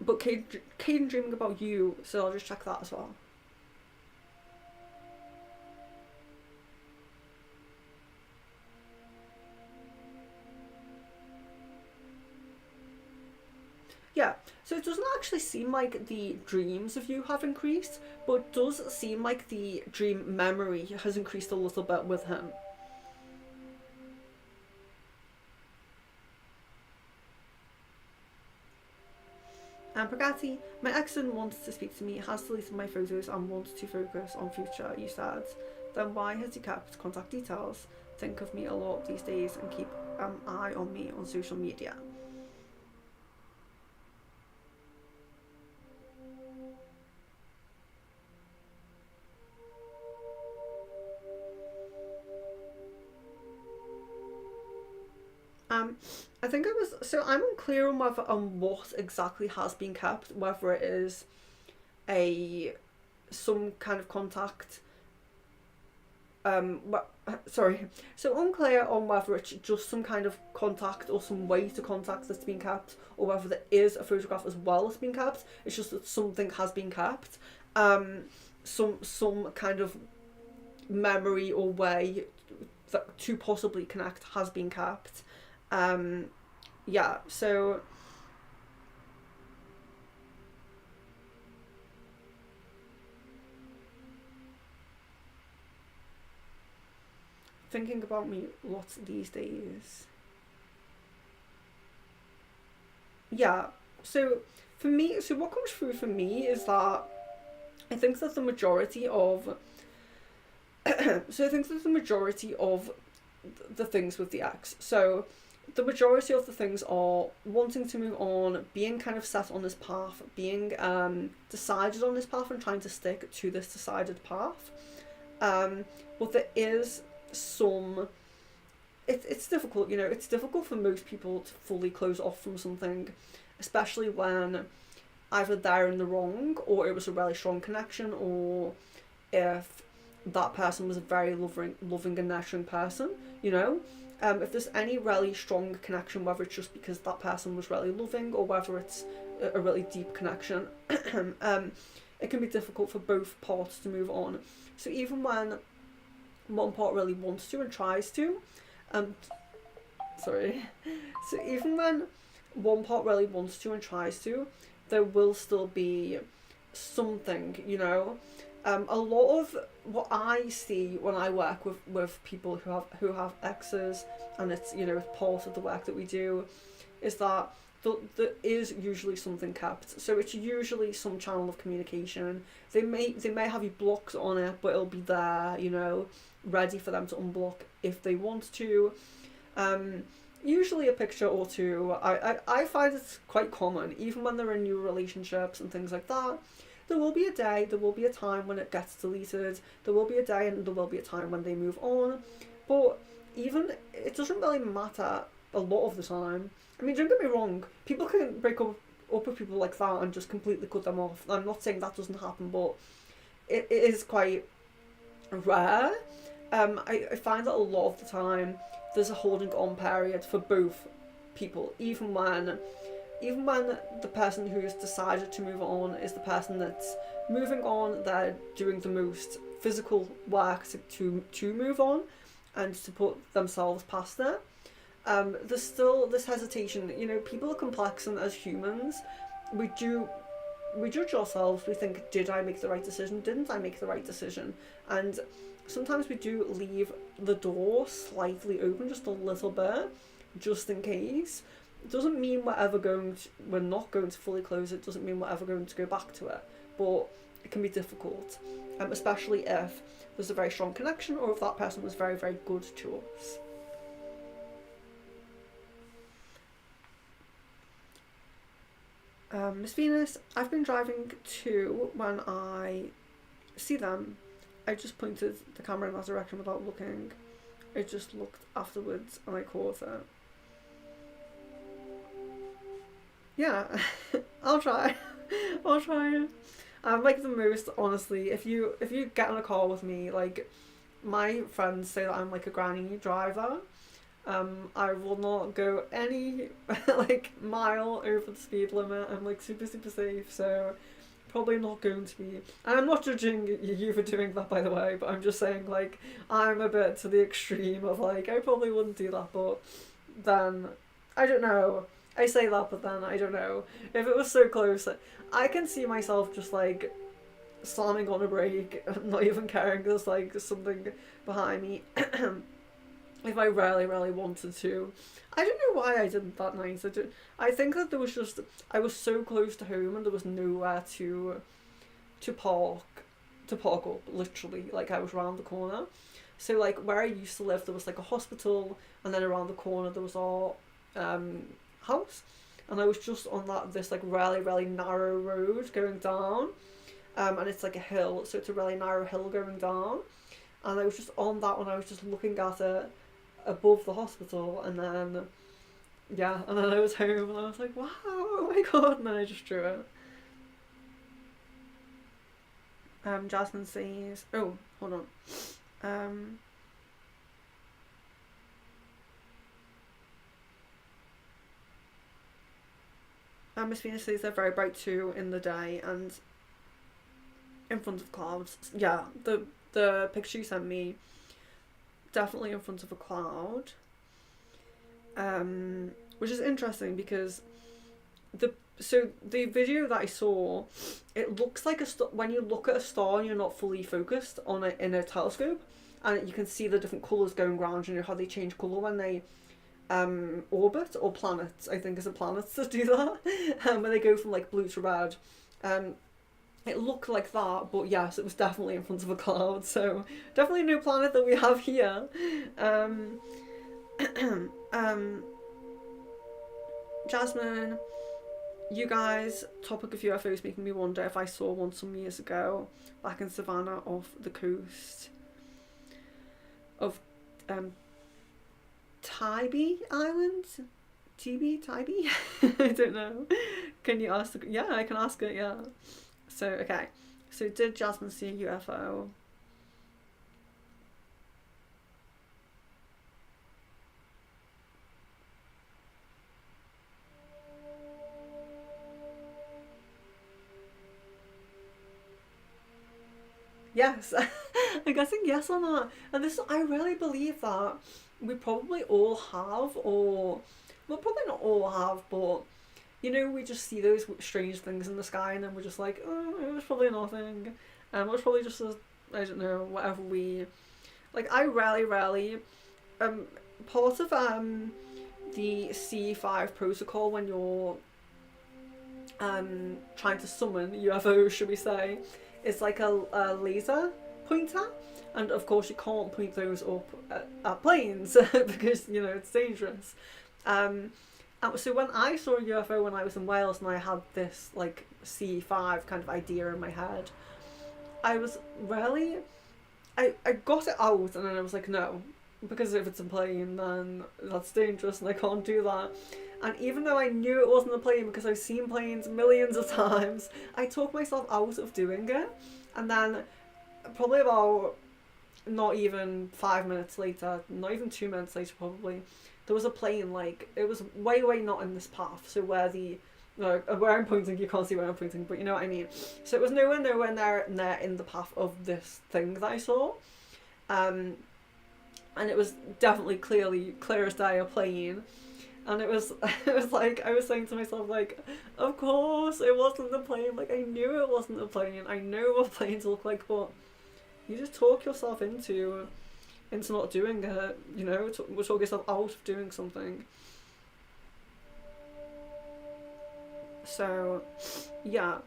But Caden dreaming about you, so I'll just check that as well. Yeah, so it doesn't actually seem like the dreams of you have increased, but it does seem like the dream memory has increased a little bit with him. And Pagati, my ex didn't want to speak to me, has deleted my photos and wants to focus on future, you said. Then why has he kept contact details? Think of me a lot these days and keep an eye on me on social media. I think it was, so I'm unclear on whether what exactly has been kept, whether it is some kind of contact. Sorry. So unclear on whether it's just some kind of contact or some way to contact that's been kept, or whether there is a photograph as well that's been kept. It's just that something has been kept. Some kind of memory or way that to possibly connect has been kept. Yeah, so thinking about me lots these days. Yeah, so for me, so what comes through for me is that I think that the majority of so I think that the majority of the things with the ex, so the majority of the things are wanting to move on, being kind of set on this path, being decided on this path and trying to stick to this decided path. But there is some, it's difficult, you know, it's difficult for most people to fully close off from something, especially when either they're in the wrong or it was a really strong connection, or if that person was a very loving and nurturing person, you know. If there's any really strong connection, whether it's just because that person was really loving or whether it's a really deep connection, it can be difficult for both parts to move on. So even when one part really wants to and tries to, so even when one part really wants to and tries to, there will still be something, you know. A lot of what I see when I work with people who have exes, and it's, you know, it's part of the work that we do, is that there is usually something kept. So it's usually some channel of communication. They may have you blocked on it, but it'll be there, you know, ready for them to unblock if they want to. Usually a picture or two. I find it's quite common, even when they're in new relationships and things like that. There will be a day, there will be a time when it gets deleted, there will be a day and there will be a time when they move on, but even, it doesn't really matter a lot of the time. I mean, don't get me wrong, people can break up with people like that and just completely cut them off. I'm not saying that doesn't happen, but it is quite rare. I find that a lot of the time there's a holding on period for both people, even when the person who's decided to move on is the person that's moving on, they're doing the most physical work to move on and to put themselves past it. There's still this hesitation, you know, people are complex, and as humans, we judge ourselves, we think, did I make the right decision? Didn't I make the right decision? And sometimes we do leave the door slightly open, just a little bit, just in case. It doesn't mean we're not going to fully close it, doesn't mean we're ever going to go back to it, but it can be difficult, especially if there's a very strong connection or if that person was very, very good to us. Miss Venus, I've been driving too. When I see them, I just pointed the camera in that direction without looking. I just looked afterwards and I caught it. Yeah, I'll try. I'm like the most, honestly, if you get in a car with me, like my friends say that I'm like a granny driver. I will not go any like mile over the speed limit. I'm like super super safe, so probably not going to be. And I'm not judging you for doing that, by the way, but I'm just saying like I'm a bit to the extreme of like I probably wouldn't do that, but then I don't know. I say that, but then I don't know. If it was so close, I can see myself just like slamming on a brake, not even caring there's like something behind me. If I really, really wanted to. I don't know why I didn't that night. I think that there was just I was so close to home and there was nowhere to park to park up. Literally, like I was around the corner. So like where I used to live, there was like a hospital, and then around the corner there was our house, and I was just on this like really really narrow road going down, and it's like a hill, so it's a really narrow hill going down, and I was just on that one. I was just looking at it above the hospital, and then yeah, and then I was home and I was like, wow, oh my god, and then I just drew it. Jasmine says, oh, hold on. Miss Venus says they're very bright too in the day and in front of clouds. Yeah, the picture you sent me, definitely in front of a cloud. Which is interesting because the video that I saw, it looks like when you look at a star and you're not fully focused on it in a telescope, and you can see the different colours going around. You know how they change colour when they orbit, or planets. I think it's a planets that do that, when they go from like blue to red. It looked like that, but yes, it was definitely in front of a cloud. So definitely no planet that we have here. Jasmine, you guys, topic of UFOs making me wonder if I saw one some years ago back in Savannah off the coast of Tybee Island? Tybee? I don't know. Can you ask yeah, I can ask it, yeah. So, okay. So did Jasmine see a UFO? Yes, I'm guessing yes on that. And this, I really believe that we probably all have, or well, probably not all have, but you know, we just see those strange things in the sky, and then we're just like, oh, it was probably nothing, it was probably just a, I don't know, whatever we like. I rarely, part of the C5 protocol when you're trying to summon UFOs, should we say, is like a laser pointer, and of course you can't point those up at planes because you know it's dangerous. So when I saw a UFO when I was in Wales and I had this like C5 kind of idea in my head, I was really, I got it out and then I was like, no, because if it's a plane then that's dangerous and I can't do that. And even though I knew it wasn't a plane because I've seen planes millions of times, I talked myself out of doing it. And then probably about not even 5 minutes later, not even 2 minutes later probably, there was a plane, like, it was way, way not in this path. So where where I'm pointing, you can't see where I'm pointing, but you know what I mean. So it was nowhere near in the path of this thing that I saw. And it was definitely clear as day a plane. And it was like, I was saying to myself, like, of course it wasn't a plane. Like, I knew it wasn't a plane. I know what planes look like, but you just talk yourself into not doing it, you know, talk yourself out of doing something. So, yeah.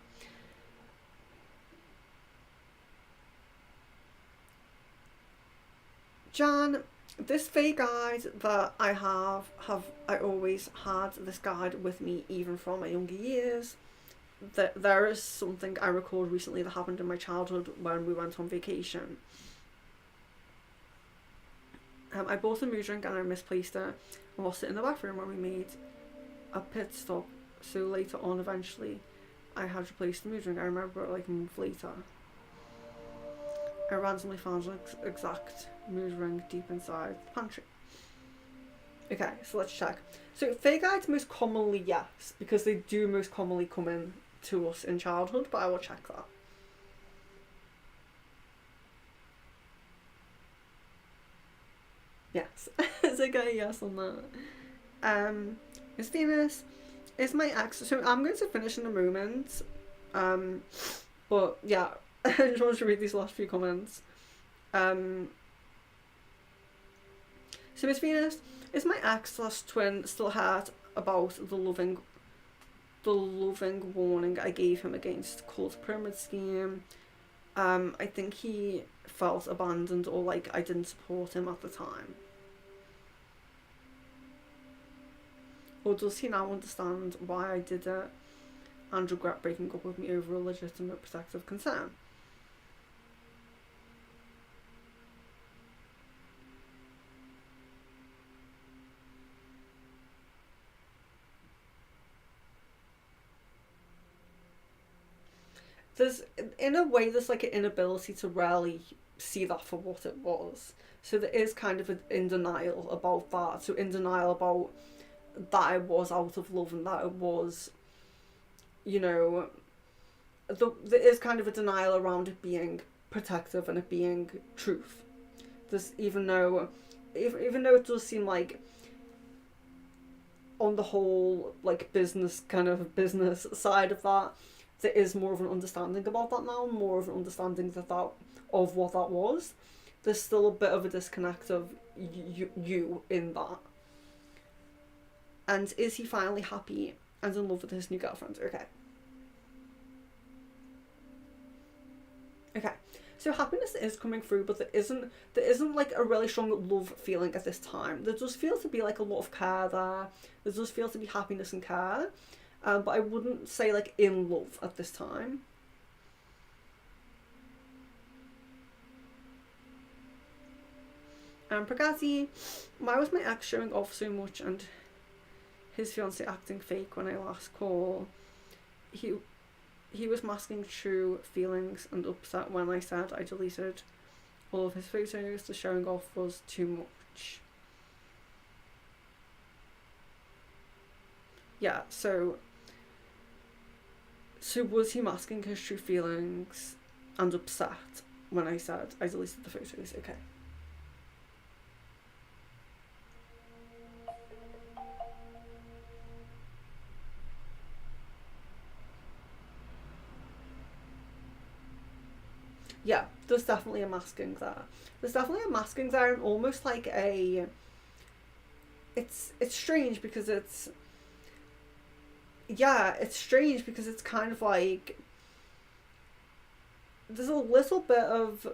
Jan, this fake guide that I have I always had this guide with me even from my younger years. That there is something I recalled recently that happened in my childhood when we went on vacation. I bought a mood drink and I misplaced it and lost it in the bathroom when we made a pit stop. So later on, eventually, I had replaced the mood ring. I remember it like a month later. I randomly found an exact mood ring deep inside the pantry. Okay, so let's check. So fake guides most commonly, yes, because they do most commonly come in to us in childhood, but I will check that. Yes. Is it a yes on that? Miss Venus, is my ex, so I'm going to finish in a moment. But yeah, I just want to read these last few comments. So Miss Venus, is my ex/twin still hurt about the loving warning I gave him against cult pyramid scheme? I think he felt abandoned, or like I didn't support him at the time. Or does he now understand why I did it and regret breaking up with me over a legitimate protective concern? In a way, there's like an inability to really see that for what it was. So there is kind of in denial about that. So in denial about that it was out of love and that it was, you know, there is kind of a denial around it being protective and it being truth. There's even though it does seem like on the whole, like business side of that, there is more of an understanding about that now, more of an understanding that of what that was. There's still a bit of a disconnect of you in that. And is he finally happy and in love with his new girlfriend? Okay. So happiness is coming through, but there isn't like a really strong love feeling at this time. There does feel to be like a lot of care there. There does feel to be happiness and care. But I wouldn't say like in love at this time. Pragati, why was my ex showing off so much and his fiancée acting fake when I last called? He was masking true feelings and upset when I said I deleted all of his photos. The showing off was too much. Yeah, so was he masking his true feelings and upset when I said I deleted the photos? Okay. Yeah, there's definitely a masking there. And almost like a... It's strange because it's... Yeah, it's strange because it's kind of like... There's a little bit of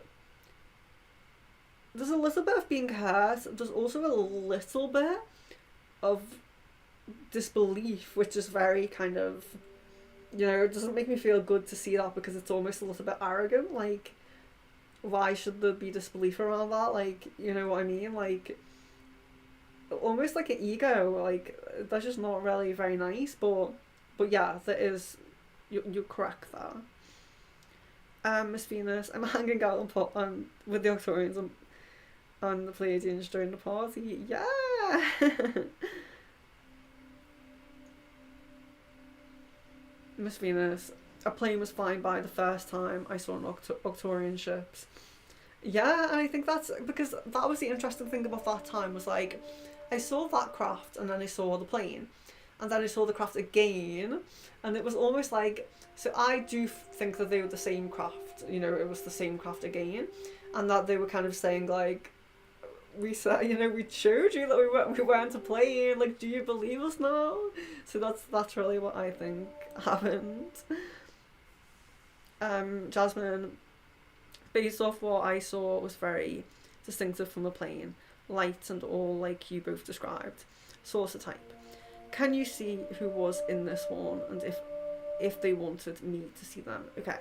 being hurt. There's also a little bit of disbelief, which is very kind of... You know, it doesn't make me feel good to see that because it's almost a little bit arrogant. Like, why should there be disbelief around that? Like, you know what I mean? Like, almost like an ego. Like, that's just not really very nice. But yeah, there is. You're correct there. Miss Venus, I'm hanging out with the Octorians on the Pleiadians during the party. Yeah. Miss Venus, a plane was flying by the first time I saw an Octorian ships. Yeah, and I think that's because that was the interesting thing about that time was like, I saw that craft and then I saw the plane, and then I saw the craft again, and it was almost like, so I do think that they were the same craft, you know, it was the same craft again, and that they were kind of saying like, we said, you know, we showed you that we weren't a plane, like, do you believe us now? So that's really what I think happened. Jasmine, based off what I saw, was very distinctive from the plane, light and all like you both described. Saucer type. Can you see who was in this one and if they wanted me to see them? Okay.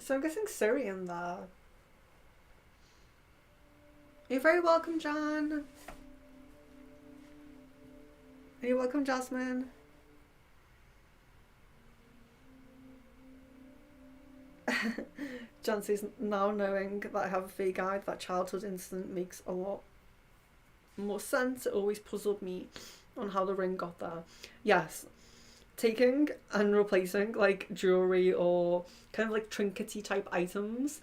So I'm guessing Syrian there. You're very welcome, Jan. You're welcome, Jasmine. Jan says, now knowing that I have a fake guide, that childhood incident makes a lot more sense. It always puzzled me on how the ring got there. Yes, taking and replacing like jewelry or kind of like trinkety type items.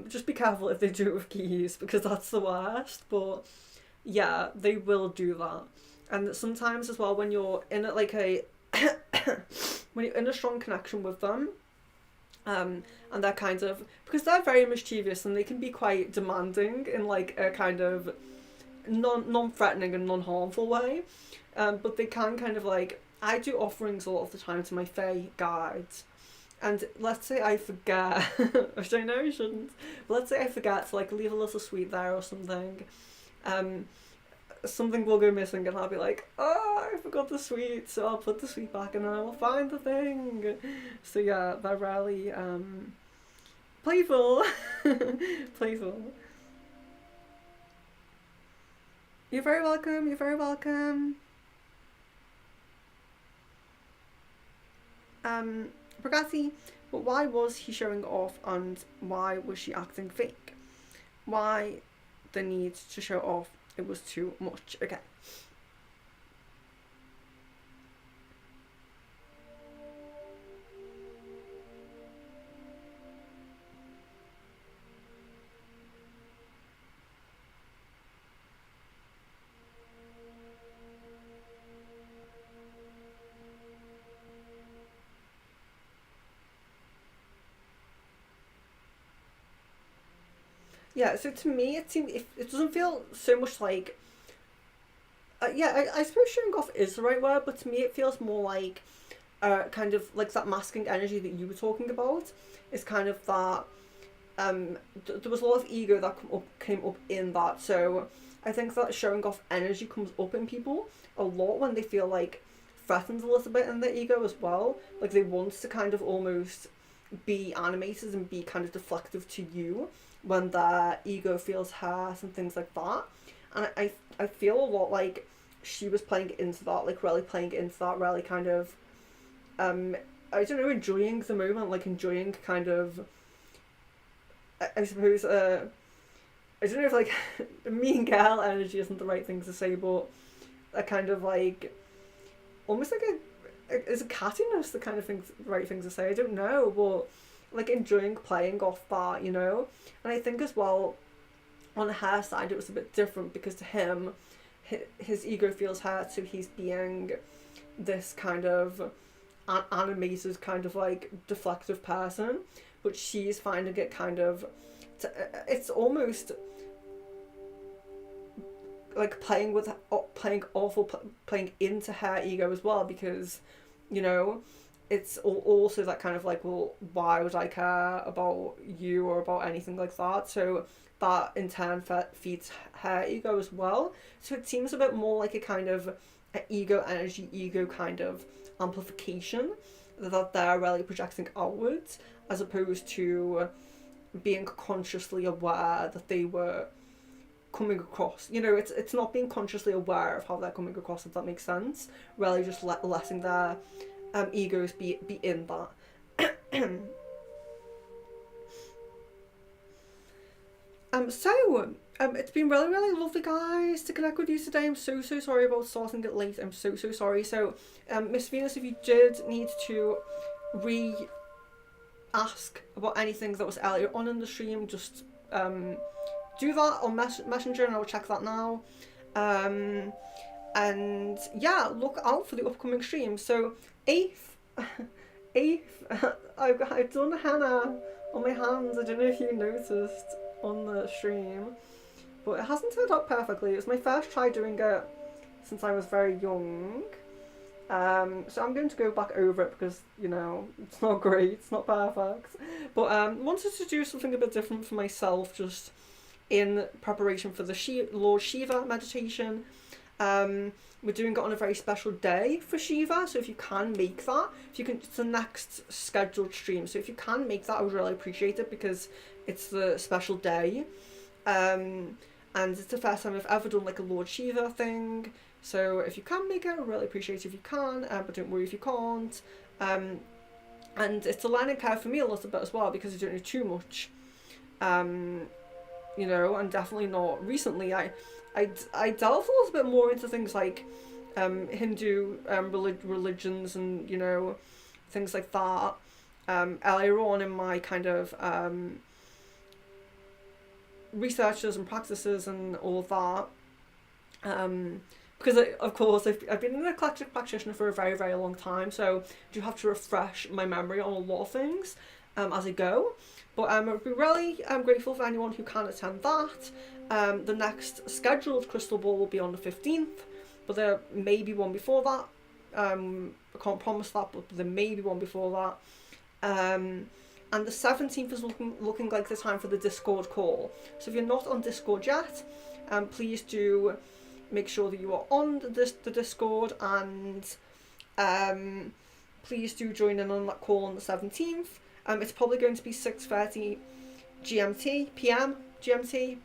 Just be careful if they do it with keys, because that's the worst. But yeah, they will do that. And sometimes as well, when you're in it like a when you're in a strong connection with them, and they're kind of, because they're very mischievous and they can be quite demanding in like a kind of non-threatening and non-harmful way, but they can kind of like, I do offerings a lot of the time to my fae guides, and let's say I forget, which I know I shouldn't, but let's say I forget to like leave a little sweet there or something, something will go missing and I'll be like, oh, I forgot the sweet, so I'll put the sweet back and then I will find the thing. So yeah, they're really playful. Playful. You're very welcome, you're very welcome. Bragati, but why was he showing off and why was she acting fake? Why the need to show off? It was too much. Okay. Yeah, so to me, it doesn't feel so much like. I suppose showing off is the right word, but to me, it feels more like, kind of like that masking energy that you were talking about. Is kind of that. There was a lot of ego that came up in that. So I think that showing off energy comes up in people a lot when they feel like threatened a little bit in their ego as well. Like they want to kind of almost be animated and be kind of deflective to you when their ego feels hurt and things like that. And I feel a lot like she was playing into that, like really playing into that, really kind of, I don't know, enjoying the moment, like enjoying kind of, I suppose, I don't know if like mean girl energy isn't the right thing to say, but a kind of like, almost like is a cattiness the kind of thing, right thing to say? I don't know, but like enjoying playing off that, you know? And I think as well, on her side, it was a bit different because to him, his ego feels hurt, so he's being this kind of animated, kind of like deflective person, but she's finding it kind of, it's almost like playing into her ego as well, because, you know, it's also that kind of like, well, why would I care about you or about anything like that? So that in turn feeds her ego as well. So it seems a bit more like a kind of ego energy, ego kind of amplification that they're really projecting outwards, as opposed to being consciously aware that they were coming across. You know, it's not being consciously aware of how they're coming across, if that makes sense. Really just letting their egos be in that. It's been really, really lovely, guys, to connect with you today. I'm so sorry about starting it late. I'm so sorry. So, Miss Venus, if you did need to ask about anything that was earlier on in the stream, just do that on Messenger and I'll check that now. And yeah, look out for the upcoming stream. So 8th, I've done henna on my hands. I don't know if you noticed on the stream, but it hasn't turned out perfectly. It was my first try doing it since I was very young. So I'm going to go back over it because, you know, it's not great, it's not perfect. But wanted to do something a bit different for myself, just in preparation for the Lord Shiva meditation. We're doing it on a very special day for Shiva, so if you can make that, if you can, it's the next scheduled stream, so if you can make that, I would really appreciate it, because it's the special day, and it's the first time I've ever done like a Lord Shiva thing, so if you can make it, I really appreciate it if you can, but don't worry if you can't, and it's a learning curve for me a little bit as well, because I don't know too much, you know, and definitely not recently. I delve a little bit more into things like Hindu religions and, you know, things like that earlier on in my kind of researches and practices and all of that. Because of course I've been an eclectic practitioner for a very, very long time, so I do have to refresh my memory on a lot of things as I go. But I'd be really grateful for anyone who can attend that. The next scheduled crystal ball will be on the 15th, but there may be one before that. I can't promise that, but there may be one before that. And the 17th is looking like the time for the Discord call. So if you're not on Discord yet, please do make sure that you are on the Discord, and please do join in on that call on the 17th. It's probably going to be 6:30 PM GMT.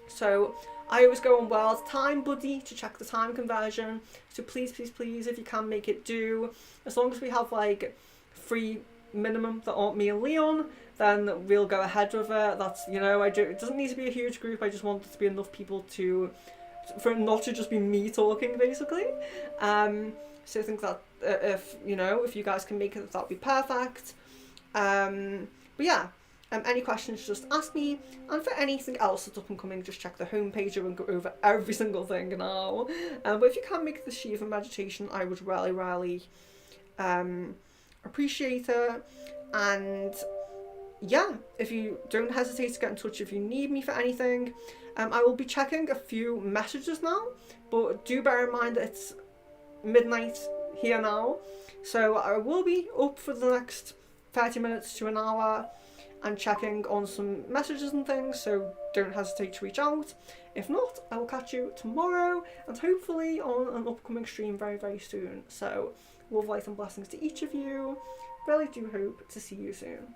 So I always go on World Time Buddy to check the time conversion. So please, please, please, if you can make it, do. As long as we have like 3 minimum that aren't me and Leon, then we'll go ahead with it. That's, you know, it doesn't need to be a huge group. I just want it to be enough people for it not to just be me talking, basically. So I think that if you guys can make it, that'd be perfect. But yeah, any questions, just ask me. And for anything else that's up and coming, just check the homepage. I won't go over every single thing now. But if you can make the Shiva meditation, I would really, really appreciate it. And yeah, if you don't hesitate to get in touch if you need me for anything. I will be checking a few messages now, but do bear in mind that it's midnight here now. So I will be up for the next 30 minutes to an hour and checking on some messages and things, so don't hesitate to reach out. If not, I will catch you tomorrow and hopefully on an upcoming stream very, very soon. So love, light and blessings to each of you. Really do hope to see you soon.